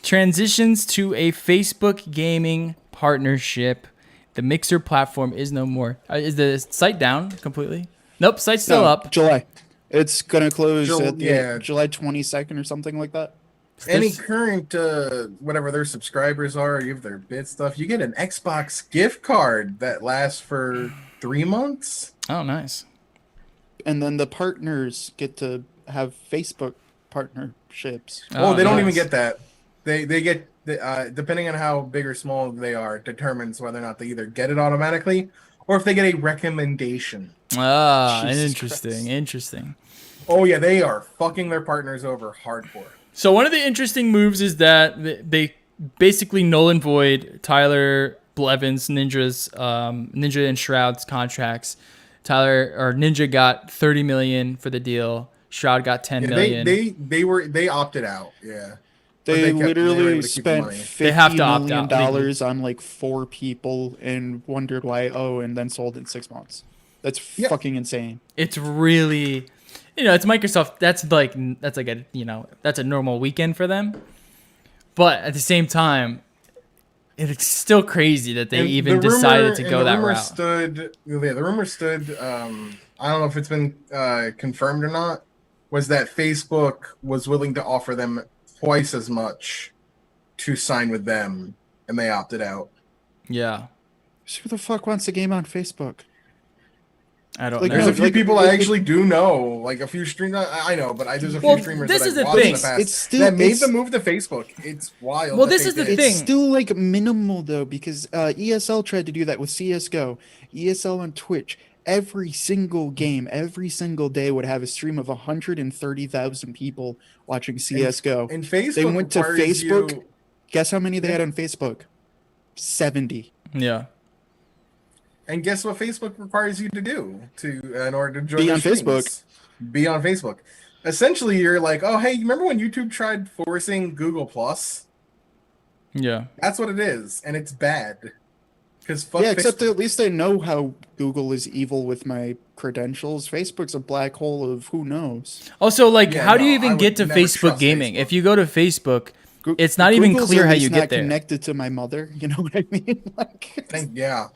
transitions to a Facebook gaming partnership. The Mixer platform is no more. Is the site down completely? Nope, site's still up. July. It's gonna close at yeah. July 22nd or something like that. Any current whatever their subscribers are, you have their bid stuff, you get an Xbox gift card that lasts for 3 months. Oh, nice. And then the partners get to have Facebook partnerships. Oh, they don't even nice. get that. They get depending on how big or small they are, determines whether or not they either get it automatically or if they get a recommendation. Ah, Jesus interesting. Oh yeah, they are fucking their partners over hardcore. So one of the interesting moves is that they basically null and void Tyler Blevins, Ninja and Shroud's contracts. Ninja got 30 million for the deal. Shroud got 10 million. They opted out. Yeah. They But they were literally able to keep the spent money. They have $50 to opt million out legally. dollars on like 4 people and wondered why. Oh, and then sold in 6 months. That's fucking insane. It's really, it's Microsoft. That's like that's a normal weekend for them. But at the same time, it's still crazy that they And even the decided to rumor- go and the that rumor route. The rumor stood. I don't know if it's been confirmed or not. Was that Facebook was willing to offer them twice as much to sign with them, and they opted out. Yeah, So who the fuck wants a game on Facebook? I don't Like, know. There's no, a few like, people I it- actually do know, like a few streamers. I know, but there's a few Well, streamers this that is I've the watched thing. in the past It's still- that made it's- the move to Facebook. It's wild. Well, that this they is the did. thing. It's still like minimal though, because ESL tried to do that with CS:GO. ESL on Twitch, every single game, every single day would have a stream of 130,000 people watching CS:GO. And Facebook They went to requires Facebook. you- Guess how many they had on Facebook? 70. Yeah, And guess what Facebook requires you to do in order to join Be their on Facebook. streams? Be on Facebook. Essentially, you're like, oh, hey, you remember when YouTube tried forcing Google Plus? yeah. That's what it is, and it's bad. Because Yeah, except at least I know how Google is evil with my credentials. Facebook's a black hole of who knows. Also, like, Yeah, how do you no, even I get would to never Facebook trust gaming? Facebook. If you go to Facebook, Goo- it's not even Google's clear at how least you not get there. connected to my mother. You know what I mean? Like, yeah.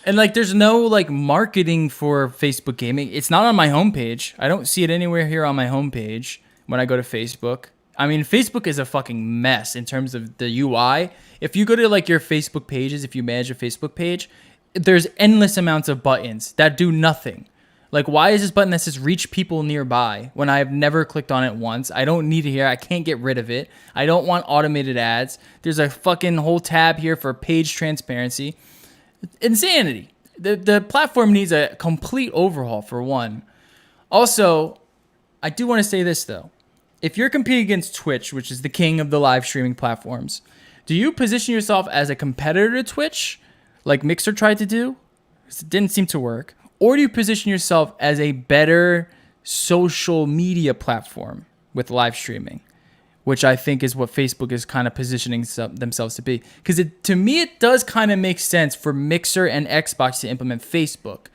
And like, there's no like marketing for Facebook gaming. It's not on my homepage. I don't see it anywhere here on my homepage when I go to Facebook. I mean, Facebook is a fucking mess in terms of the UI. If you go to like your Facebook pages, if you manage a Facebook page, there's endless amounts of buttons that do nothing. Like, why is this button that says reach people nearby when I have never clicked on it once? I don't need it here. I can't get rid of it. I don't want automated ads. There's a fucking whole tab here for page transparency. Insanity. The platform needs a complete overhaul, for one. Also, I do want to say this, though. If you're competing against Twitch, which is the king of the live streaming platforms, do you position yourself as a competitor to Twitch, like Mixer tried to do? It didn't seem to work. Or do you position yourself as a better social media platform with live streaming, which I think is what Facebook is kind of positioning themselves to be? Because to me, it does kind of make sense for Mixer and Xbox to implement Facebook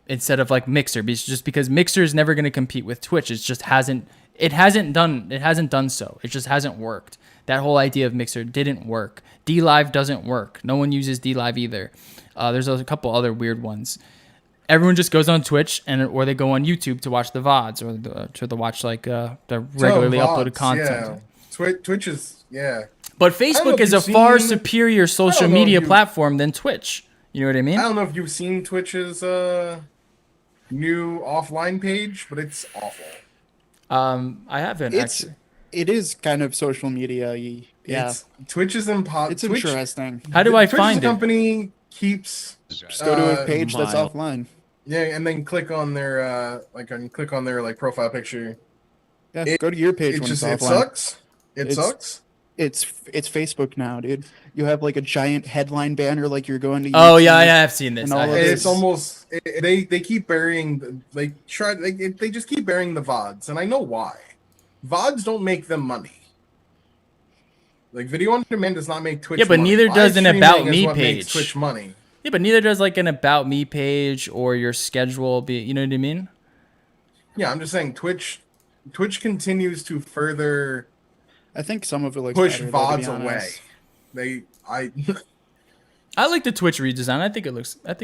instead of like Mixer, just because Mixer is never going to compete with Twitch. It just hasn't done so. It just hasn't worked. That whole idea of Mixer didn't work. DLive doesn't work. No one uses DLive either. There's a couple other weird ones. Everyone just goes on Twitch or they go on YouTube to watch the VODs or to watch like the regularly uploaded content. Yeah. Twitch is, yeah. But Facebook is a far superior social media platform than Twitch. You know what I mean? I don't know if you've seen Twitch's new offline page, but it's awful. I haven't actually. It is kind of social media. Yeah. Twitch is impossible. It's interesting. How do I find it? Company keeps just go to a page that's offline. Yeah, and then click on their profile picture. Yeah, go to your page when it's offline. It sucks. It sucks. It's Facebook now, dude. You have like a giant headline banner like you're going to. Oh yeah, I have seen this. It's almost they keep burying. They just keep burying the VODs, and I know why. VODs don't make them money. Like video on demand does not make Twitch. Yeah, but money. neither does an About Me page. page. Twitch money. Yeah, but neither does like an About Me page or your schedule. You know what I mean? Yeah, I'm just saying Twitch continues to further. I think some of it looks push better, VODs away. I like the Twitch redesign. I think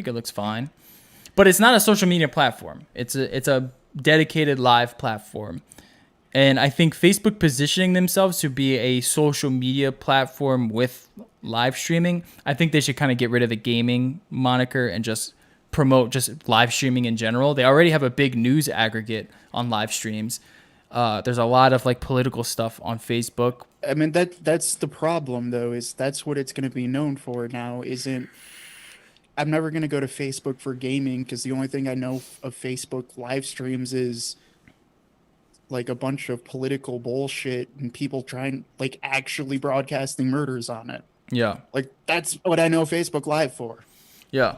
it looks fine, but it's not a social media platform. It's a dedicated live platform, and I think Facebook positioning themselves to be a social media platform with live streaming. I think they should kind of get rid of the gaming moniker and just promote just live streaming in general. They already have a big news aggregate on live streams. There's a lot of like political stuff on Facebook. I mean that's the problem though, is that's what it's going to be known for now. I'm never going to go to Facebook for gaming because the only thing I know of Facebook live streams is like a bunch of political bullshit and people trying like actually broadcasting murders on it. Yeah. Like that's what I know Facebook Live for. Yeah.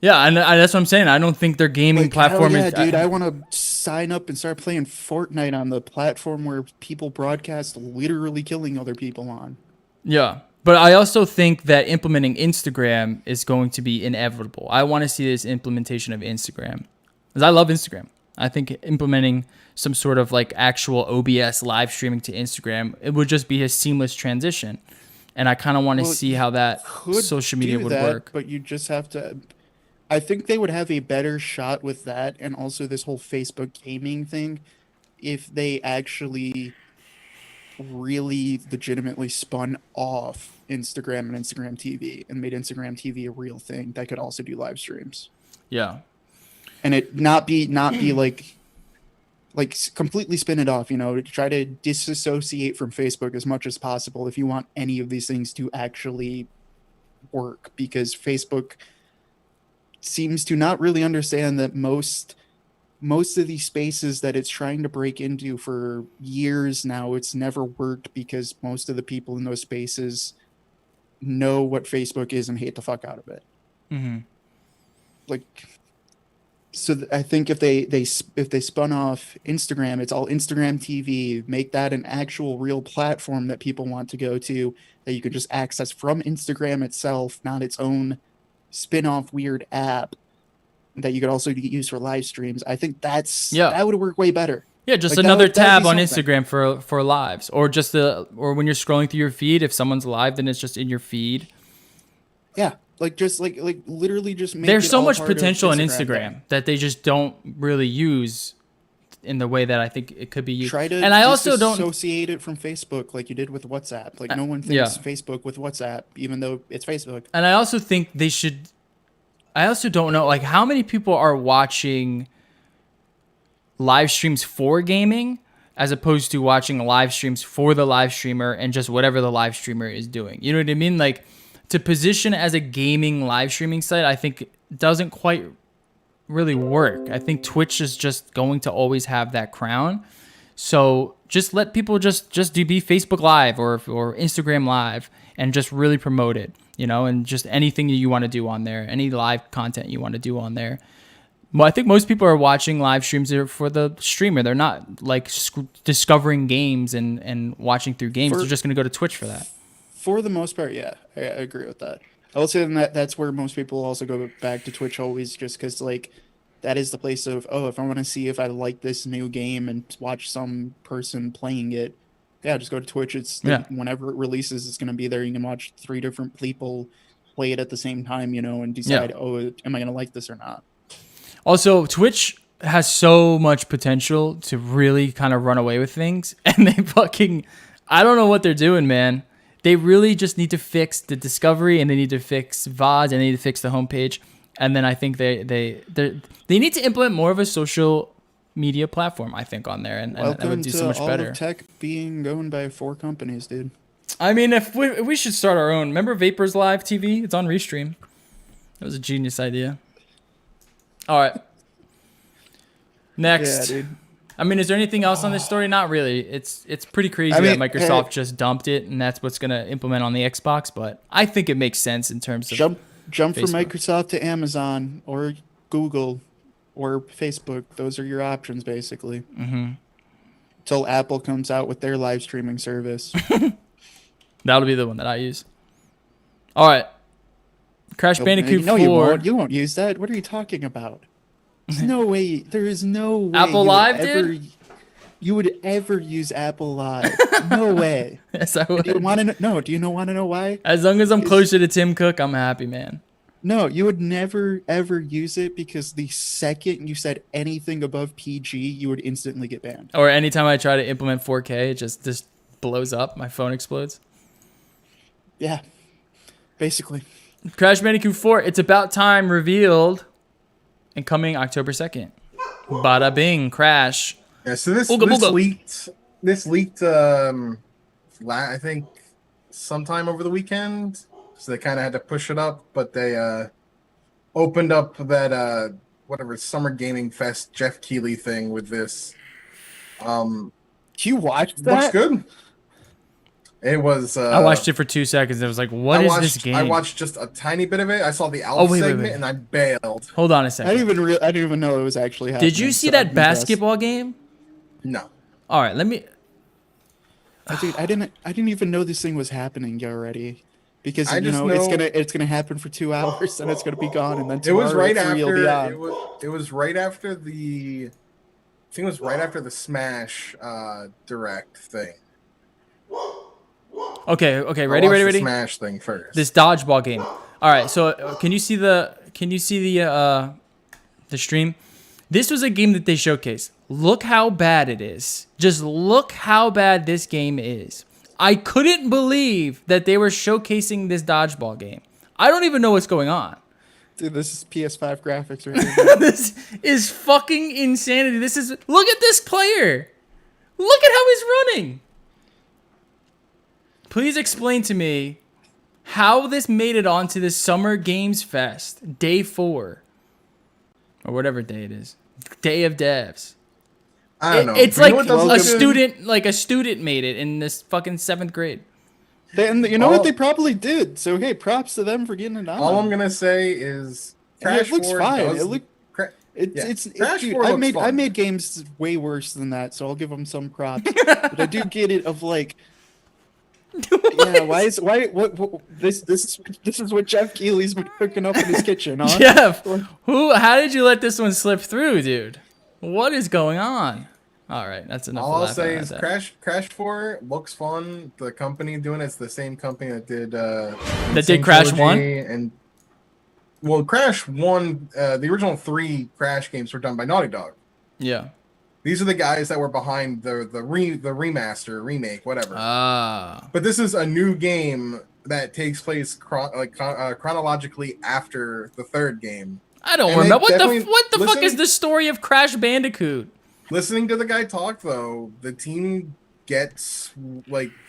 Yeah, and that's what I'm saying. I don't think their gaming platform is... dude, I want to sign up and start playing Fortnite on the platform where people broadcast literally killing other people on. Yeah, but I also think that implementing Instagram is going to be inevitable. I want to see this implementation of Instagram. Because I love Instagram. I think implementing some sort of like actual OBS live streaming to Instagram, it would just be a seamless transition. And I kind of want to see how that social media would work. But you just have to... I think they would have a better shot with that and also this whole Facebook gaming thing if they actually really legitimately spun off Instagram and Instagram TV and made Instagram TV a real thing that could also do live streams. Yeah. And it not be like completely spin it off, to try to disassociate from Facebook as much as possible if you want any of these things to actually work, because Facebook seems to not really understand that most of these spaces that it's trying to break into for years now, it's never worked because most of the people in those spaces know what Facebook is and hate the fuck out of it. Mm-hmm. I think if they spun off Instagram, it's all Instagram TV, make that an actual real platform that people want to go to, that you could just access from Instagram itself, not its own spin-off weird app that you could also use for live streams. I think that would work way better. Yeah, just another tab on Instagram for lives, or or when you're scrolling through your feed, if someone's live, then it's just in your feed. Yeah, literally just make There's so much potential on Instagram that they just don't really use in the way that I think it could be used. Try to and I also don't disassociate it from Facebook like you did with WhatsApp. Like no one thinks Facebook with WhatsApp, even though it's Facebook. And I also think they should. I also don't know, like, how many people are watching live streams for gaming as opposed to watching live streams for the live streamer and just whatever the live streamer is doing. You know what I mean? Like, to position as a gaming live streaming site, I think doesn't quite really work. I think Twitch is just going to always have that crown. So just let people just be Facebook Live or Instagram Live and just really promote it, you know, and just anything you want to do on there, any live content you want to do on there. Well, I think most people are watching live streams for the streamer. They're not like discovering games and watching through games. They're just going to go to Twitch for that. For the most part, yeah, I agree with that. I will say that's where most people also go back to Twitch always, just because like that is the place of, oh, if I want to see if I like this new game and watch some person playing it, yeah, just go to Twitch. Whenever it releases, it's going to be there. You can watch 3 different people play it at the same time, you know, and decide, oh, am I going to like this or not? Also, Twitch has so much potential to really kind of run away with things, and I don't know what they're doing, man. They really just need to fix the discovery, and they need to fix VODs, and they need to fix the homepage. And then I think they need to implement more of a social media platform, I think, on there, and it would do so much better. Welcome to all of tech being owned by 4 companies, dude. I mean, if we should start our own. Remember Vapors Live TV? It's on Restream. That was a genius idea. All right. Next. Yeah, dude. I mean, is there anything else on this story? Not really. It's pretty crazy that Microsoft just dumped it, and that's what's going to implement on the Xbox. But I think it makes sense in terms of jump Facebook. from Microsoft to Amazon or Google or Facebook. Those are your options, basically. Mm-hmm. Until Apple comes out with their live streaming service. That'll be the one that I use. All right. Crash Bandicoot 4. No, you won't use that. What are you talking about? There's no way. There is no way. Apple Live, dude? You would ever use Apple Live. No way. Yes, I would. Do you want to know? Do you want to know why? As long as I'm closer to Tim Cook, I'm happy, man. No, you would never, ever use it because the second you said anything above PG, you would instantly get banned. Or anytime I try to implement 4K, it just blows up. My phone explodes. Yeah, basically. Crash Bandicoot 4, It's About Time revealed and coming October 2nd. Bada bing, Crash. Yeah, so this leaked I think sometime over the weekend. So they kind of had to push it up, but they opened up that whatever Summer Gaming Fest Jeff Keighley thing with this. You watched that? Looks good. It was. I watched it for 2 seconds. I was like, "What is this game?" I watched just a tiny bit of it. I saw the alpha segment and I bailed. Hold on a second. I didn't even know it was actually happening. Did you see that basketball game? No. All right, let me. Dude, I didn't even know this thing was happening already, because it's gonna happen for 2 hours and it's gonna be gone, and then it was right after it was right after the. I think it was right after the Smash Direct thing. Okay, ready. The Smash thing first. This dodgeball game. All right, so can you see the stream? This was a game that they showcased. Look how bad it is. Just look how bad this game is. I couldn't believe that they were showcasing this dodgeball game. I don't even know what's going on. Dude, this is PS5 graphics right here. This is fucking insanity. Look at this player. Look at how he's running. Please explain to me how this made it onto this Summer Games Fest, day 4. Or whatever day it is. Day of devs. I don't know. It's like a student made it in this fucking 7th grade. And you know what they probably did. So hey, props to them for getting it on. All I'm gonna say is Crash 4 looks fine. Crash 4 looks fun. I made games way worse than that, so I'll give them some props. But I do get it of like, yeah, this is what Jeff Keighley's been cooking up in his kitchen, huh? Jeff, how did you let this one slip through, dude? What is going on? All right, that's enough. All I'll say is Crash 4 looks fun. The company doing it's the same company that did Crash 1 and Crash 1, the original 3 Crash games were done by Naughty Dog. Yeah. These are the guys that were behind the remaster, remake, whatever. But this is a new game that takes place chronologically after the third game. I don't remember what the fuck is the story of Crash Bandicoot? Listening to the guy talk though, the team gets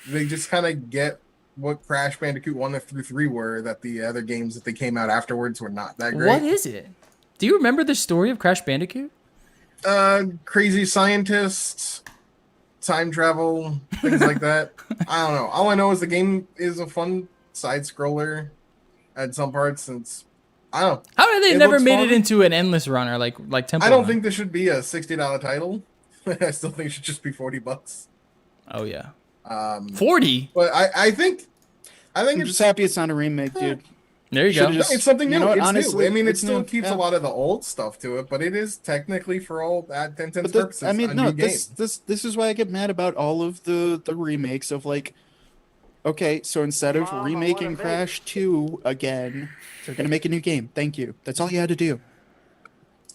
they just kind of get what Crash Bandicoot 1 through 3 were, that the other games that they came out afterwards were not that great. What is it? Do you remember the story of Crash Bandicoot? Crazy scientists, time travel, things like that. I don't know. All I know is the game is a fun side scroller at some parts, and I don't know. How did they never made it into an endless runner like Temple I don't Run? think this should be a $60 title. I still think it should just be $40. Oh yeah. 40. But I think I'm it's just happy it's not a remake, dude. There you go. it's something new. You know what, It's honestly, new. I mean, it it's still new, keeps yeah. a lot of the old stuff to it, but it is technically, for all intents and purposes, I mean, a no, new game. this is why I get mad about all of the remakes of like, okay, so instead of remaking Crash 2 again, they're gonna make a new game. Thank you. That's all you had to do.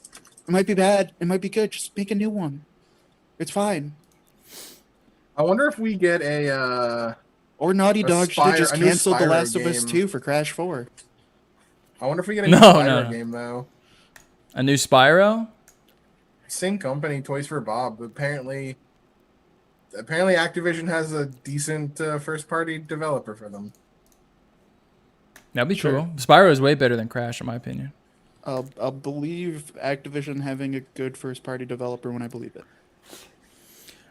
It might be bad. It might be good. Just make a new one. It's fine. I wonder if we get a Or Naughty Dog should have just a new canceled The Spyro Last of Us game. 2 for Crash 4. I wonder if we get a new No, Spyro no. game though. A new Spyro? Same company, Toys for Bob. Apparently Activision has a decent first-party developer for them. That'd be cool. Spyro is way better than Crash, in my opinion. I'll believe Activision having a good first-party developer when I believe it.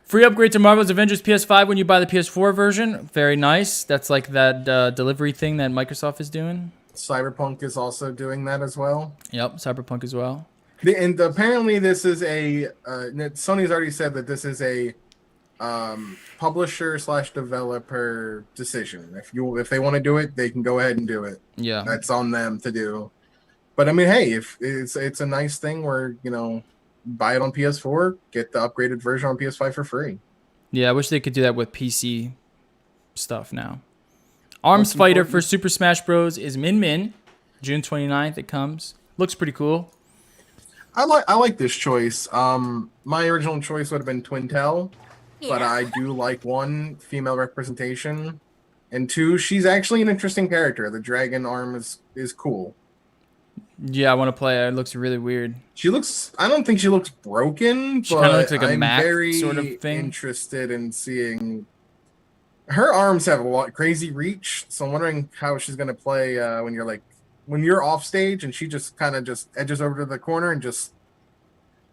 Free upgrade to Marvel's Avengers PS5 when you buy the PS4 version. Very nice. That's like that delivery thing that Microsoft is doing. Cyberpunk is also doing that as well. Yep, Cyberpunk as well. And apparently this is a Sony's already said that this is a publisher / developer decision. If they want to do it, they can go ahead and do it. Yeah. That's on them to do. But I mean, hey, if it's a nice thing where, buy it on PS4, get the upgraded version on PS5 for free. Yeah, I wish they could do that with PC stuff now. Arms Fighter for Super Smash Bros. Is Min Min. June 29th it comes. Looks pretty cool. I like this choice. My original choice would have been Twintel, but I do like 1, female representation, and 2, she's actually an interesting character. The dragon arm is cool. Yeah, I want to play it. It looks really weird. I don't think she looks broken, She kind of but looks like a I'm Mac very sort of thing. interested in seeing. Her arms have a lot crazy reach, so I'm wondering how she's gonna play when you're off stage and she just kind of just edges over to the corner and just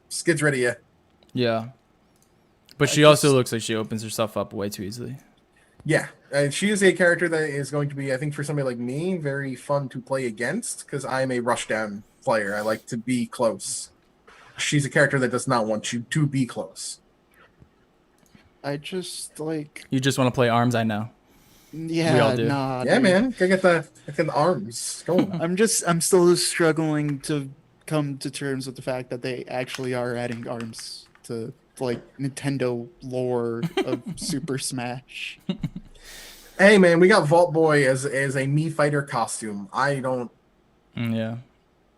skids ready you. Yeah. But she also looks like she opens herself up way too easily. Yeah, she is a character that is going to be, I think, for somebody like me, very fun to play against because I'm a rushdown player. I like to be close. She's a character that does not want you to be close. I just like. You just want to play Arms, I know. Yeah, We all do. nah. Yeah, dude. man, gotta get the arms going. I'm still struggling to come to terms with the fact that they actually are adding arms to like Nintendo lore of Super Smash. Hey, man, we got Vault Boy as a Mii Fighter costume. I don't Yeah.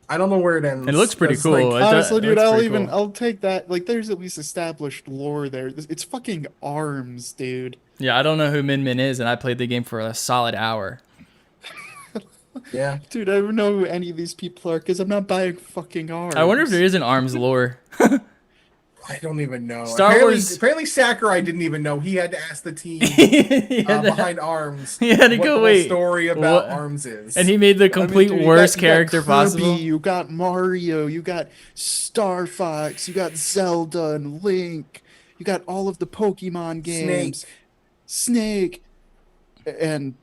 know where it ends. It looks pretty 'cause, cool. like, It Honestly, it dude, looks pretty cool. I'll take that. Like, there's at least established lore there. It's fucking arms, dude. Yeah, I don't know who Min Min is, and I played the game for a solid hour. yeah. Dude, I don't know who any of these people are because I'm not buying fucking arms. I wonder if there is an Arms lore. I don't even know. Star Wars- Apparently, Sakurai didn't even know. He had to ask the team behind Arms. He had to what go, the whole wait, story about what? Arms is. And he made the complete dude, worst you got character Kirby, possible. You got Mario, you got Star Fox, you got Zelda and Link, you got all of the Pokemon games, Snake, and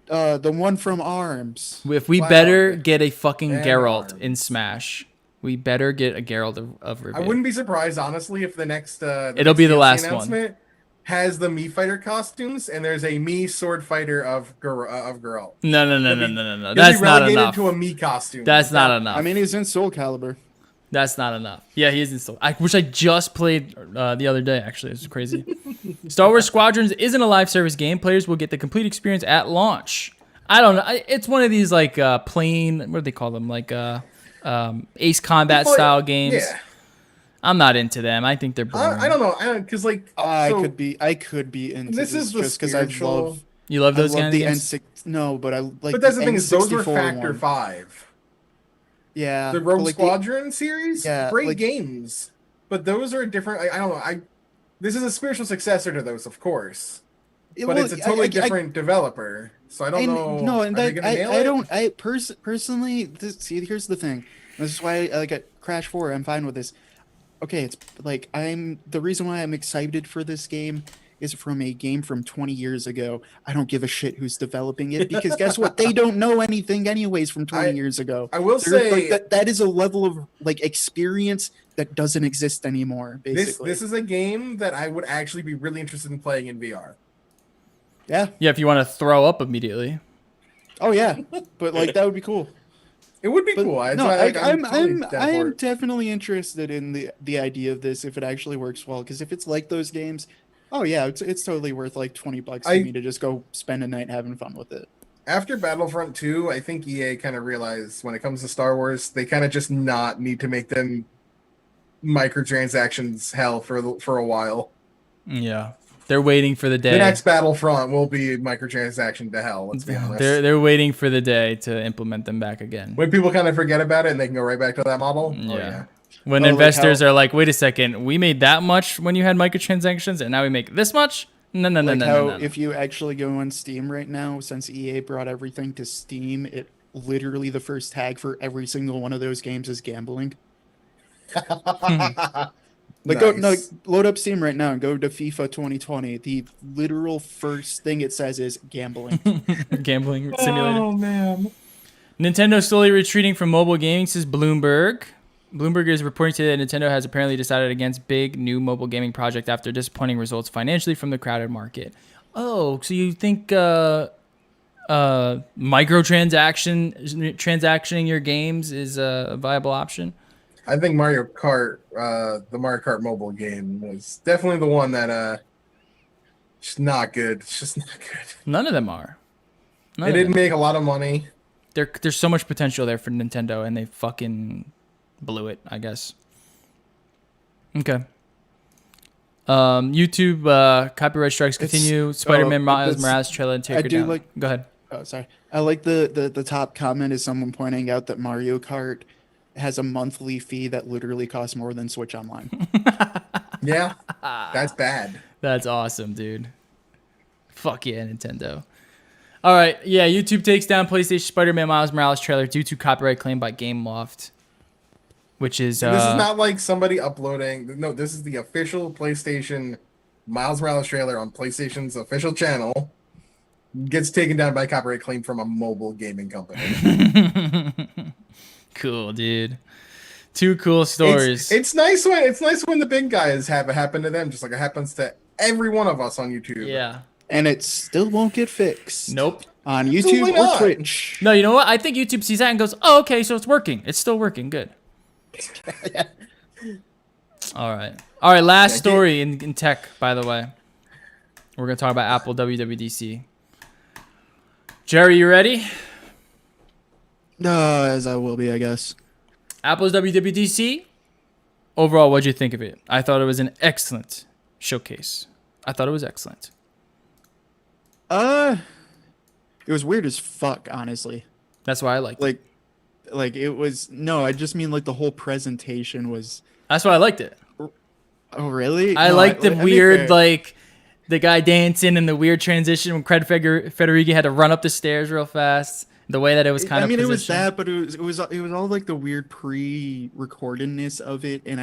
the one from Arms. If we Wow. better get a fucking And Geralt Arms. in Smash. We better get a Geralt of I Rivia. wouldn't be surprised, honestly, if the next It'll be the DLC last one. announcement has the Mii Fighter costumes and there's a Mii Sword Fighter of Geralt. No. He'll That's be not relegated enough. to a Mii costume. That's not enough. I mean, he's in Soul Calibur. That's not enough. Yeah, he is installed. Which I just played the other day, actually. It's crazy. Star Wars Squadrons isn't a live service game. Players will get the complete experience at launch. I don't know. It's one of these, like, plain, what do they call them? Like, Ace Combat style games. Yeah. I'm not into them. I think they're boring. I don't know. Because like I so could be into this is the just because I spiritual. You love those love kind the of games? N6. No, but I like. But that's the thing is those were N64 Factor one. 5. Yeah, The but, Rogue like, Squadron series, yeah, great like- games. But those are different. I don't know. This is a spiritual successor to those, of course. But well, it's a totally I- different developer. So I don't know. No, and Are they that gonna nail I it? don't. Personally, see, here's the thing. This is why I like at Crash 4. I'm fine with this. Okay, it's like the reason why I'm excited for this game is from a game from 20 years ago. I don't give a shit who's developing it because guess what? They don't know anything anyways from 20 years ago. I will say like, that is a level of like experience that doesn't exist anymore. Basically, this is a game that I would actually be really interested in playing in VR. yeah. Yeah, if you want to throw up immediately. Oh yeah, but like that would be cool. It would be But cool. no, I'm totally down I for am it. definitely interested in the idea of this if it actually works well. Because if it's like those games, oh yeah, it's totally worth like $20 for me to just go spend a night having fun with it. After Battlefront 2, I think EA kind of realized when it comes to Star Wars, they kind of just not need to make them microtransactions hell for a while. Yeah. They're waiting for the day. The next Battlefront will be microtransaction to hell, let's be honest. They're waiting for the day to implement them back again. When people kind of forget about it and they can go right back to that model. Yeah. Oh, yeah. When Oh, like investors how- are like, wait a second, we made that much when you had microtransactions and now we make this much? No. Like how if you actually go on Steam right now, since EA brought everything to Steam, it literally the first tag for every single one of those games is gambling. Like go no, Nice. load up Steam right now and go to FIFA 2020. The literal first thing it says is gambling. Gambling simulator. Oh, man. Nintendo slowly retreating from mobile gaming, says Bloomberg. Bloomberg is reporting today that Nintendo has apparently decided against big new mobile gaming project after disappointing results financially from the crowded market. Oh, so you think transactioning your games is a viable option? I think Mario Kart, the Mario Kart mobile game, was definitely the one that just not good. It's just not good. None of them are. None It of didn't them. make a lot of money. There's so much potential there for Nintendo, and they fucking blew it, I guess. Okay. YouTube copyright strikes continue. Spider-Man Miles Morales trailer and take I her do down. like- Go ahead. Oh, sorry. I like the top comment is someone pointing out that Mario Kart has a monthly fee that literally costs more than Switch Online. Yeah, that's bad. That's awesome, dude. Fuck yeah, Nintendo. All right, yeah, YouTube takes down PlayStation Spider-Man Miles Morales trailer due to copyright claim by GameLoft, which is This is not like somebody uploading. No, this is the official PlayStation Miles Morales trailer on PlayStation's official channel. Gets taken down by copyright claim from a mobile gaming company. cool, dude. Two cool stories. It's nice when the big guys have it happen to them, just like it happens to every one of us on YouTube. Yeah. And it still won't get fixed. Nope. On YouTube Absolutely or not. Twitch. No, you know what? I think YouTube sees that and goes, "Oh, okay, so it's working. It's still working. Good." All right. Last story in tech, by the way. We're gonna talk about Apple WWDC. Jerry, you ready? As I will be, I guess. Apple's WWDC. Overall, what'd you think of it? I thought it was an excellent showcase. I thought it was excellent. It was weird as fuck, honestly. That's why I liked it. Like it was no, I just mean like the whole presentation was. That's why I liked it. Oh really? I No, liked the I mean, weird, fair. like, the guy dancing and the weird transition when Craig Federighi had to run up the stairs real fast. The way that it was kind of I mean, it was positioned. that, but it was all like the weird pre-recordedness of it, and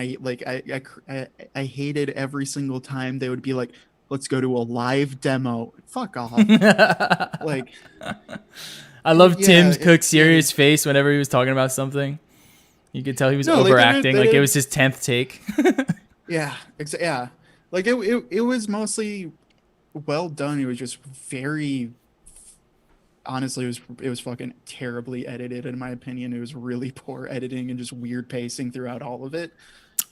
I hated every single time they would be like, "Let's go to a live demo." Fuck off. Like, I love yeah, Tim it- Cook's serious face whenever he was talking about something. You could tell he was No, like, they overacting, didn't- like they it was his 10th take. yeah, yeah. Like it was mostly well done. It was just very. Honestly, it was fucking terribly edited. In my opinion, it was really poor editing and just weird pacing throughout all of it.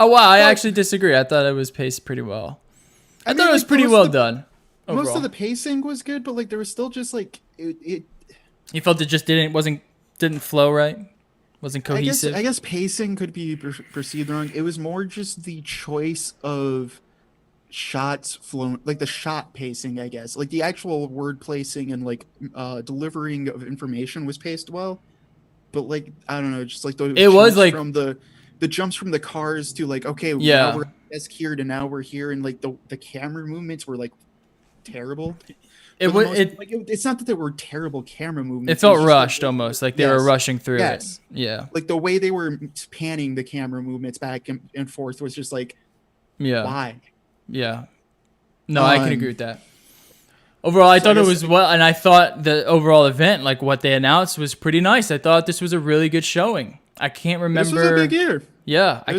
Oh wow, I But- actually disagree. I thought it was paced pretty well. I mean, thought it was like, pretty most well of the- done. Overall. Most of the pacing was good, but like there was still just like it You felt it just didn't flow right. Wasn't cohesive. I guess pacing could be perceived wrong. It was more just the choice of shots flown, like the shot pacing, I guess. Like the actual word placing and like delivering of information was paced well, but like I don't know, just like the It was like from the jumps from the cars to like okay, yeah, now we're here to now we're here, and like the camera movements were like terrible. It's not that they were terrible camera movements. It felt rushed almost, like they were rushing through it. Yeah. Like the way they were panning the camera movements back and forth was just like, why? Yeah. No, I can agree with that. Overall, I thought it was well, and I thought the overall event, like what they announced, was pretty nice. I thought this was a really good showing. I can't remember. This was a big year. Yeah. I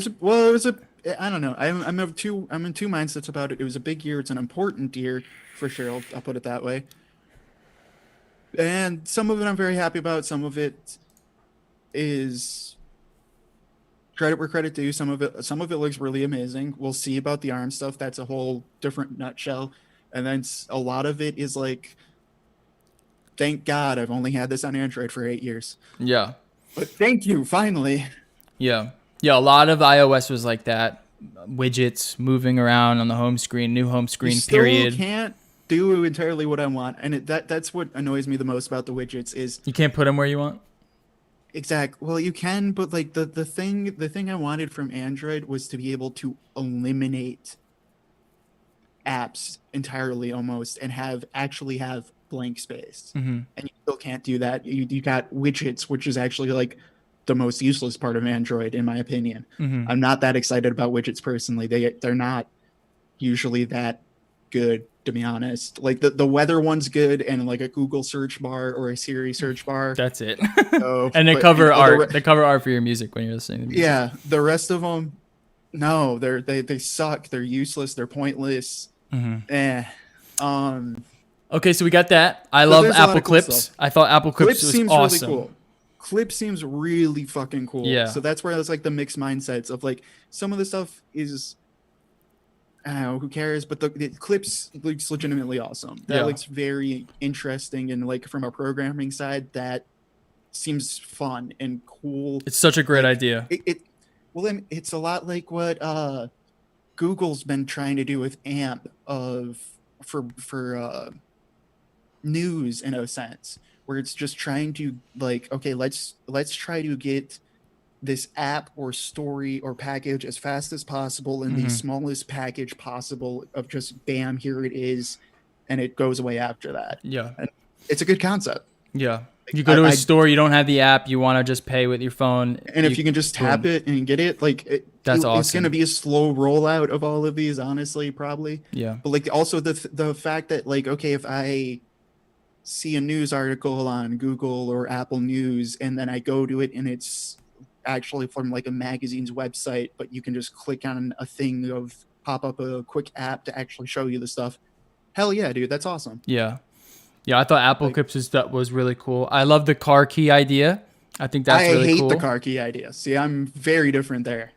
don't know. I'm in two mindsets about it. It was a big year. It's an important year for sure. I'll put it that way. And some of it I'm very happy about. Some of it is credit where credit due. Some of it looks really amazing. We'll see about the ARM stuff. That's a whole different nutshell. And then a lot of it is like, thank God I've only had this on Android for 8 years. Yeah. But thank you, finally. Yeah. Yeah, a lot of iOS was like that. Widgets moving around on the home screen, new home screen, period. You still can't do entirely what I want. And that's what annoys me the most about the widgets is... You can't put them where you want? Exactly. Well, you can, but like the thing I wanted from Android was to be able to eliminate apps entirely almost and actually have blank space. Mm-hmm. And you still can't do that. You got widgets, which is actually like the most useless part of Android in my opinion. Mm-hmm. I'm not that excited about widgets personally. They're not usually that good, to be honest. Like the weather one's good, and like a Google search bar or a Siri search bar. That's it. So, and they cover art. They cover art for your music when you're listening to music. Yeah, the rest of them, no, they suck. They're useless. They're pointless. Mm-hmm. Okay, so we got that. I love Apple Clips. I thought Apple Clips was seems awesome. Really cool. Clip seems really fucking cool. Yeah. So that's where it's like the mixed mindsets of like some of the stuff is, I don't know, who cares? But the Clips looks legitimately awesome. That looks very interesting, and like from a programming side, that seems fun and cool. It's such a great idea. It's a lot like what Google's been trying to do with AMP for news in a sense, where it's just trying to like, okay, let's try to get this app or story or package as fast as possible in the smallest package possible of just bam, here it is, and it goes away after that. Yeah. And it's a good concept. Yeah. You go to a store, you don't have the app, you want to just pay with your phone. And if you can just tap it and get it, like that's awesome. It's going to be a slow rollout of all of these, honestly, probably. Yeah. But like also the fact that like, okay, if I see a news article on Google or Apple News and then I go to it and it's actually from like a magazine's website, but you can just click on a thing of pop up a quick app to actually show you the stuff. Hell yeah, dude, that's awesome. Yeah. Yeah, I thought Apple Clips was really cool. I love the car key idea. I think that's really cool. I hate the car key idea. See, I'm very different there.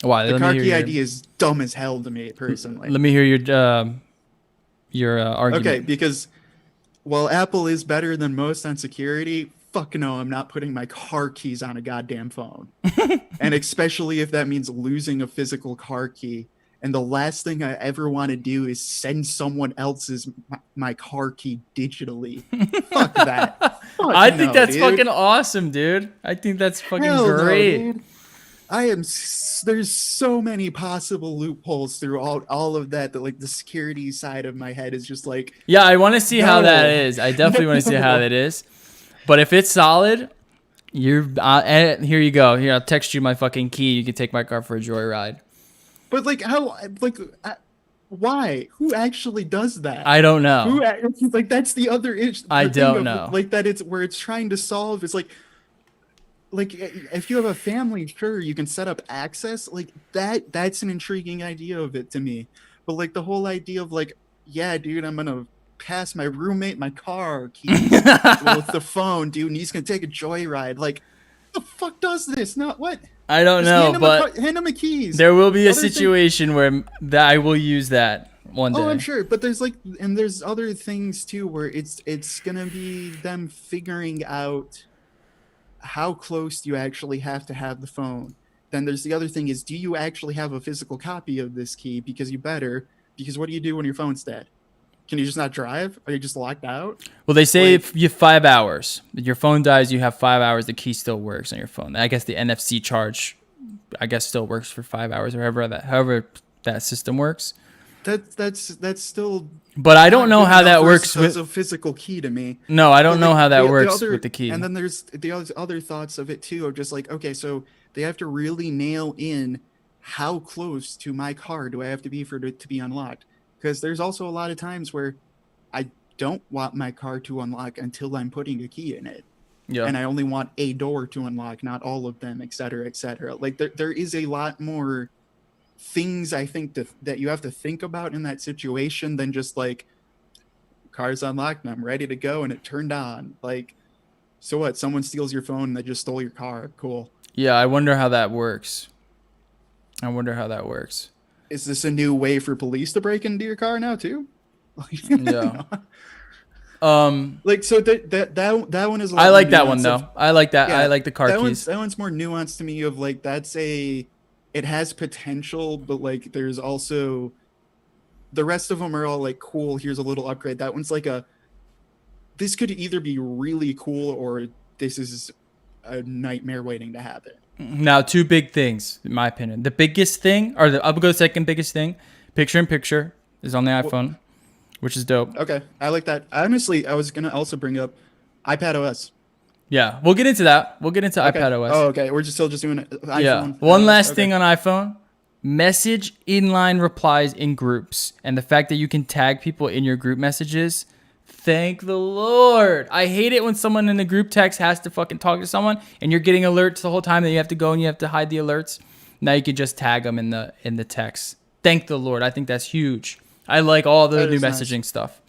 Why? The car key idea is dumb as hell to me personally. Let me hear your argument. Okay, because while Apple is better than most on security, fuck no, I'm not putting my car keys on a goddamn phone. And especially if that means losing a physical car key. And the last thing I ever want to do is send someone else's my car key digitally. Fuck that. I think that's fucking awesome, dude. I think that's fucking great. No, dude. There's so many possible loopholes through all of that like the security side of my head is just like, yeah, I want to see how that is. I definitely want to see how that is. But if it's solid, here you go. Here, I'll text you my fucking key. You can take my car for a joyride. But like why? Who actually does that? I don't know. Like that's the other issue. I don't know. Like that it's where it's trying to solve is like if you have a family, sure, you can set up access like that. That's an intriguing idea of it to me. But like the whole idea of like, yeah, dude, I'm gonna pass my roommate my car keys with the phone, dude, and he's gonna take a joyride. Like, the fuck does this? Not what? I don't know, but hand him a keys. There will be a situation where I will use that one day. Oh, I'm sure, but there's other things too where it's gonna be them figuring out how close do you actually have to have the phone? Then there's the other thing is, do you actually have a physical copy of this key? Because you better, because what do you do when your phone's dead? Can you just not drive? Are you just locked out? Well, they say if you have 5 hours, your phone dies, you have 5 hours, the key still works on your phone. I guess the NFC charge, I guess, still works for 5 hours or however that system works. That's still. But I don't know how that works with a physical key to me. No, I don't know how that works with the key. And then there's the other thoughts of it too, of just like, okay, so they have to really nail in how close to my car do I have to be for it to be unlocked? Because there's also a lot of times where I don't want my car to unlock until I'm putting a key in it. Yeah. And I only want a door to unlock, not all of them, et cetera, et cetera. Like there is a lot more things I think that you have to think about in that situation than just like, car's unlocked and I'm ready to go and it turned on. Like, so what? Someone steals your phone and they just stole your car. Cool. Yeah, I wonder how that works. Is this a new way for police to break into your car now too? Yeah. Like, so that one is. I like that one though. I like that. Yeah, I like the car keys. That one's more nuanced to me. Of like, it has potential, but like, there's also. The rest of them are all like, cool, here's a little upgrade. That one's like this could either be really cool or this is a nightmare waiting to happen. Now, 2 big things, in my opinion. The biggest thing, I'll go second biggest thing, picture-in-picture is on the iPhone, which is dope. Okay, I like that. Honestly, I was going to also bring up iPad OS. Yeah, we'll get into that. We'll get into iPad OS. Oh, okay. We're still just doing iPhone. Yeah. One last thing on iPhone. Message inline replies in groups, and the fact that you can tag people in your group messages. Thank the Lord. I hate it when someone in the group text has to fucking talk to someone and you're getting alerts the whole time that you have to go and you have to hide the alerts. Now you can just tag them in the text. Thank the Lord. I think that's huge. I like all the new messaging stuff.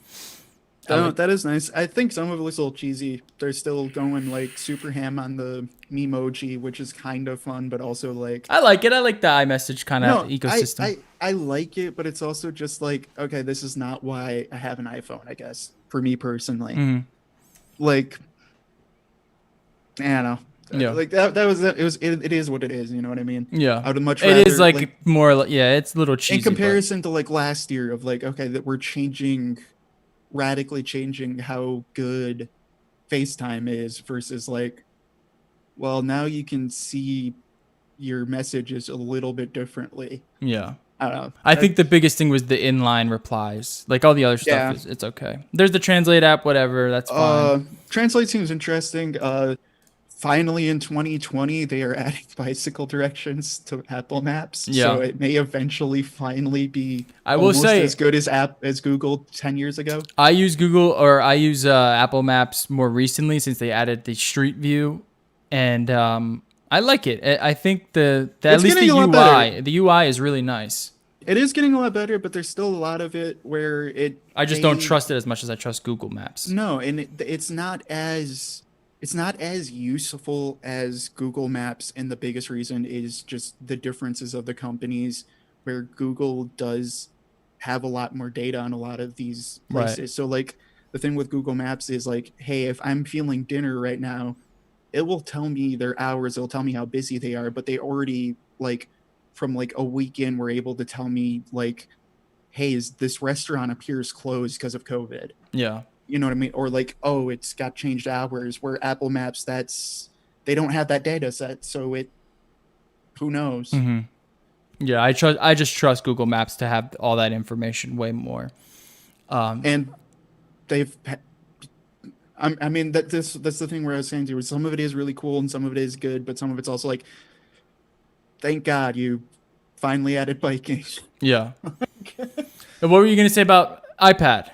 That is nice. I think some of it looks a little cheesy. They're still going like super ham on the memoji, which is kind of fun, but also like, I like it. I like the iMessage kind of ecosystem. I like it, but it's also just like, okay, this is not why I have an iPhone, I guess, for me personally. Mm-hmm. Like, I don't know. Yeah. Like that was it. It is what it is. You know what I mean? Yeah. I would much rather. It is like more. Yeah, it's a little cheesy. In comparison to like last year, of like, okay, that we're radically changing how good FaceTime is versus like, well, now you can see your messages a little bit differently. Yeah. I don't know. I think the biggest thing was the inline replies. Like all the other stuff it's okay. There's the Translate app, whatever. That's fine. Translate seems interesting. Finally in 2020, they are adding bicycle directions to Apple Maps. Yeah. So it may eventually finally be as good as Google 10 years ago. I use Apple Maps more recently since they added the Street View, and I like it. I think at least the UI is really nice. It is getting a lot better, but there's still a lot of it where I just don't trust it as much as I trust Google Maps. No, and it's not as useful as Google Maps, and the biggest reason is just the differences of the companies, where Google does have a lot more data on a lot of these places. Right. So like the thing with Google Maps is like, hey, if I'm feeling dinner right now, it will tell me their hours, it'll tell me how busy they are, but they already like from like a weekend were able to tell me like, hey, this restaurant appears closed because of COVID. Yeah. You know what I mean? Or like, oh, it's got changed hours, where Apple Maps, they don't have that data set. So who knows? Mm-hmm. Yeah. I just trust Google Maps to have all that information way more. And I mean, that's the thing where I was saying to you, some of it is really cool and some of it is good, but some of it's also like, thank God you finally added biking. Yeah. And what were you going to say about iPad?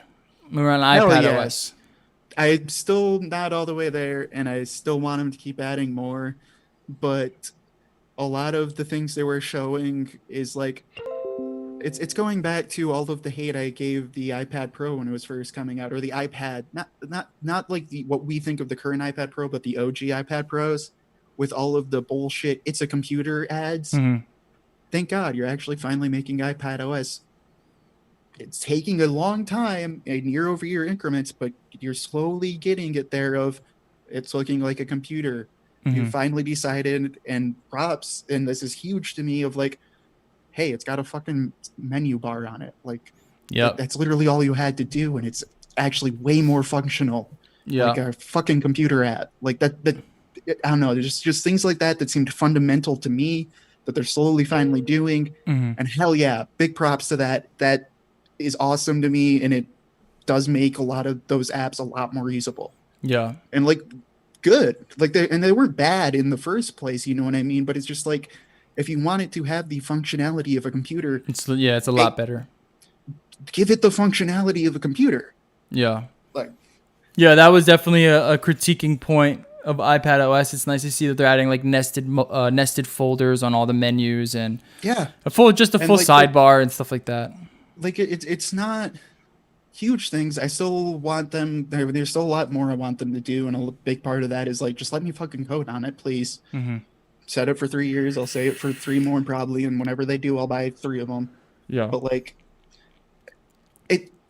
We're on iPad OS. I'm still not all the way there, and I still want them to keep adding more. But a lot of the things they were showing is like, it's going back to all of the hate I gave the iPad Pro when it was first coming out, or the iPad, not like what we think of the current iPad Pro, but the OG iPad Pros, with all of the bullshit "it's a computer" ads. Mm-hmm. Thank God you're actually finally making iPad OS. It's taking a long time in year-over-year increments, but you're slowly getting it there. It's looking like a computer. You finally decided, and props, and this is huge to me, of like, hey, it's got a fucking menu bar on it. Like, that's literally all you had to do, and it's actually way more functional. Like a fucking computer app. Like that I don't know, there's just things like that seemed fundamental to me that they're slowly finally doing. And hell yeah, big props to that. That is awesome to me, and it does make a lot of those apps a lot more usable. Yeah. And like good. Like they weren't bad in the first place, you know what I mean? But it's just like, if you want it to have the functionality of a computer, it's a lot better. Give it the functionality of a computer. Yeah. Like, yeah, that was definitely a critiquing point of iPad OS. It's nice to see that they're adding like nested folders on all the menus, and a full sidebar and stuff like that. Like it's not huge things. I still want them. There's still a lot more I want them to do, and a big part of that is like, just let me fucking code on it, please. Set it for 3 years. I'll say it for 3 more probably, and whenever they do, I'll buy 3 of them. Yeah. But like,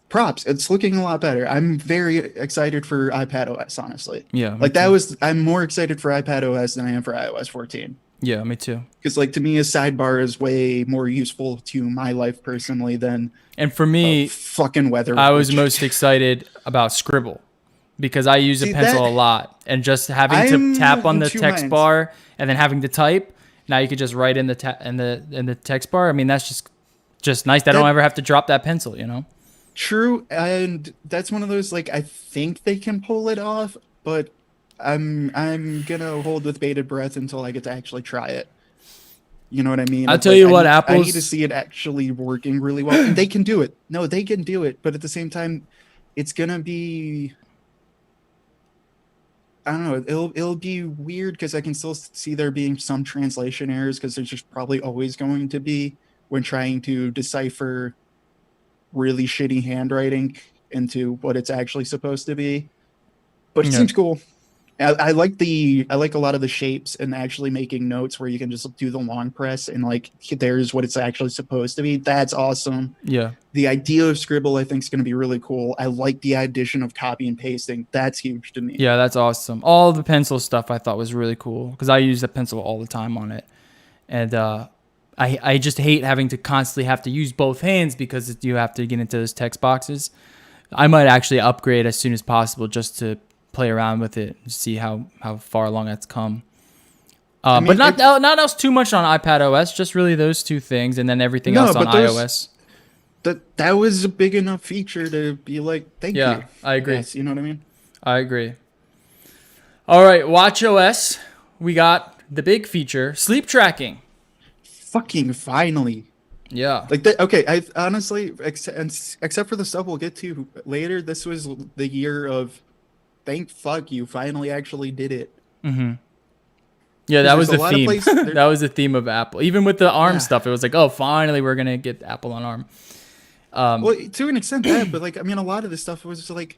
props. It's looking a lot better. I'm very excited for iPad OS, honestly. Yeah. Like I'm more excited for iPad OS than I am for iOS 14. Yeah, me too. Because like, to me, a sidebar is way more useful to my life personally than. And for me, fucking weather. I was most excited about Scribble, because I use a pencil a lot, and just having to tap on the text bar and then having to type. Now you could just write in the text bar. I mean, that's just nice. I don't ever have to drop that pencil, you know. True, and that's one of those, like, I think they can pull it off, but I'm gonna hold with bated breath until I get to actually try it. You know what I mean? I'll tell you what, I need to see it actually working really well. And they can do it. No, they can do it, but at the same time, it's gonna be, I don't know, it'll be weird, because I can still see there being some translation errors, because there's just probably always going to be when trying to decipher really shitty handwriting into what it's actually supposed to be. But it seems cool. I like a lot of the shapes, and actually making notes where you can just do the long press and like, there's what it's actually supposed to be. That's awesome. Yeah. The idea of Scribble, I think, is going to be really cool. I like the addition of copy and pasting. That's huge to me. Yeah, that's awesome. All the pencil stuff I thought was really cool, because I use the pencil all the time on it. And I just hate having to constantly have to use both hands, because you have to get into those text boxes. I might actually upgrade as soon as possible, just to play around with it and see how far along that's come. I mean, but not else too much on iPad OS, just really those 2 things, and then everything else on iOS. That was a big enough feature to be like, thank you. Yeah, I agree. Yes, you know what I mean? I agree. All right, watchOS. We got the big feature, sleep tracking. Fucking finally. Yeah. Like that. Okay, I honestly, except for the stuff we'll get to later, this was the year of, thank fuck you finally actually did it. Yeah, that was the theme. That was the theme of Apple. Even with the ARM stuff, it was like, oh, finally we're gonna get Apple on ARM. Well, to an extent that, but like, I mean, a lot of this stuff was just like,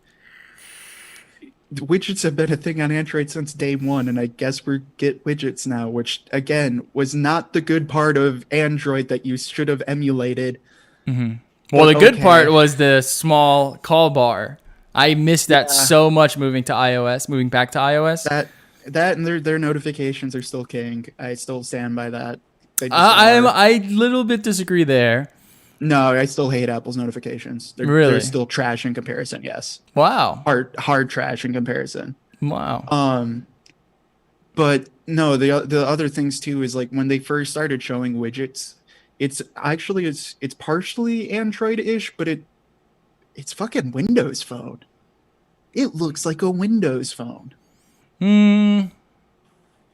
widgets have been a thing on Android since day one, and I guess we get widgets now, which again was not the good part of Android that you should have emulated. Well, the good part was the small call bar. I missed that so much moving back to iOS. That and their notifications are still king. I still stand by that. I little bit disagree there. No, I still hate Apple's notifications. They're still trash in comparison. Yes. Wow. Hard trash in comparison. Wow. But no, the other things too is like, when they first started showing widgets, it's partially Android-ish, but it's fucking Windows Phone. It looks like a Windows Phone. A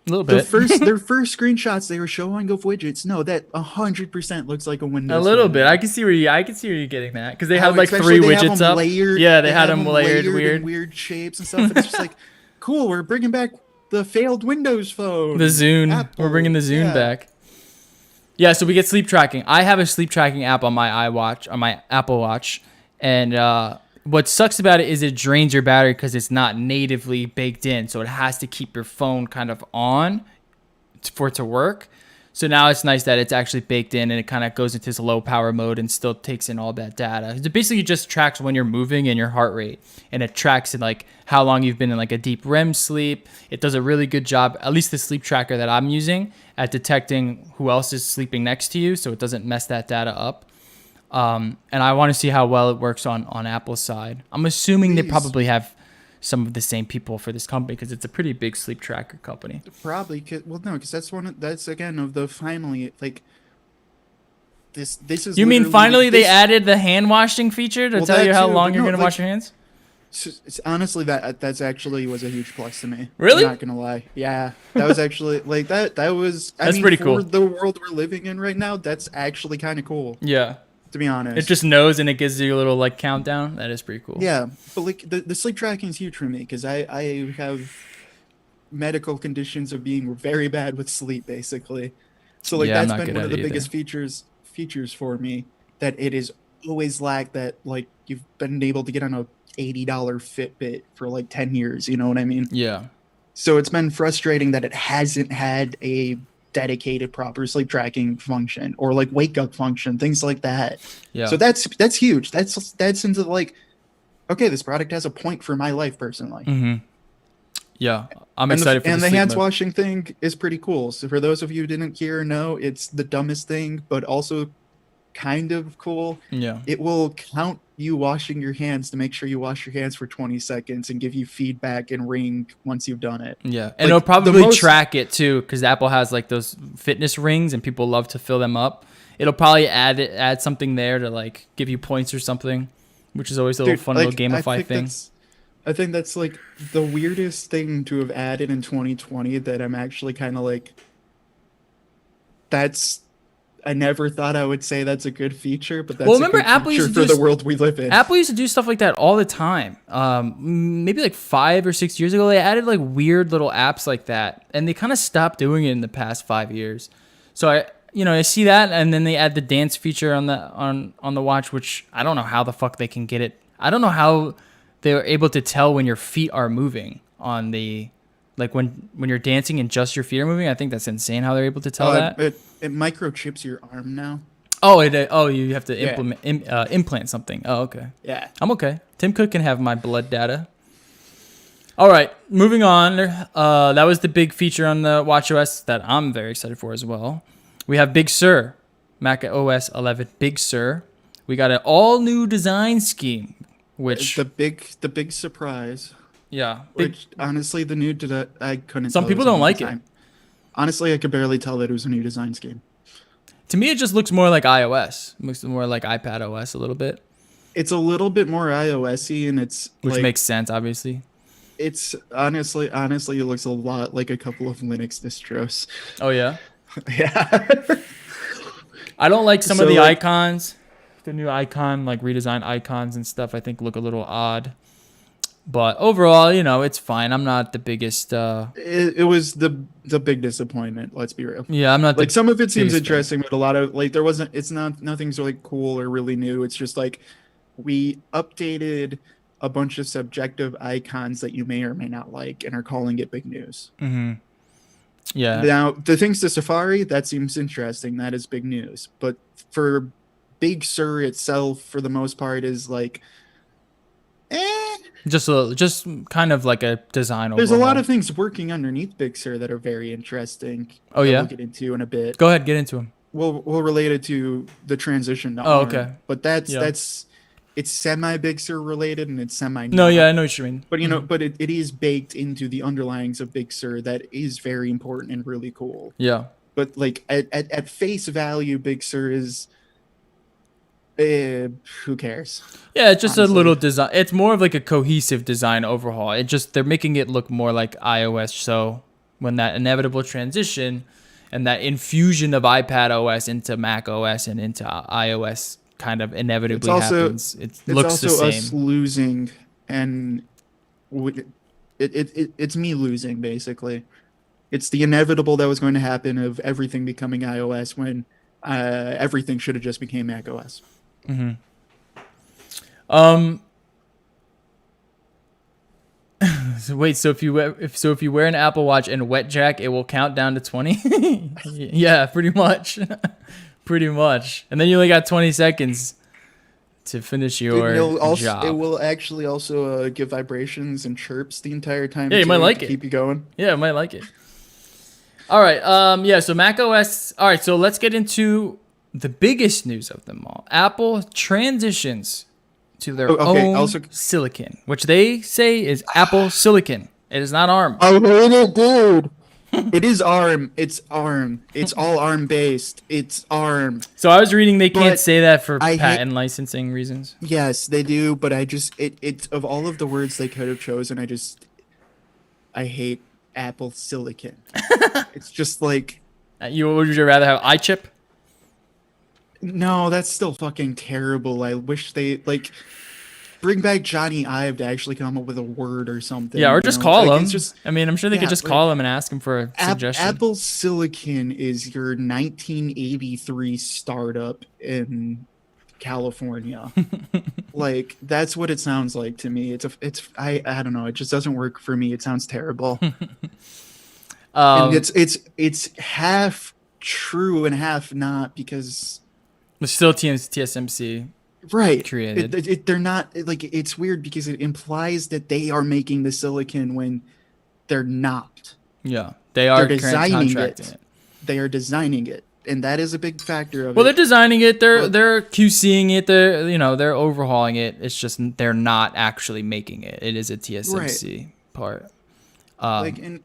little bit. Their first screenshots they were showing of widgets, no, that 100% looks like a Windows. A little phone. bit. I can see where you're getting that, because they had like 3 widgets up. They had them layered weird shapes and stuff. It's just like, cool. We're bringing back the failed Windows Phone. The Zune. Apple. We're bringing the Zune back. Yeah. So we get sleep tracking. I have a sleep tracking app on my Apple Watch, and what sucks about it is it drains your battery, because it's not natively baked in, so it has to keep your phone kind of on for it to work. So now it's nice that it's actually baked in and it kind of goes into this low power mode and still takes in all that data. It basically just tracks when you're moving and your heart rate, and it tracks in like how long you've been in like a deep REM sleep. It does a really good job, at least the sleep tracker that I'm using, at detecting who else is sleeping next to you, so it doesn't mess that data up. And I want to see how well it works on Apple's side. I'm assuming they probably have some of the same people for this company because it's a pretty big sleep tracker company. Probably, because that's again of the finally like this is. You mean literally finally they this- added the hand washing feature to Well, tell that you how too, long but you're no, gonna like- wash your hands? It's honestly that's actually was a huge plus to me. Really? I'm not gonna lie. Yeah, that was actually like that was. I That's mean, pretty for cool. the world we're living in right now, that's actually kind of cool. Yeah. To be honest, It just knows and it gives you a little like countdown. That is pretty cool. yeah, but like the sleep tracking is huge for me because I have medical conditions of being very bad with sleep basically. So like Yeah, I'm that's not been good one at of the it either. biggest features for me, that it is always lacked, that like you've been able to get on a $80 Fitbit for like 10 years, you know what I mean? Yeah. So it's been frustrating that it hasn't had a dedicated proper sleep tracking function or like wake up function, things like that. Yeah. So that's huge. That's into like, okay, this product has a point for my life personally. Mm-hmm. Yeah. I'm And excited for the sleep hands mode. washing thing is pretty cool. So for those of you who didn't hear or know, it's the dumbest thing, but also kind of cool. Yeah. It will count you washing your hands to make sure you wash your hands for 20 seconds and give you feedback and ring once you've done it. Yeah. And Like, it'll the probably most- track it too, because Apple has like those fitness rings and people love to fill them up. It'll probably add something there to like give you points or something, which is always a little Dude, fun like, little gamify thing. I think that's like the weirdest thing to have added in 2020 that I'm actually kind of like, I never thought I would say that's a good feature, but that's Well, a remember good Apple feature used to for do the world we live in. Apple used to do stuff like that all the time. Maybe like 5 or 6 years ago, they added like weird little apps like that, and they kind of stopped doing it in the past 5 years. So I see that, and then they add the dance feature on the watch, which I don't know how the fuck they can get it. I don't know how they're able to tell when your feet are moving on the, like when you're dancing and just your feet are moving. I think that's insane how they're able to tell that. It microchips your arm now. Oh, you have to Yeah. implant something. Oh, okay. Yeah. I'm okay. Tim Cook can have my blood data. All right, moving on. That was the big feature on the watchOS that I'm very excited for as well. We have Big Sur, Mac OS 11 Big Sur. We got an all new design scheme, which The big surprise. yeah, Which honestly, the new I couldn't. Some tell people it was a don't new like design. Honestly, I could barely tell that it was a new design scheme. to me it just looks more like iOS. It looks more like iPad OS a little bit, It's a little bit more iOS-y, and it's which like, makes sense, obviously. it's honestly, it looks a lot like a couple of Linux distros. Oh yeah. Yeah. I don't like some of So, the like- icons. The new icon, like redesigned icons and stuff, I think look a little odd. But overall, it's fine. I'm not the biggest. It was the big disappointment. Let's be real. Yeah, I'm not the Like some of it seems biggest fan. interesting, but a lot of like there wasn't. It's not. Nothing's really cool or really new. It's just like we updated a bunch of subjective icons that you may or may not like and are calling it big news. Mm-hmm. Yeah. Now, the things to Safari, that seems interesting. That is big news. But for Big Sur itself, for the most part, is like, Just kind of like a design there's a overhaul. lot of things working underneath Big Sur that are very interesting. Oh, that yeah? we'll get into in a bit. Go ahead, get into them. We'll relate it to the transition to Oh, ARM. okay. But that's Yeah. it's semi Big Sur related and it's semi No, yeah, I know what you mean. But but it is baked into the underlyings of Big Sur that is very important and really cool. Yeah. But like at face value, Big Sur is who cares? Yeah, it's just Honestly. a little design. It's more of like a cohesive design overhaul. They're making it look more like iOS. So when that inevitable transition and that infusion of iPad OS into Mac OS and into iOS kind of inevitably happens, it looks the It's also same. us losing, and it's me losing basically. It's the inevitable that was going to happen of everything becoming iOS when everything should have just became Mac OS. Wait, so if you wear an Apple Watch and wet jack, it will count down to 20? Yeah, pretty much. Pretty much. And then you only got 20 seconds to finish your job. It will actually also give vibrations and chirps the entire time. Yeah, you might like it. Keep you going. Yeah, you might like it. All right. Yeah, so Mac OS. All right, so let's get into the biggest news of them all. Apple transitions to their own silicon, which they say is Apple Silicon. It is not ARM. I hate it, dude. It is ARM. It's ARM. It's all ARM based. It's ARM. So I was reading they can't say that for patent licensing reasons. Yes, they do, but it's of all of the words they could have chosen, I hate Apple Silicon. It's just like would you rather have iChip? No, that's still fucking terrible. I wish they bring back Johnny Ive to actually come up with a word or something. Yeah, or just call him. I mean, I'm sure they could just call him and ask him for a suggestion. Apple Silicon is your 1983 startup in California. Like, that's what it sounds like to me. I don't know. It just doesn't work for me. It sounds terrible. And it's half true and half not, because it's still TSMC. Right. Created. They're not, like, it's weird because it implies that they are making the silicon when they're not. Yeah. They are designing it. They are designing it. And that is a big factor of Well, they're designing it. They're QCing it. They're overhauling it. It's just they're not actually making it. It is a TSMC part. And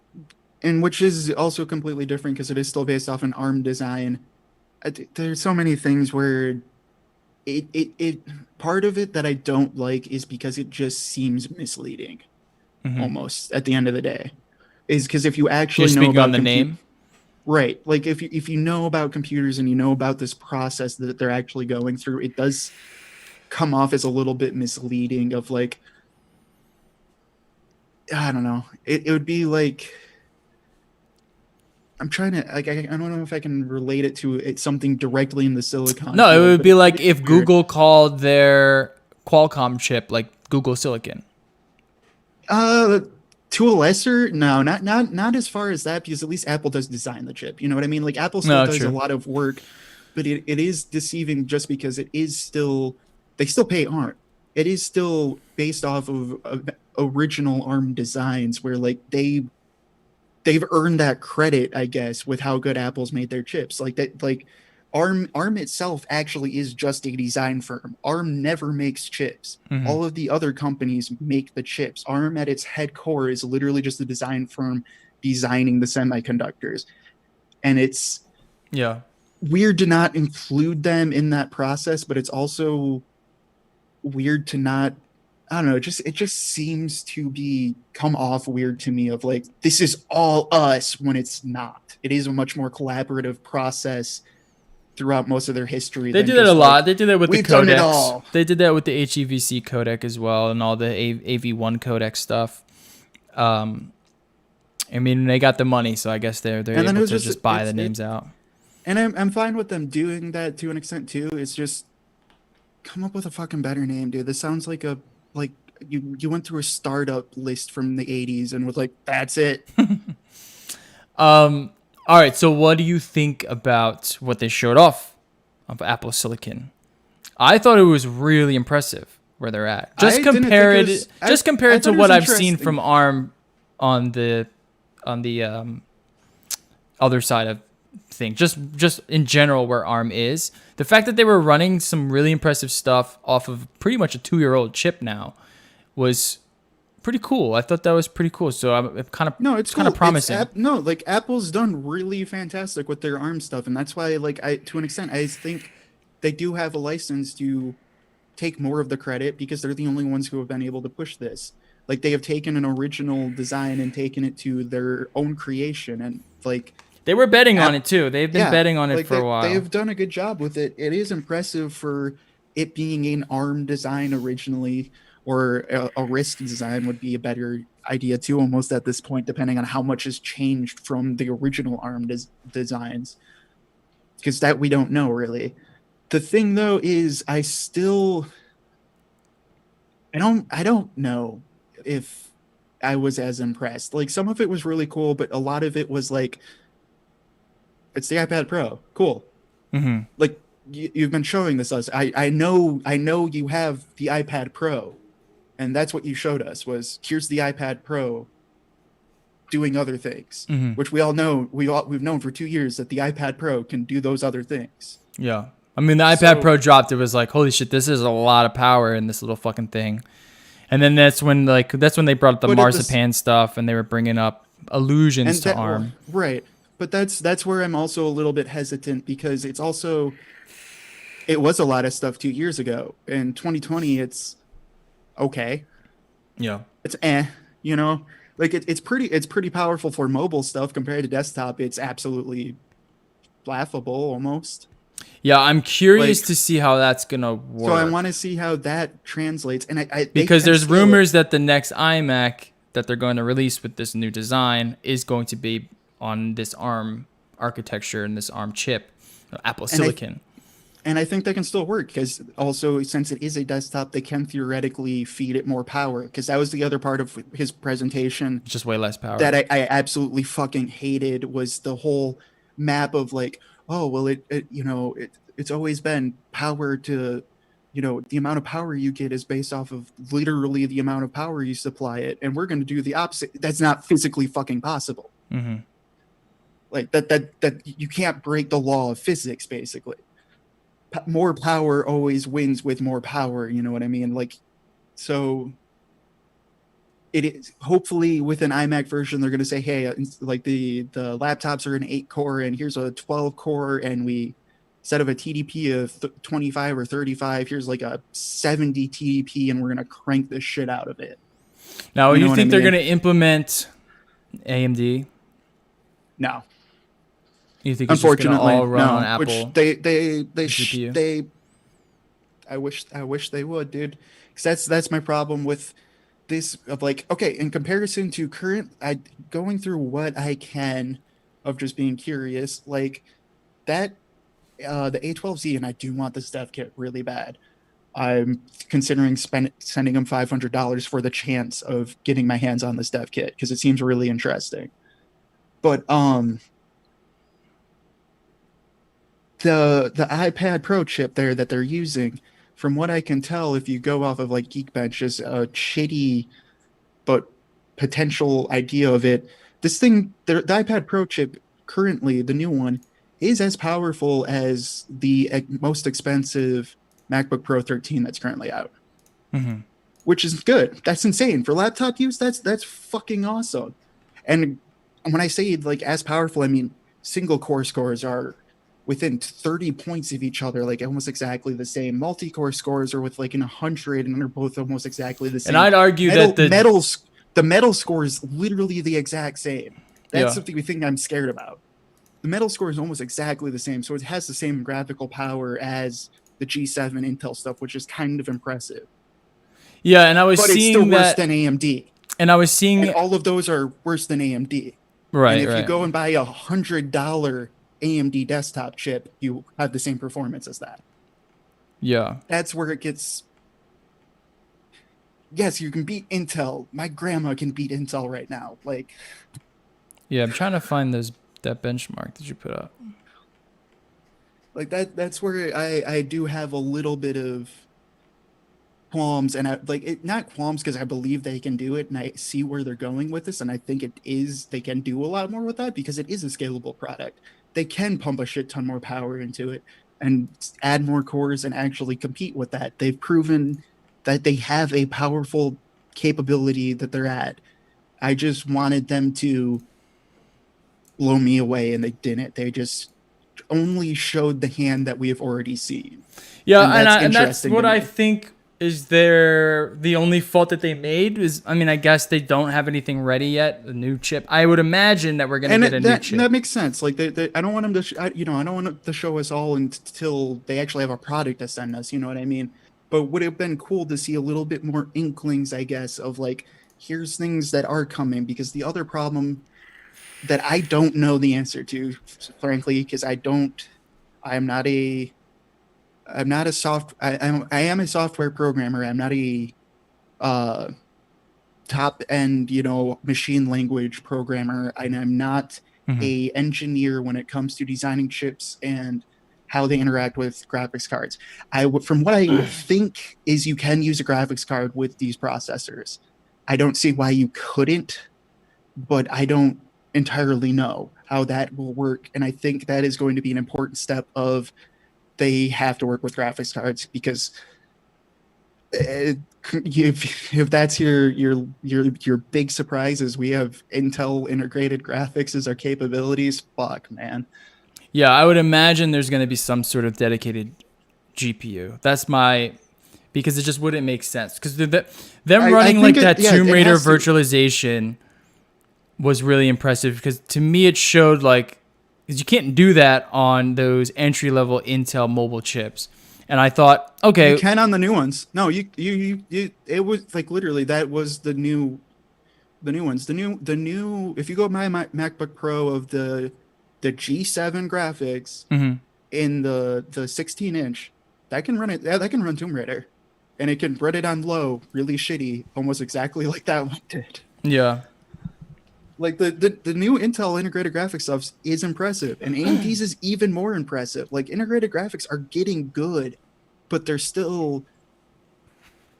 which is also completely different because it is still based off an ARM design. There's so many things where it part of it that I don't like is because it just seems misleading, almost at the end of the day, is because if you actually know about the name, right? Like if you know about computers and you know about this process that they're actually going through, it does come off as a little bit misleading. Of like, I don't know, it would be like. I'm trying to I don't know if I can relate it to something directly in the silicon. No, it would be like if Google called their Qualcomm chip like Google Silicon. To a lesser, no, not as far as that, because at least Apple does design the chip. You know what I mean? Like Apple still does a lot of work, but it is deceiving just because it is still they still pay ARM. It is still based off of original ARM designs where like they've earned that credit, I guess, with how good Apple's made their chips. Like that, like ARM itself actually is just a design firm. ARM never makes chips. All of the other companies make the chips. ARM at its head core is literally just a design firm designing the semiconductors. And it's weird to not include them in that process, but it's also weird to not, I don't know, it just seems to come off weird to me of like, this is all us when it's not. It is a much more collaborative process throughout most of their history. They do that a lot. They do that with the codecs. They did that with the HEVC codec as well and all the AV1 codec stuff. I mean, they got the money, so I guess they're able to just buy the names out. And I'm fine with them doing that to an extent too. It's just come up with a fucking better name, dude. This sounds like you went through a startup list from the 80s and was like, that's it. All right, so what do you think about what they showed off of Apple Silicon? I thought it was really impressive where they're at. Just compared to what I've seen from ARM on the other side of things. Just in general where ARM is. The fact that they were running some really impressive stuff off of pretty much a 2-year-old chip now was pretty cool. I thought that was pretty cool. So I'm kind of it's kind of promising. Like Apple's done really fantastic with their ARM stuff, and that's why to an extent I think they do have a license to take more of the credit because they're the only ones who have been able to push this. Like they have taken an original design and taken it to their own creation, and like they were betting on it too. They've been betting on it for a while. They've done a good job with it. It is impressive for it being an ARM design originally. Or a RISC design would be a better idea too, almost at this point, depending on how much has changed from the original ARM designs. Because that we don't know really. The thing though is, I don't know if I was as impressed. Like some of it was really cool, but a lot of it was like, it's the iPad Pro, cool. Like you've been showing this us. I know you have the iPad Pro, and that's what you showed us was here's the iPad Pro doing other things, which we all know we've known for 2 years that the iPad Pro can do those other things. Yeah. I mean, the iPad Pro dropped. It was like, holy shit, this is a lot of power in this little fucking thing. And then that's when they brought up the marzipan stuff, and they were bringing up allusions to ARM. Right. But that's where I'm also a little bit hesitant, because it was a lot of stuff 2 years ago. In 2020, it's okay. Yeah. It's you know, like it's pretty powerful for mobile stuff compared to desktop. It's absolutely laughable almost. Yeah, I'm curious to see how that's gonna work. So I want to see how that translates, and because there's rumors that the next iMac that they're going to release with this new design is going to be on this ARM architecture and this ARM chip, Apple Silicon. And I think that can still work, because also since it is a desktop, they can theoretically feed it more power, because that was the other part of his presentation. Just way less power. That I absolutely fucking hated was the whole map of like, oh, well, it's always been power to, the amount of power you get is based off of literally the amount of power you supply it. And we're going to do the opposite. That's not physically fucking possible. Like that you can't break the law of physics, basically. More power always wins with more power. You know what I mean? Like, so it is hopefully with an iMac version, they're going to say, hey, like the laptops are an 8-core and here's a 12-core, and we, instead of a TDP of 25 or 35, here's like a 70 TDP, and we're going to crank this shit out of it. Now, you think they're going to implement AMD? No. You think it's unfortunately just all run on Apple? Which I wish they would, dude. Because that's my problem with this. Of like, okay, in comparison to current, going through what I can of just being curious, like that, the A12Z, and I do want this dev kit really bad. I'm considering sending them $500 for the chance of getting my hands on this dev kit, because it seems really interesting. But the iPad Pro chip there that they're using, from what I can tell, if you go off of like Geekbench, is a shitty but potential idea of it. This thing, the iPad Pro chip currently, the new one, is as powerful as the most expensive MacBook Pro 13 that's currently out. Which is good. That's insane. For laptop use, that's fucking awesome. And when I say like as powerful, I mean single core scores are within 30 points of each other, like almost exactly the same. Multi-core scores are with like 100, and they're both almost exactly the same. And I'd argue that the metal score is literally the exact same. That's the thing I'm scared about. The metal score is almost exactly the same, so it has the same graphical power as the G7 Intel stuff, which is kind of impressive. Yeah, and I was seeing it's still worse than AMD. And I was seeing all of those are worse than AMD. Right. And if you go and buy $100 AMD desktop chip, you have the same performance as that. Yeah. That's where it gets. Yes, you can beat Intel. My grandma can beat Intel right now. Like. Yeah, I'm trying to find that benchmark that you put up. Like that's where I do have a little bit of qualms, and not qualms, because I believe they can do it, and I see where they're going with this, and I think they can do a lot more with that, because it is a scalable product. They can pump a shit ton more power into it and add more cores and actually compete with that. They've proven that they have a powerful capability that they're at. I just wanted them to blow me away, and they didn't. They just only showed the hand that we have already seen. Yeah, and that's what I think is the only fault that they made is, I mean, I guess they don't have anything ready yet, the new chip. I would imagine that we're going to get a new chip. That makes sense. Like I don't want them to, I don't want them to show us all until they actually have a product to send us. You know what I mean? But would have been cool to see a little bit more inklings, I guess, of like, here's things that are coming. Because the other problem that I don't know the answer to, frankly, because I am a software programmer. I'm not a top end, machine language programmer, and I'm not a engineer when it comes to designing chips and how they interact with graphics cards. From what I think is you can use a graphics card with these processors. I don't see why you couldn't, but I don't entirely know how that will work. And I think that is going to be an important step of they have to work with graphics cards, because if that's your big surprises, we have Intel integrated graphics as our capabilities. Fuck, man. Yeah, I would imagine there's going to be some sort of dedicated GPU. Because it just wouldn't make sense. Because them running like that Tomb Raider virtualization was really impressive, because to me it showed because you can't do that on those entry level Intel mobile chips. And I thought, okay, you can on the new ones. No, you it was like literally that was the new ones. The new if you go my MacBook Pro of the G7 graphics in the 16-inch, that can run it. That can run Tomb Raider, and it can run it on low, really shitty, almost exactly like that one did. Yeah. Like the new Intel integrated graphics stuff is impressive, and AMD's is even more impressive. Like integrated graphics are getting good, but they're still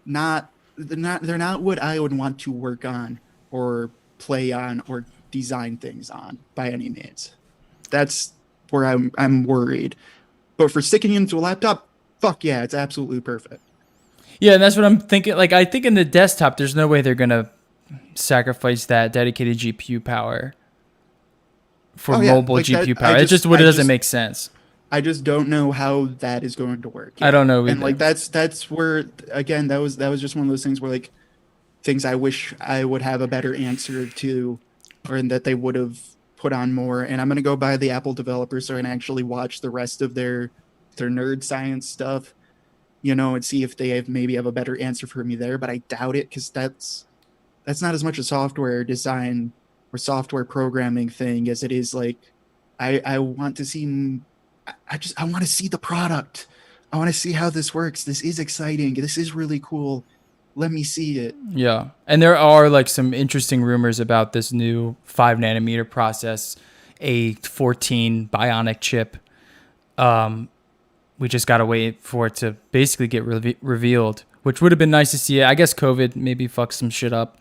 not what I would want to work on or play on or design things on by any means. That's where I'm worried. But for sticking into a laptop, fuck yeah, it's absolutely perfect. Yeah, and that's what I'm thinking. Like I think in the desktop, there's no way they're gonna sacrifice that dedicated GPU power for mobile GPU power. It just doesn't make sense. I just don't know how that is going to work yet. I don't know either. And like that's where, again, that was just one of those things where like things I wish I would have a better answer to, or that they would have put on more. And I'm gonna go by the Apple developers so I can actually watch the rest of their nerd science stuff, and see if they maybe have a better answer for me there. But I doubt it, because that's not as much a software design or software programming thing as it is like I want to see. I want to see the product. I want to see how this works. This is exciting. This is really cool. Let me see it. Yeah. And there are like some interesting rumors about this new 5 nanometer process, a 14 bionic chip. We just got to wait for it to basically get revealed, which would have been nice to see. I guess COVID maybe fucked some shit up.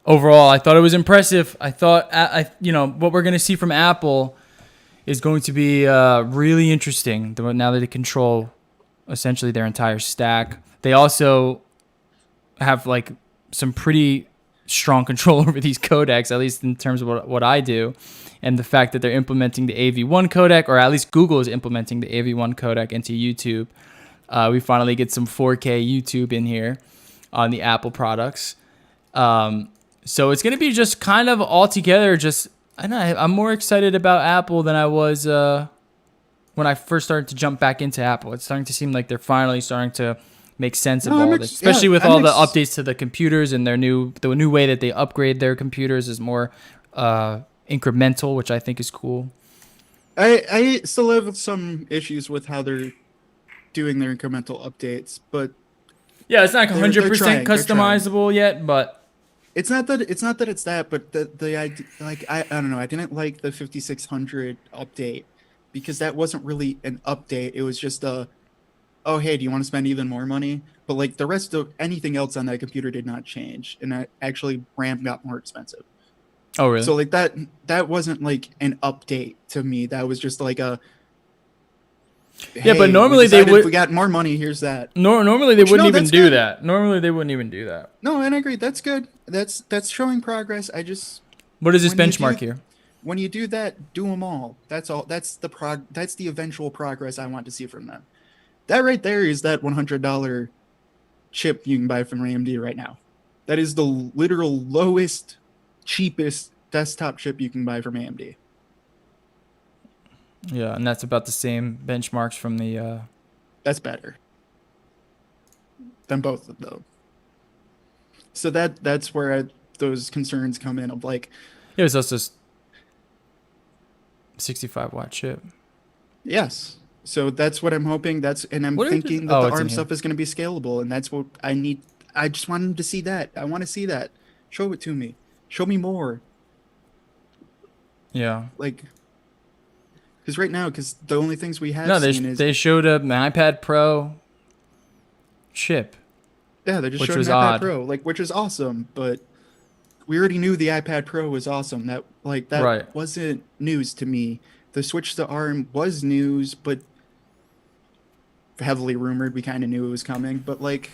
Overall, I thought it was impressive. I thought, what we're going to see from Apple is going to be really interesting now that they control essentially their entire stack. They also have like some pretty strong control over these codecs, at least in terms of what I do. And the fact that they're implementing the AV1 codec, or at least Google is implementing the AV1 codec into YouTube. We finally get some 4K YouTube in here on the Apple products. So it's going to be just kind of altogether I'm more excited about Apple than I was when I first started to jump back into Apple. It's starting to seem like they're finally starting to make sense of all this, especially with all the updates to the computers, and the new way that they upgrade their computers is more incremental, which I think is cool. I still have some issues with how they're doing their incremental updates, but yeah, it's not 100% customizable yet, but it's not that it's that, but the idea, like I don't know, I didn't like the 5600 update, because that wasn't really an update. It was just oh hey, do you want to spend even more money? But like the rest of anything else on that computer did not change, and that actually RAM got more expensive. Oh really? So like that wasn't like an update to me. That was just like a yeah, but normally they would. If we got more money, here's that. Normally they wouldn't even do that. Normally they wouldn't even do that. No, and I agree. That's good. That's showing progress. What is this benchmark here? When you do that, do them all. That's all. That's the eventual progress I want to see from them. That right there is that $100 chip you can buy from AMD right now. That is the literal lowest, cheapest desktop chip you can buy from AMD. Yeah, and that's about the same benchmarks from the... That's better than both of them. So that's where those concerns come in of like... It was also 65-watt chip. Yes. So that's what I'm hoping. I'm thinking that the ARM stuff is going to be scalable, and that's what I need. I just wanted to see that. I want to see that. Show it to me. Show me more. Yeah. Like, because right now, because the only things we have No, seen is they showed an iPad Pro chip. yeah, they just which showed was an iPad odd. Pro, like, which is awesome, but we already knew the iPad Pro was awesome. That Right. wasn't news to me. The switch to ARM was news, but heavily rumored. We kind of knew it was coming, but like,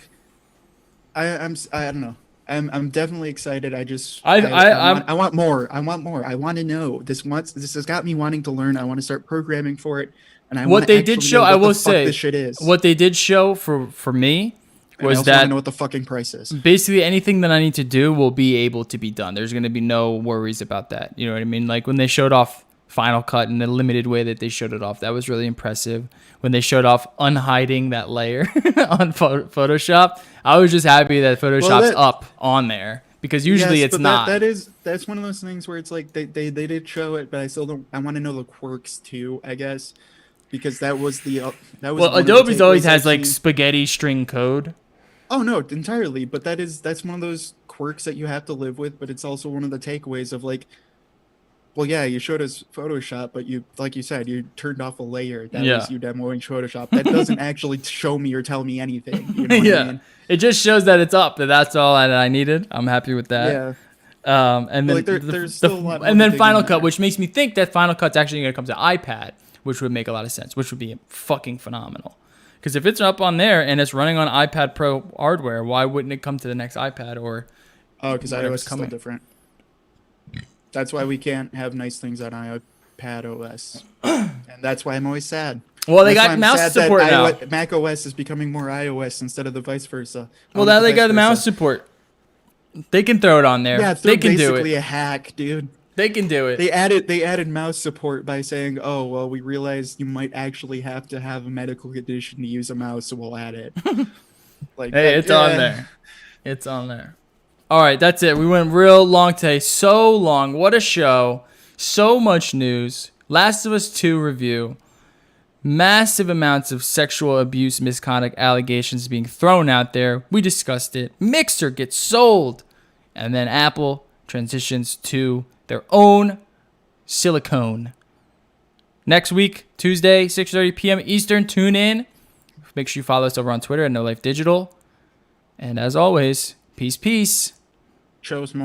I don't know. I'm definitely excited. I want more. I want more. I want to know. This has got me wanting to learn. I want to start programming for it, and I want What to they did actually show, know I what will the fuck say, this shit is. what they did show for me And I was also want to that know what the fucking price is. basically anything that I need to do will be able to be done. There's going to be no worries about that. You know what I mean? Like when they showed off Final Cut in the limited way that they showed it off, that was really impressive. When they showed off unhiding that layer on Photoshop, I was just happy that Photoshop's up on there because usually Yes, it's but not. That's one of those things where it's like they did show it, but I still don't. I want to know the quirks too. I guess because that was that was Well, one of the Adobe's always takeaways has I've like seen. spaghetti string code. Oh no, entirely. But that's one of those quirks that you have to live with. But it's also one of the takeaways of like, well, yeah, you showed us Photoshop, but you, like you said, you turned off a layer. That Yeah. was you demoing Photoshop. That doesn't actually show me or tell me anything. You know what Yeah. I mean? It just shows that it's up. That's all that I needed. I'm happy with that. Yeah. And But, then like, there's still a lot more and to then dig Final in Cut, there. which makes me think that Final Cut's actually going to come to iPad, which would make a lot of sense, which would be fucking phenomenal. Because if it's up on there and it's running on iPad Pro hardware, why wouldn't it come to the next iPad or? Oh, because iOS whatever's is still coming. different. That's why we can't have nice things on iPad OS, and that's why I'm always sad. Well, they That's why got I'm mouse sad that support now. Mac OS is becoming more iOS instead of the vice versa. Well, now they got the mouse support. They can throw it on there. Yeah, they they're can do basically it. a hack, dude. They can do it. They added mouse support by saying, "Oh, well, we realized you might actually have to have a medical condition to use a mouse, so we'll add it." Like, Hey, it's on there. It's on there. All right, that's it. We went real long today. So long. What a show. So much news. Last of Us 2 review. Massive amounts of sexual abuse, misconduct allegations being thrown out there. We discussed it. Mixer gets sold. And then Apple transitions to their own silicone. Next week, Tuesday, 6:30 p.m. Eastern. Tune in. Make sure you follow us over on Twitter at No Life Digital. And as always, peace. Shows more.